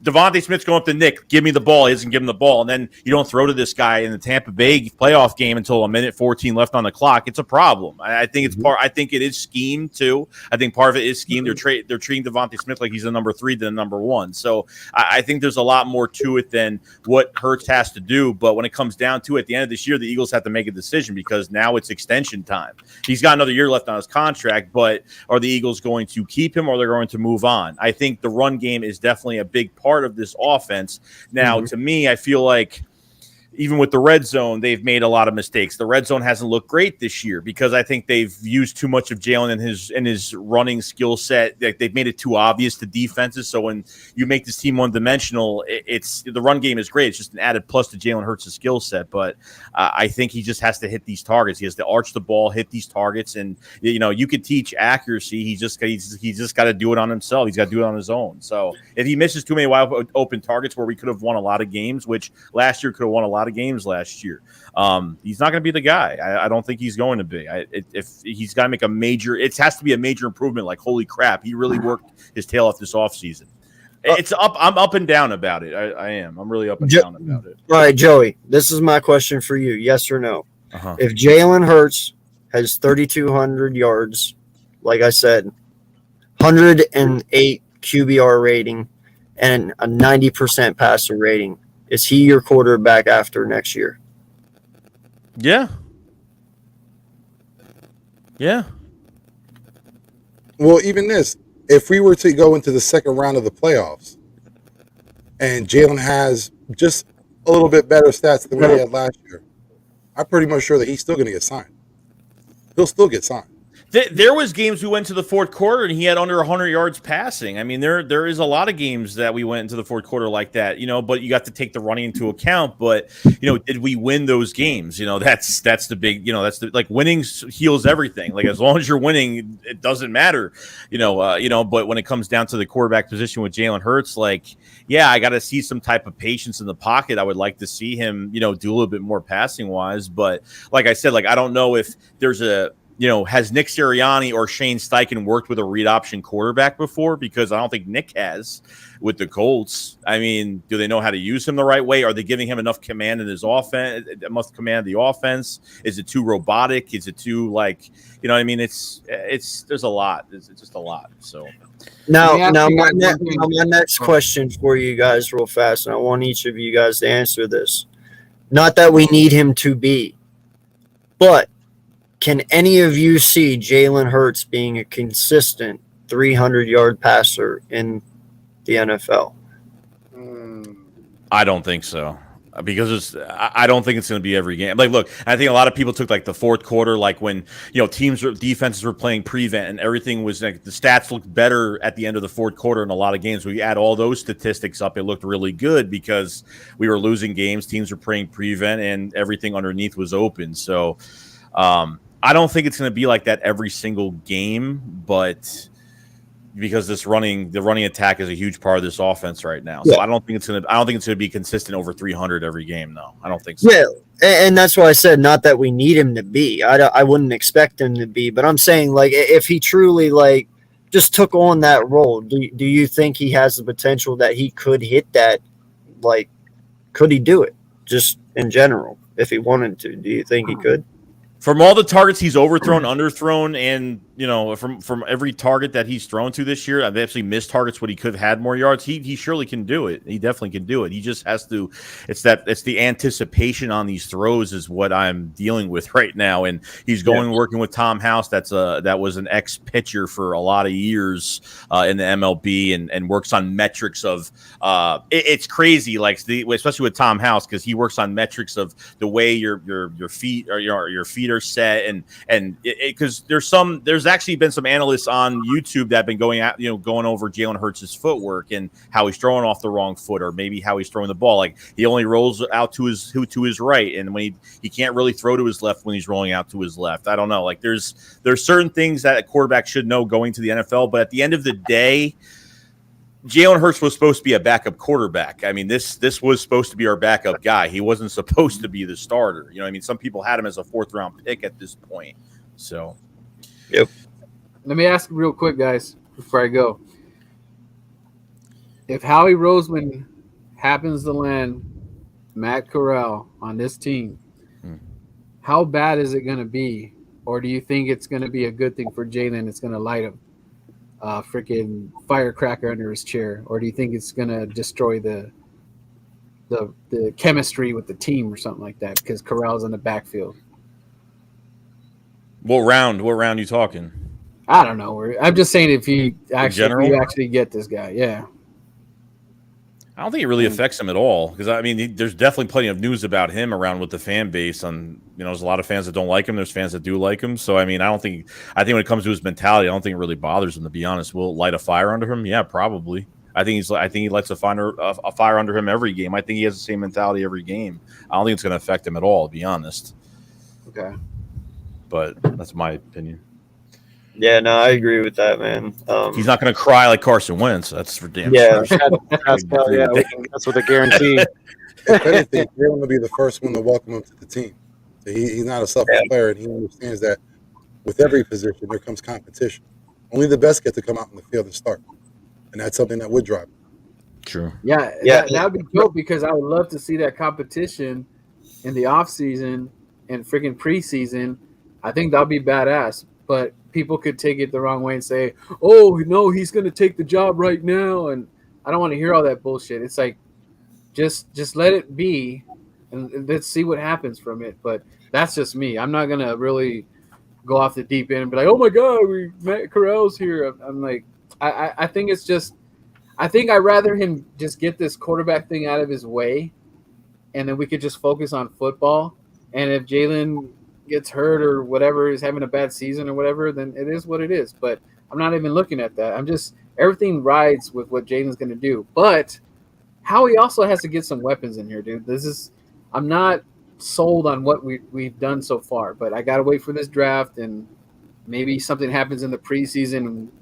Devontae Smith's going up to Nick, give me the ball. He doesn't give him the ball. And then you don't throw to this guy in the Tampa Bay playoff game until 1:14 left on the clock. It's a problem. I think it's I think it is scheme too. I think part of it is scheme. They're treating Devontae Smith like he's the number 3 than the number 1. So I think there's a lot more to it than what Hurts has to do. But when it comes down to it, at the end of this year, the Eagles have to make a decision because now it's extension time. He's got another year left on his contract, but are the Eagles going to keep him or they're going to move on? I think the run game is definitely a big part of this offense. Now, to me, I feel like even with the red zone, they've made a lot of mistakes. The red zone hasn't looked great this year because I think they've used too much of Jalen and his running skill set. They've made it too obvious to defenses. So when you make this team one-dimensional, it's the run game is great. It's just an added plus to Jalen Hurts' skill set. But I think he just has to hit these targets. He has to arch the ball, hit these targets, and you could teach accuracy. He's just got to do it on himself. He's got to do it on his own. So if he misses too many wide open targets where we could have won a lot of games, which last year could have won a lot of games last year. He's not going to be the guy. I don't think he's going to be. If he's got to make a major, it has to be a major improvement. Like, holy crap, he really worked his tail off this offseason. It's up. I'm up and down about it. I am. I'm really up and down about it. All right, Joey, this is my question for you. Yes or no? If Jalen Hurts has 3,200 yards, like I said, 108 QBR rating, and a 90% passer rating, is he your quarterback after next year? Yeah. Yeah. Well, even this, if we were to go into the second round of the playoffs and Jalen has just a little bit better stats than we had last year, I'm pretty much sure that he's still going to get signed. He'll still get signed. There was games we went to the fourth quarter and he had under 100 yards passing. I mean, there is a lot of games that we went into the fourth quarter like that, but you got to take the running into account. But, did we win those games? That's the big, that's like winning heals everything. Like as long as you're winning, it doesn't matter, but when it comes down to the quarterback position with Jalen Hurts, like, yeah, I got to see some type of patience in the pocket. I would like to see him, do a little bit more passing wise. But like I said, like, I don't know if there's has Nick Sirianni or Shane Steichen worked with a read option quarterback before? Because I don't think Nick has with the Colts. I mean, do they know how to use him the right way? Are they giving him enough command in his offense? Enough command the offense? Is it too robotic? Is it too I mean, it's there's a lot. It's just a lot. So now my next question for you guys real fast, and I want each of you guys to answer this. Not that we need him to be, but can any of you see Jalen Hurts being a consistent 300-yard passer in the NFL? I don't think so. Because I don't think it's going to be every game. Like, look, I think a lot of people took like the fourth quarter, like when defenses were playing prevent and everything was like the stats looked better at the end of the fourth quarter in a lot of games. We add all those statistics up, it looked really good because we were losing games, teams were playing prevent, and everything underneath was open. So, I don't think it's going to be like that every single game, but because the running attack is a huge part of this offense right now. So I don't think it's going to be consistent over 300 every game. No, I don't think so. Yeah. And that's why I said, not that we need him to be, I wouldn't expect him to be, but I'm saying like, if he truly like just took on that role, do you think he has the potential that he could hit that? Like, could he do it just in general? If he wanted to, do you think he could? From all the targets he's overthrown, underthrown, and from every target that he's thrown to this year, I've actually missed targets when he could have had more yards. He surely can do it. He definitely can do it. He just has to. It's the anticipation on these throws is what I'm dealing with right now. And he's working with Tom House. That was an ex pitcher for a lot of years in the MLB and works on metrics of. It's crazy, like especially with Tom House because he works on metrics of the way your feet or your feet are set and because there's actually been some analysts on YouTube that have been going over Jalen Hurts' footwork and how he's throwing off the wrong foot or maybe how he's throwing the ball. Like he only rolls out to his right, and when he can't really throw to his left when he's rolling out to his left. I don't know. Like there's certain things that a quarterback should know going to the NFL, but at the end of the day, Jalen Hurts was supposed to be a backup quarterback. I mean, this was supposed to be our backup guy. He wasn't supposed to be the starter. I mean, some people had him as a 4th-round pick at this point. So, yep. Let me ask real quick, guys, before I go. If Howie Roseman happens to land Matt Corral on this team, how bad is it going to be? Or do you think it's going to be a good thing for Jalen? It's going to light him. Freaking firecracker under his chair, or do you think it's gonna destroy the chemistry with the team or something like that because Corral's in the backfield? What round you talking? I don't know. I'm just saying if you actually get this guy, yeah. I don't think it really affects him at all because I mean, there's definitely plenty of news about him around with the fan base. There's a lot of fans that don't like him. There's fans that do like him. So I mean, I think when it comes to his mentality, I don't think it really bothers him. To be honest, will it light a fire under him? Yeah, probably. I think he lights a fire under him every game. I think he has the same mentality every game. I don't think it's going to affect him at all. To be honest. Okay. But that's my opinion. Yeah, no, I agree with that, man. He's not going to cry like Carson Wentz. That's for damn sure. That's with a guarantee. If anything, Jalen will be the first one to welcome him to the team. So he's not a selfish player, and he understands that with every position there comes competition. Only the best get to come out in the field and start, and that's something that would drive him. True. Yeah. That would be dope because I would love to see that competition in the off season and freaking preseason. I think that'll be badass, but people could take it the wrong way and say, "Oh no, he's going to take the job right now," and I don't want to hear all that bullshit. It's like, just let it be, and let's see what happens from it. But that's just me. I'm not gonna really go off the deep end and be like, "Oh my God, Matt Corral's here." I'm like, I think it's just, I think I'd rather him just get this quarterback thing out of his way, and then we could just focus on football And if Jalen gets hurt or whatever, is having a bad season or whatever, then it is what it is. But I'm not even looking at that. I'm just everything rides with what Jalen's going to do. But Howie also has to get some weapons in here, dude. I'm not sold on what we've done so far, but I got to wait for this draft and maybe something happens in the preseason and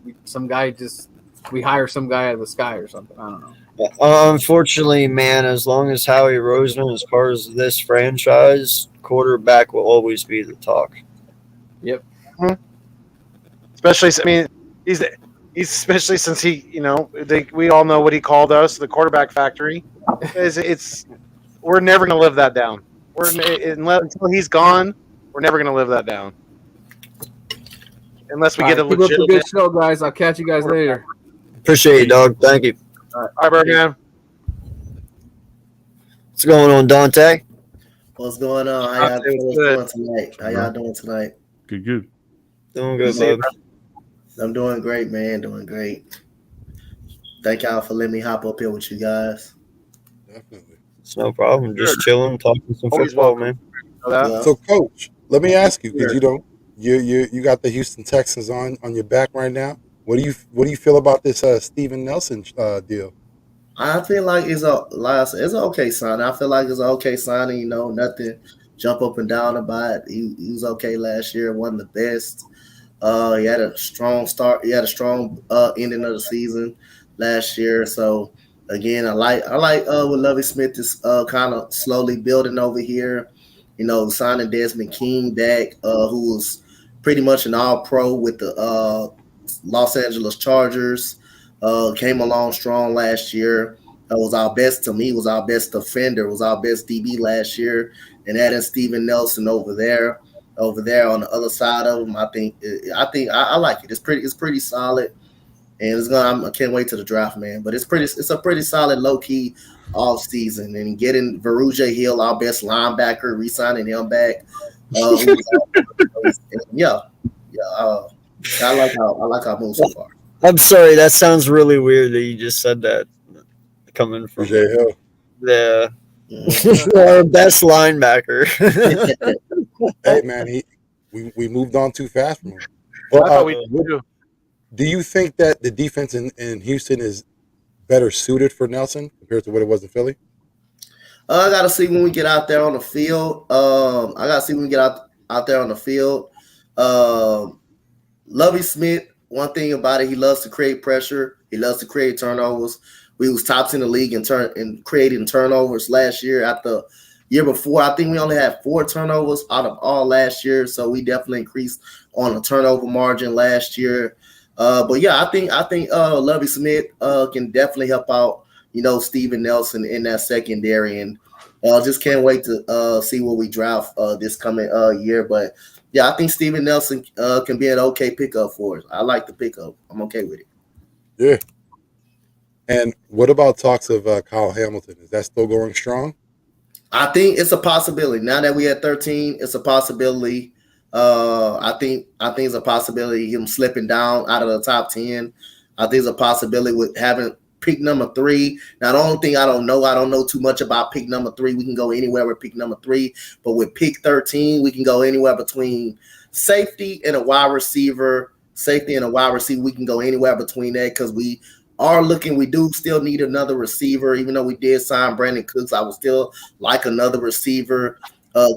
we hire some guy out of the sky or something. I don't know. Unfortunately, man, as long as Howie Roseman is part of this franchise, quarterback will always be the talk. Yep. Especially, I mean, he's especially since we all know what he called us, the quarterback factory. We're never gonna live that down. Until he's gone, we're never gonna live that down. Unless we get a Keep up the legitimate. good show, guys. I'll catch you guys later. Appreciate you, dog. Thank you. All right, Bergman. What's going on, Dante? What's going on? How y'all doing tonight? How y'all doing tonight? Good. Doing good, bub. I'm doing great, man. Doing great. Thank y'all for letting me hop up here with you guys. Definitely. It's no problem. Just chilling, talking some Always football, welcome. man. Yeah. So, Coach, let me ask you, because you got the Houston Texans on your back right now. What do you feel about this Steven Nelson deal? I feel like it's an okay sign. I feel like it's an okay signing. Nothing jump up and down about it. He was okay last year. Wasn't the best. He had a strong start. He had a strong ending of the season last year. So again, I like what Lovie Smith is kind of slowly building over here. Signing Desmond King back, who was pretty much an All-Pro with the Los Angeles Chargers. Came along strong last year. Was our best to me. Was our best defender. Was our best DB last year. And adding Steven Nelson over there on the other side of him, I think I like it. It's pretty solid, and I can't wait to the draft, man. But it's a pretty solid low key off season, and getting Veruja Hill, our best linebacker, re-signing him back. I like our move so far. I'm sorry, that sounds really weird that you just said that. Coming from Veruja Hill. the our best linebacker. Hey, man, we moved on too fast from him. I thought we do. Do you think that the defense in Houston is better suited for Nelson compared to what it was in Philly? I gotta see when we get out there on the field. Lovie Smith, one thing about it, he loves to create pressure. He loves to create turnovers. We was tops in the league in creating turnovers last year. At the year before, I think we only had 4 turnovers out of all last year. So we definitely increased on the turnover margin last year. But yeah, I think Lovie Smith can definitely help out, Steven Nelson in that secondary, and just can't wait to see what we draft this coming year. But yeah, I think Steven Nelson can be an okay pickup for us. I like the pickup. I'm okay with it. Yeah. And what about talks of Kyle Hamilton? Is that still going strong? I think it's a possibility. Now that we at 13, it's a possibility. I think it's a possibility him slipping down out of the top 10. I think it's a possibility with having pick number 3. Now, the only thing I don't know too much about pick number 3. We can go anywhere with pick number 3, but with pick 13, we can go anywhere between safety and a wide receiver. We can go anywhere between that because we do still need another receiver. Even though we did sign Brandon Cooks, I would still like another receiver,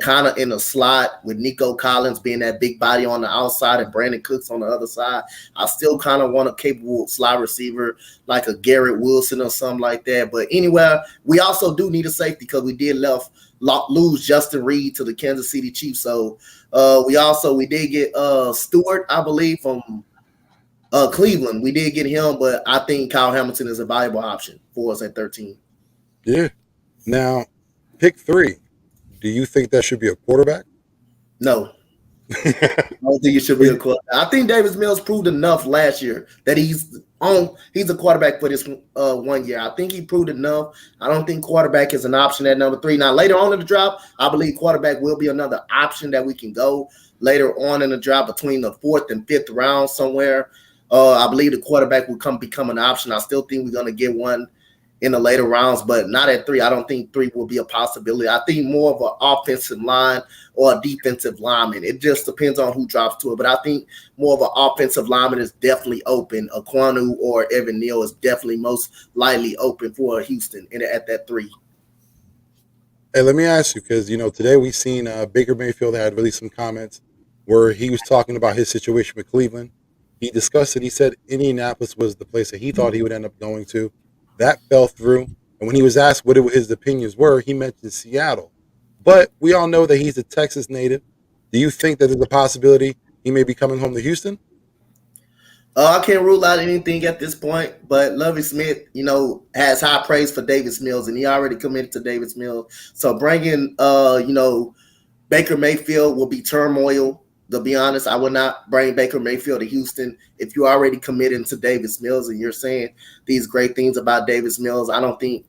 kind of in a slot with Nico Collins being that big body on the outside and Brandon Cooks on the other side. I still kind of want a capable slot receiver like a Garrett Wilson or something like that. But anyway, we also do need a safety because we did lose Justin Reed to the Kansas City Chiefs. So we did get Stewart, I believe, from Cleveland. We did get him, but I think Kyle Hamilton is a valuable option for us at 13. Yeah. Now, pick 3. Do you think that should be a quarterback? No. I don't think it should be a quarterback. I think Davis Mills proved enough last year that he's a quarterback for this 1 year. I think he proved enough. I don't think quarterback is an option at number 3. Now, later on in the draft, I believe quarterback will be another option that we can go later on in the draft between the 4th and 5th round somewhere. I believe the quarterback will become an option. I still think we're going to get one in the later rounds, but not at 3. I don't think 3 will be a possibility. I think more of an offensive line or a defensive lineman. It just depends on who drops to it. But I think more of an offensive lineman is definitely open. Aquanu or Evan Neal is definitely most likely open for Houston at that 3. Hey, let me ask you, because today we seen Baker Mayfield had released some comments where he was talking about his situation with Cleveland. He discussed it. He said Indianapolis was the place that he thought he would end up going to. That fell through. And when he was asked what his opinions were, he mentioned Seattle. But we all know that he's a Texas native. Do you think that there's a possibility he may be coming home to Houston? I can't rule out anything at this point, but Lovie Smith, has high praise for Davis Mills, and he already committed to Davis Mills. So bringing, Baker Mayfield will be turmoil. To be honest, I would not bring Baker Mayfield to Houston if you already committed to Davis Mills and you're saying these great things about Davis Mills. I don't think,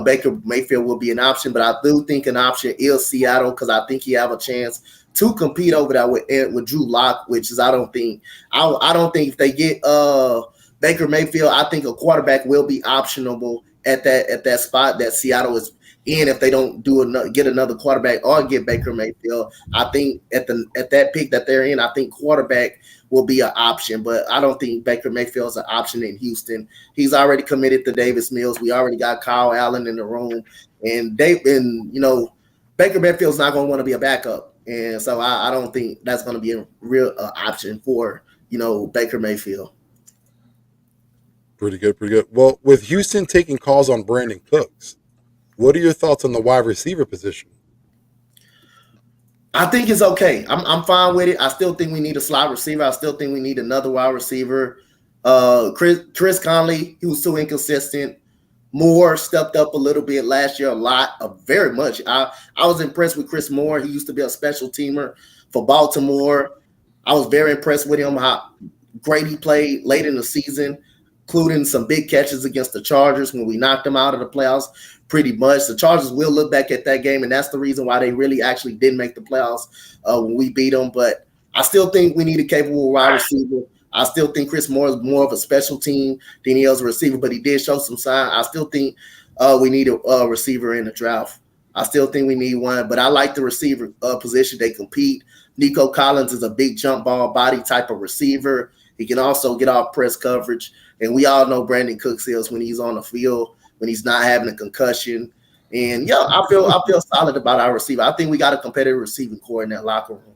Baker Mayfield will be an option, but I do think an option is Seattle because I think he have a chance to compete over there with Drew Lock, which is I don't think if they get Baker Mayfield, I think a quarterback will be optionable at that spot that Seattle is in if they don't get another quarterback or get Baker Mayfield. I think at that pick that they're in, I think quarterback will be an option, but I don't think Baker Mayfield is an option in Houston. He's already committed to Davis Mills. We already got Kyle Allen in the room, and Baker Mayfield's not going to want to be a backup, and so I don't think that's going to be a real option for Baker Mayfield. Pretty good. Well, with Houston taking calls on Brandon Cooks, what are your thoughts on the wide receiver position? I think it's okay. I'm fine with it. I still think we need a slot receiver. I still think we need another wide receiver. Chris Conley, he was too inconsistent. Moore stepped up a little bit last year, very much. I was impressed with Chris Moore. He used to be a special teamer for Baltimore. I was very impressed with him, how great he played late in the season, including some big catches against the Chargers when we knocked them out of the playoffs. Pretty much. The Chargers will look back at that game, and that's the reason why they really actually didn't make the playoffs when we beat them. But I still think we need a capable wide receiver. I still think Chris Moore is more of a special team than he is a receiver, but he did show some sign. I still think we need a receiver in the draft. I still think we need one, but I like the receiver position. They compete. Nico Collins is a big jump ball body type of receiver. He can also get off press coverage, and we all know Brandon Cooks is when he's on the field, when he's not having a concussion. And yeah, I feel solid about our receiver. I think we got a competitive receiving core in that locker room.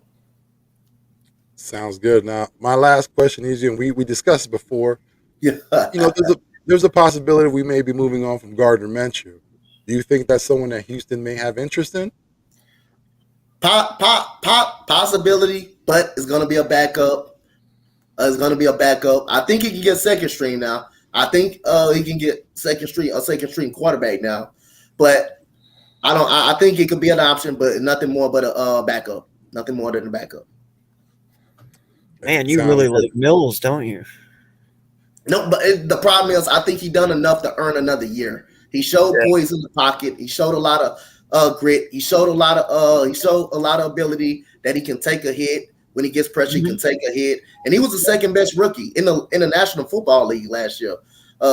Sounds good. Now, my last question is, and we discussed it before. Yeah. There's a possibility we may be moving on from Gardner Minshew. Do you think that's someone that Houston may have interest in? Possibility, but it's going to be a backup. I think he can get second string now. I think he can get second string quarterback now, but I think it could be an option, but nothing more but a backup. Nothing more than a backup. Man, you really like Mills, don't you? No, but the problem is, I think he done enough to earn another year. He showed poise in the pocket. He showed a lot of grit. He showed a lot of ability that he can take a hit. When he gets pressure, he can take a hit. And he was the second best rookie in the National Football League last year.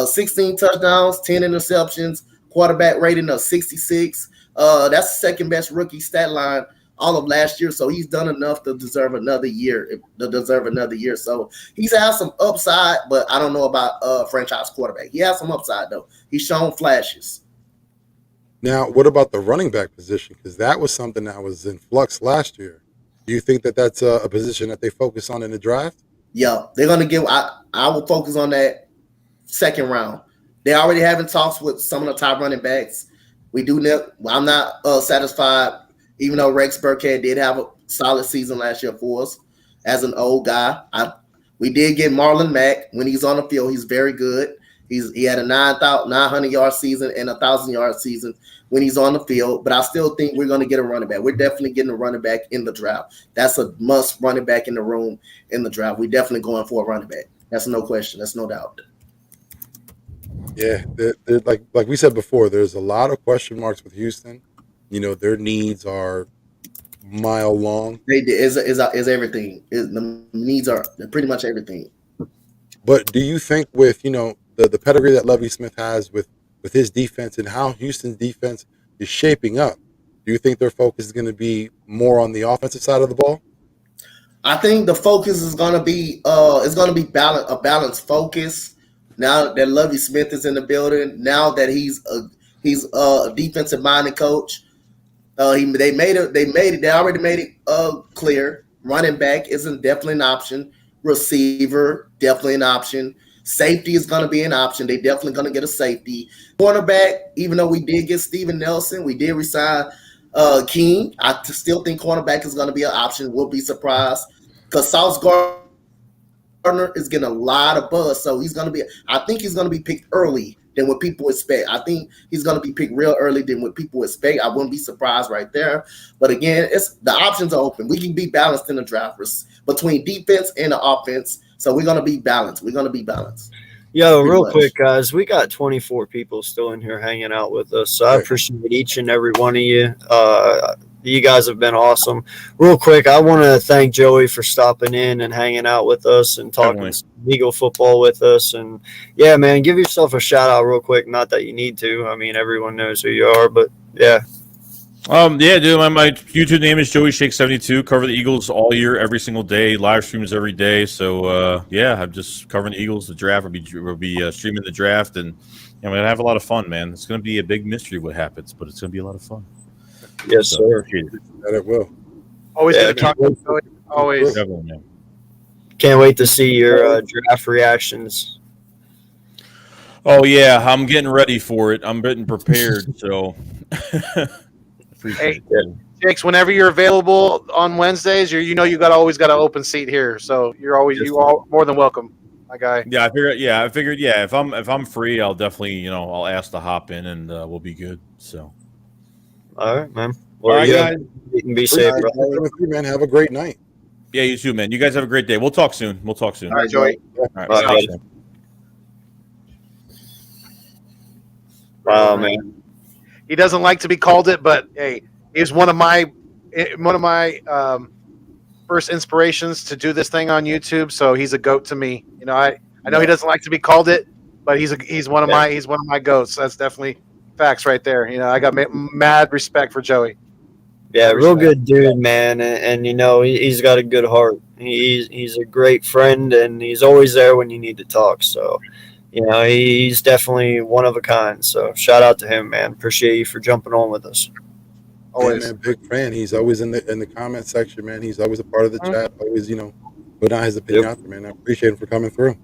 16 touchdowns, 10 interceptions, quarterback rating of 66. That's the second best rookie stat line all of last year. So he's done enough to deserve another year. So he's had some upside, but I don't know about franchise quarterback. He has some upside though. He's shown flashes. Now, what about the running back position? Because that was something that was in flux last year. Do you think that that's a position that they focus on in the draft? Yeah, they're gonna give. I will focus on that second round. They already having talks with some of the top running backs. I'm not satisfied, even though Rex Burkhead did have a solid season last year for us as an old guy. We did get Marlon Mack. When he's on the field, he's very good. He had a 900-yard season and a 1,000-yard season when he's on the field. But I still think we're going to get a running back. We're definitely getting a running back in the draft. That's a must running back in the room in the draft. We're definitely going for a running back. That's no question. That's no doubt. Yeah, like we said before, there's a lot of question marks with Houston. Their needs are mile long. Is everything. The needs are pretty much everything. But do you think with the pedigree that Lovie Smith has with with his defense and how Houston's defense is shaping up, do you think their focus is going to be more on the offensive side of the ball? I think the focus is gonna be a balanced focus. Now that Lovie Smith is in the building, now that he's a defensive minded coach, they already made it clear. Running back isn't definitely an option. Receiver definitely an option. Safety is going to be an option. They definitely going to get a safety. Cornerback, even though we did get Steven Nelson, we did resign King. I still think cornerback is going to be an option. We'll be surprised because Sauce Gardner is getting a lot of buzz. So I think he's going to be picked early than what people expect. I think he's going to be picked real early than what people expect. I wouldn't be surprised right there. But again, the options are open. We can be balanced in the draft between defense and the offense. So we're going to be balanced. Yo, real quick, guys, we got 24 people still in here hanging out with us. So I appreciate each and every one of you. You guys have been awesome. Real quick, I want to thank Joey for stopping in and hanging out with us and talking Eagle football with us. And yeah, man, give yourself a shout out real quick. Not that you need to. I mean, everyone knows who you are, but yeah. Yeah, dude. My YouTube name is Joey Shake 72. Cover the Eagles all year, every single day. Live streams every day. So yeah, I'm just covering the Eagles. The draft. We'll be streaming the draft, and we're gonna have a lot of fun, man. It's gonna be a big mystery what happens, but it's gonna be a lot of fun. Yes, sir. That it will. Always good to talk to you. Always. Can't wait to see your draft reactions. Oh yeah, I'm getting ready for it. I'm getting prepared. So. Hey, Jakes, whenever you're available on Wednesdays, you always got an open seat here, so you're more than welcome, my guy. Yeah, I figured. If I'm free, I'll definitely I'll ask to hop in and we'll be good. So, all right, man. Well, all right, guys. You can be safe, brother. With you, man. Have a great night. Yeah, you too, man. You guys have a great day. We'll talk soon. All right, Joey. All right, bye. Wow, man. He doesn't like to be called it, but hey, he's one of my first inspirations to do this thing on YouTube. So he's a goat to me. I know he doesn't like to be called it, but he's one of my goats. That's definitely facts right there. I got mad respect for Joey. Yeah, real good dude, man, and he's got a good heart. He's a great friend, and he's always there when you need to talk. So. He's definitely one of a kind. So shout out to him, man. Appreciate you for jumping on with us. Always, man, big fan. He's always in the comment section, man. He's always a part of the chat. Always, put out his opinion out there, man. I appreciate him for coming through.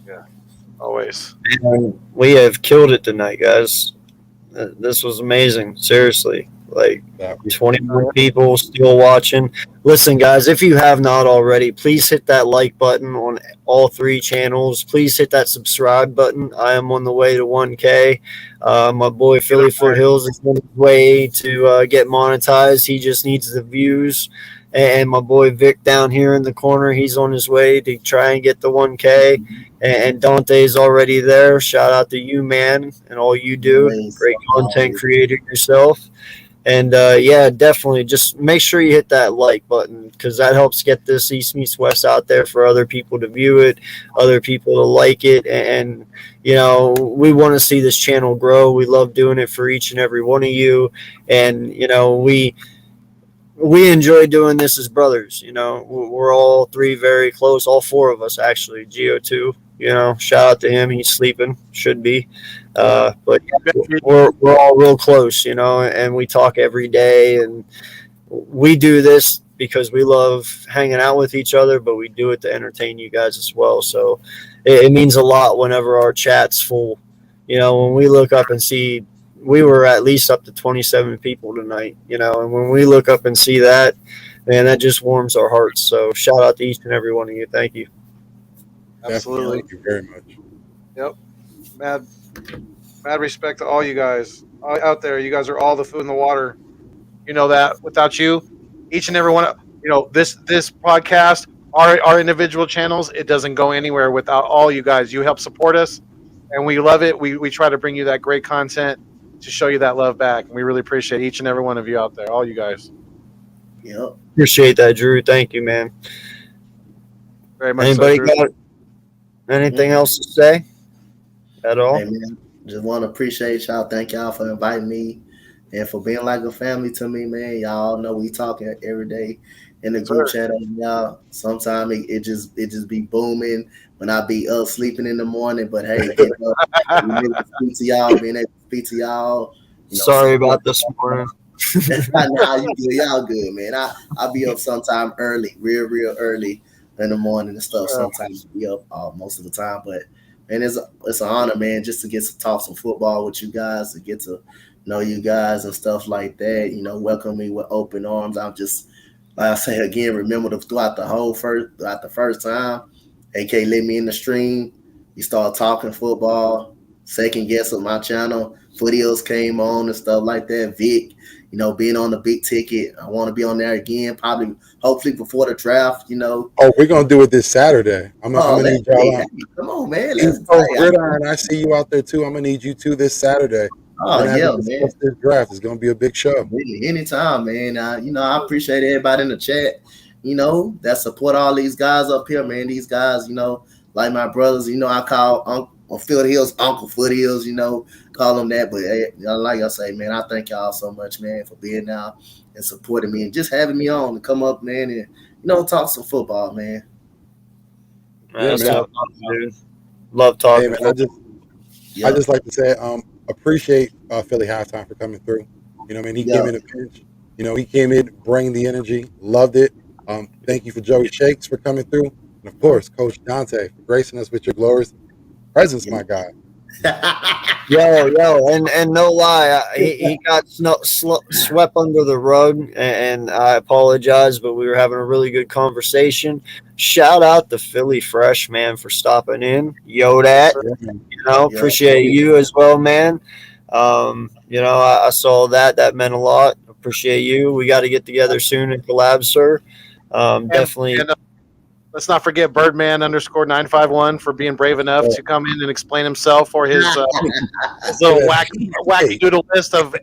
Yeah, always. And we have killed it tonight, guys. This was amazing. Seriously. 21 people still watching. Listen, guys, if you have not already, please hit that like button on all 3 channels. Please hit that subscribe button. I am on the way to 1K. My boy Philly Foothills is on his way to get monetized. He just needs the views. And my boy Vic down here in the corner, he's on his way to try and get the 1K. And Dante's already there. Shout out to you, man, and all you do. Great content creator yourself. And, yeah, definitely just make sure you hit that like button because that helps get this East Meets West out there for other people to view it, other people to like it. And we want to see this channel grow. We love doing it for each and every one of you. And, we enjoy doing this as brothers. We're all 3 very close, all 4 of us, actually. Gio, too. Shout out to him. He's sleeping, should be. But we're all real close, and we talk every day. And we do this because we love hanging out with each other, but we do it to entertain you guys as well. So it means a lot whenever our chat's full. When we look up and see we were at least up to 27 people tonight, and when we look up and see that, man, that just warms our hearts. So shout out to each and every one of you. Thank you. Absolutely. Thank you very much. Yep. Mad respect to all you guys out there. You guys are all the food in the water. You know that. Without you, each and every one of this podcast, our individual channels, it doesn't go anywhere without all you guys. You help support us, and we love it. We try to bring you that great content to show you that love back. And we really appreciate each and every one of you out there, all you guys. Yep. Appreciate that, Drew. Thank you, man. Very much. Anybody so, got anything else to say? at all. Hey, man, just want to appreciate y'all. Thank y'all for inviting me and for being like a family to me, man. Y'all know we talking every day in the group chat on y'all. Sometimes it just be booming when I be up sleeping in the morning. But hey, getting up, being able to speak to y'all, being able to speak to y'all. Sorry about this morning. Nah, you good. Y'all good, man. I'll be up sometime early, real early in the morning and stuff. Sometimes be up most of the time, but man, it's an honor, man, just to get to talk some football with you guys, to get to know you guys and stuff like that. Welcome me with open arms. I'm just, like I say again, remember throughout the first time, AK let me in the stream. We started talking football. Second guest of my channel, Foothills came on and stuff like that. Vic, being on the big ticket. I want to be on there again, hopefully before the draft. Oh, we're gonna do it this Saturday. I'm gonna need y'all on. Come on, man. Gridiron, I see you out there too. I'm gonna need you too this Saturday. Oh yeah, man. This draft is gonna be a big show. Anytime, man. I appreciate everybody in the chat. That support all these guys up here, man. These guys, like my brothers. I call Foothills Uncle Foothills. Call them that. But hey, like I say, man, I thank y'all so much, man, for being out and supporting me and just having me on to come up, man, and talk some football, man. Yeah, man. Dude. Love talking. Hey, man, I just like to say, appreciate Philly halftime for coming through. He came in a pinch. He came in, bring the energy, loved it. Thank you for Joey Shakes for coming through, and of course, Coach Dante for gracing us with your glorious presence, my guy. Yo, and no lie, he got swept under the rug, and I apologize, but we were having a really good conversation. Shout out to Philly Fresh, man, for stopping in. That, appreciate you as well, man. I saw that meant a lot. Appreciate you. We got to get together soon and collab, sir. Definitely. Let's not forget Birdman _951 for being brave enough to come in and explain himself for his little wacky doodle list of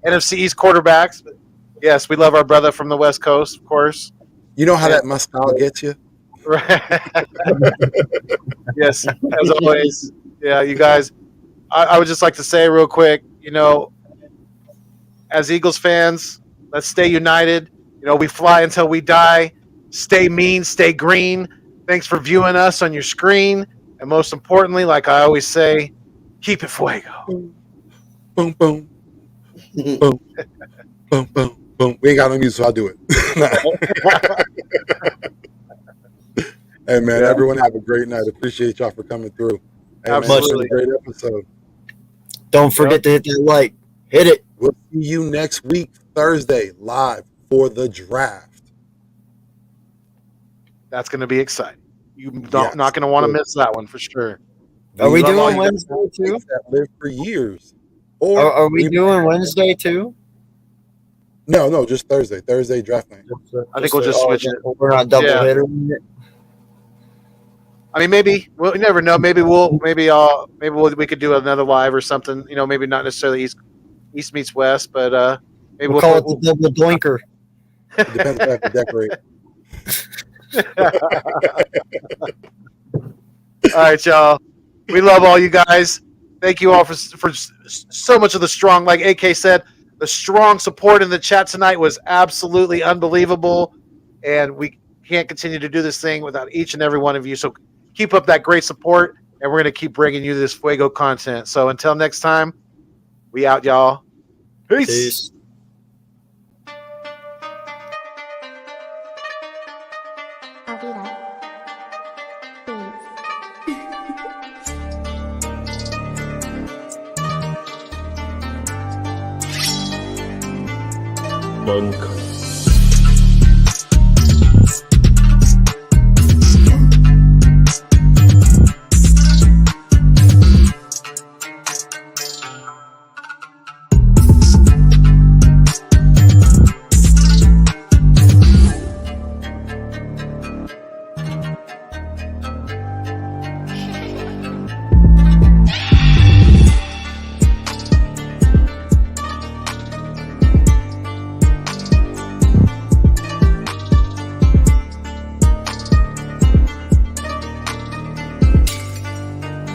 NFC East quarterbacks. But yes, we love our brother from the West Coast, of course. You know how that my style gets you? Right. Yes, as always. Yeah, you guys. I would just like to say real quick, as Eagles fans, let's stay united. We fly until we die. Stay mean, stay green. Thanks for viewing us on your screen. And most importantly, like I always say, keep it fuego. Boom, boom. Boom. Boom, boom, boom. We ain't got no music, so I'll do it. Hey, man, everyone have a great night. Appreciate y'all for coming through. Hey, Absolutely. Man, it's been a great episode. Don't forget to hit that like. Hit it. We'll see you next week, Thursday, live for the draft. That's going to be exciting. You're not going to want to miss that one for sure. Are we doing Wednesday too? That lived for years. Or are we doing Wednesday too? No, just Thursday. Thursday draft night. I think we'll just switch it. We're not double hitter. I mean, maybe you never know. Maybe we could do another live or something. Maybe not necessarily East meets West, but maybe we'll call it the double doinker. It depends if I have to decorate. All right, y'all. We love all you guys. Thank you all for so much of the strong, like AK said, the strong support in the chat tonight was absolutely unbelievable, and we can't continue to do this thing without each and every one of you. So keep up that great support, and we're going to keep bringing you this Fuego content. So until next time, we out, y'all. Peace. Monk.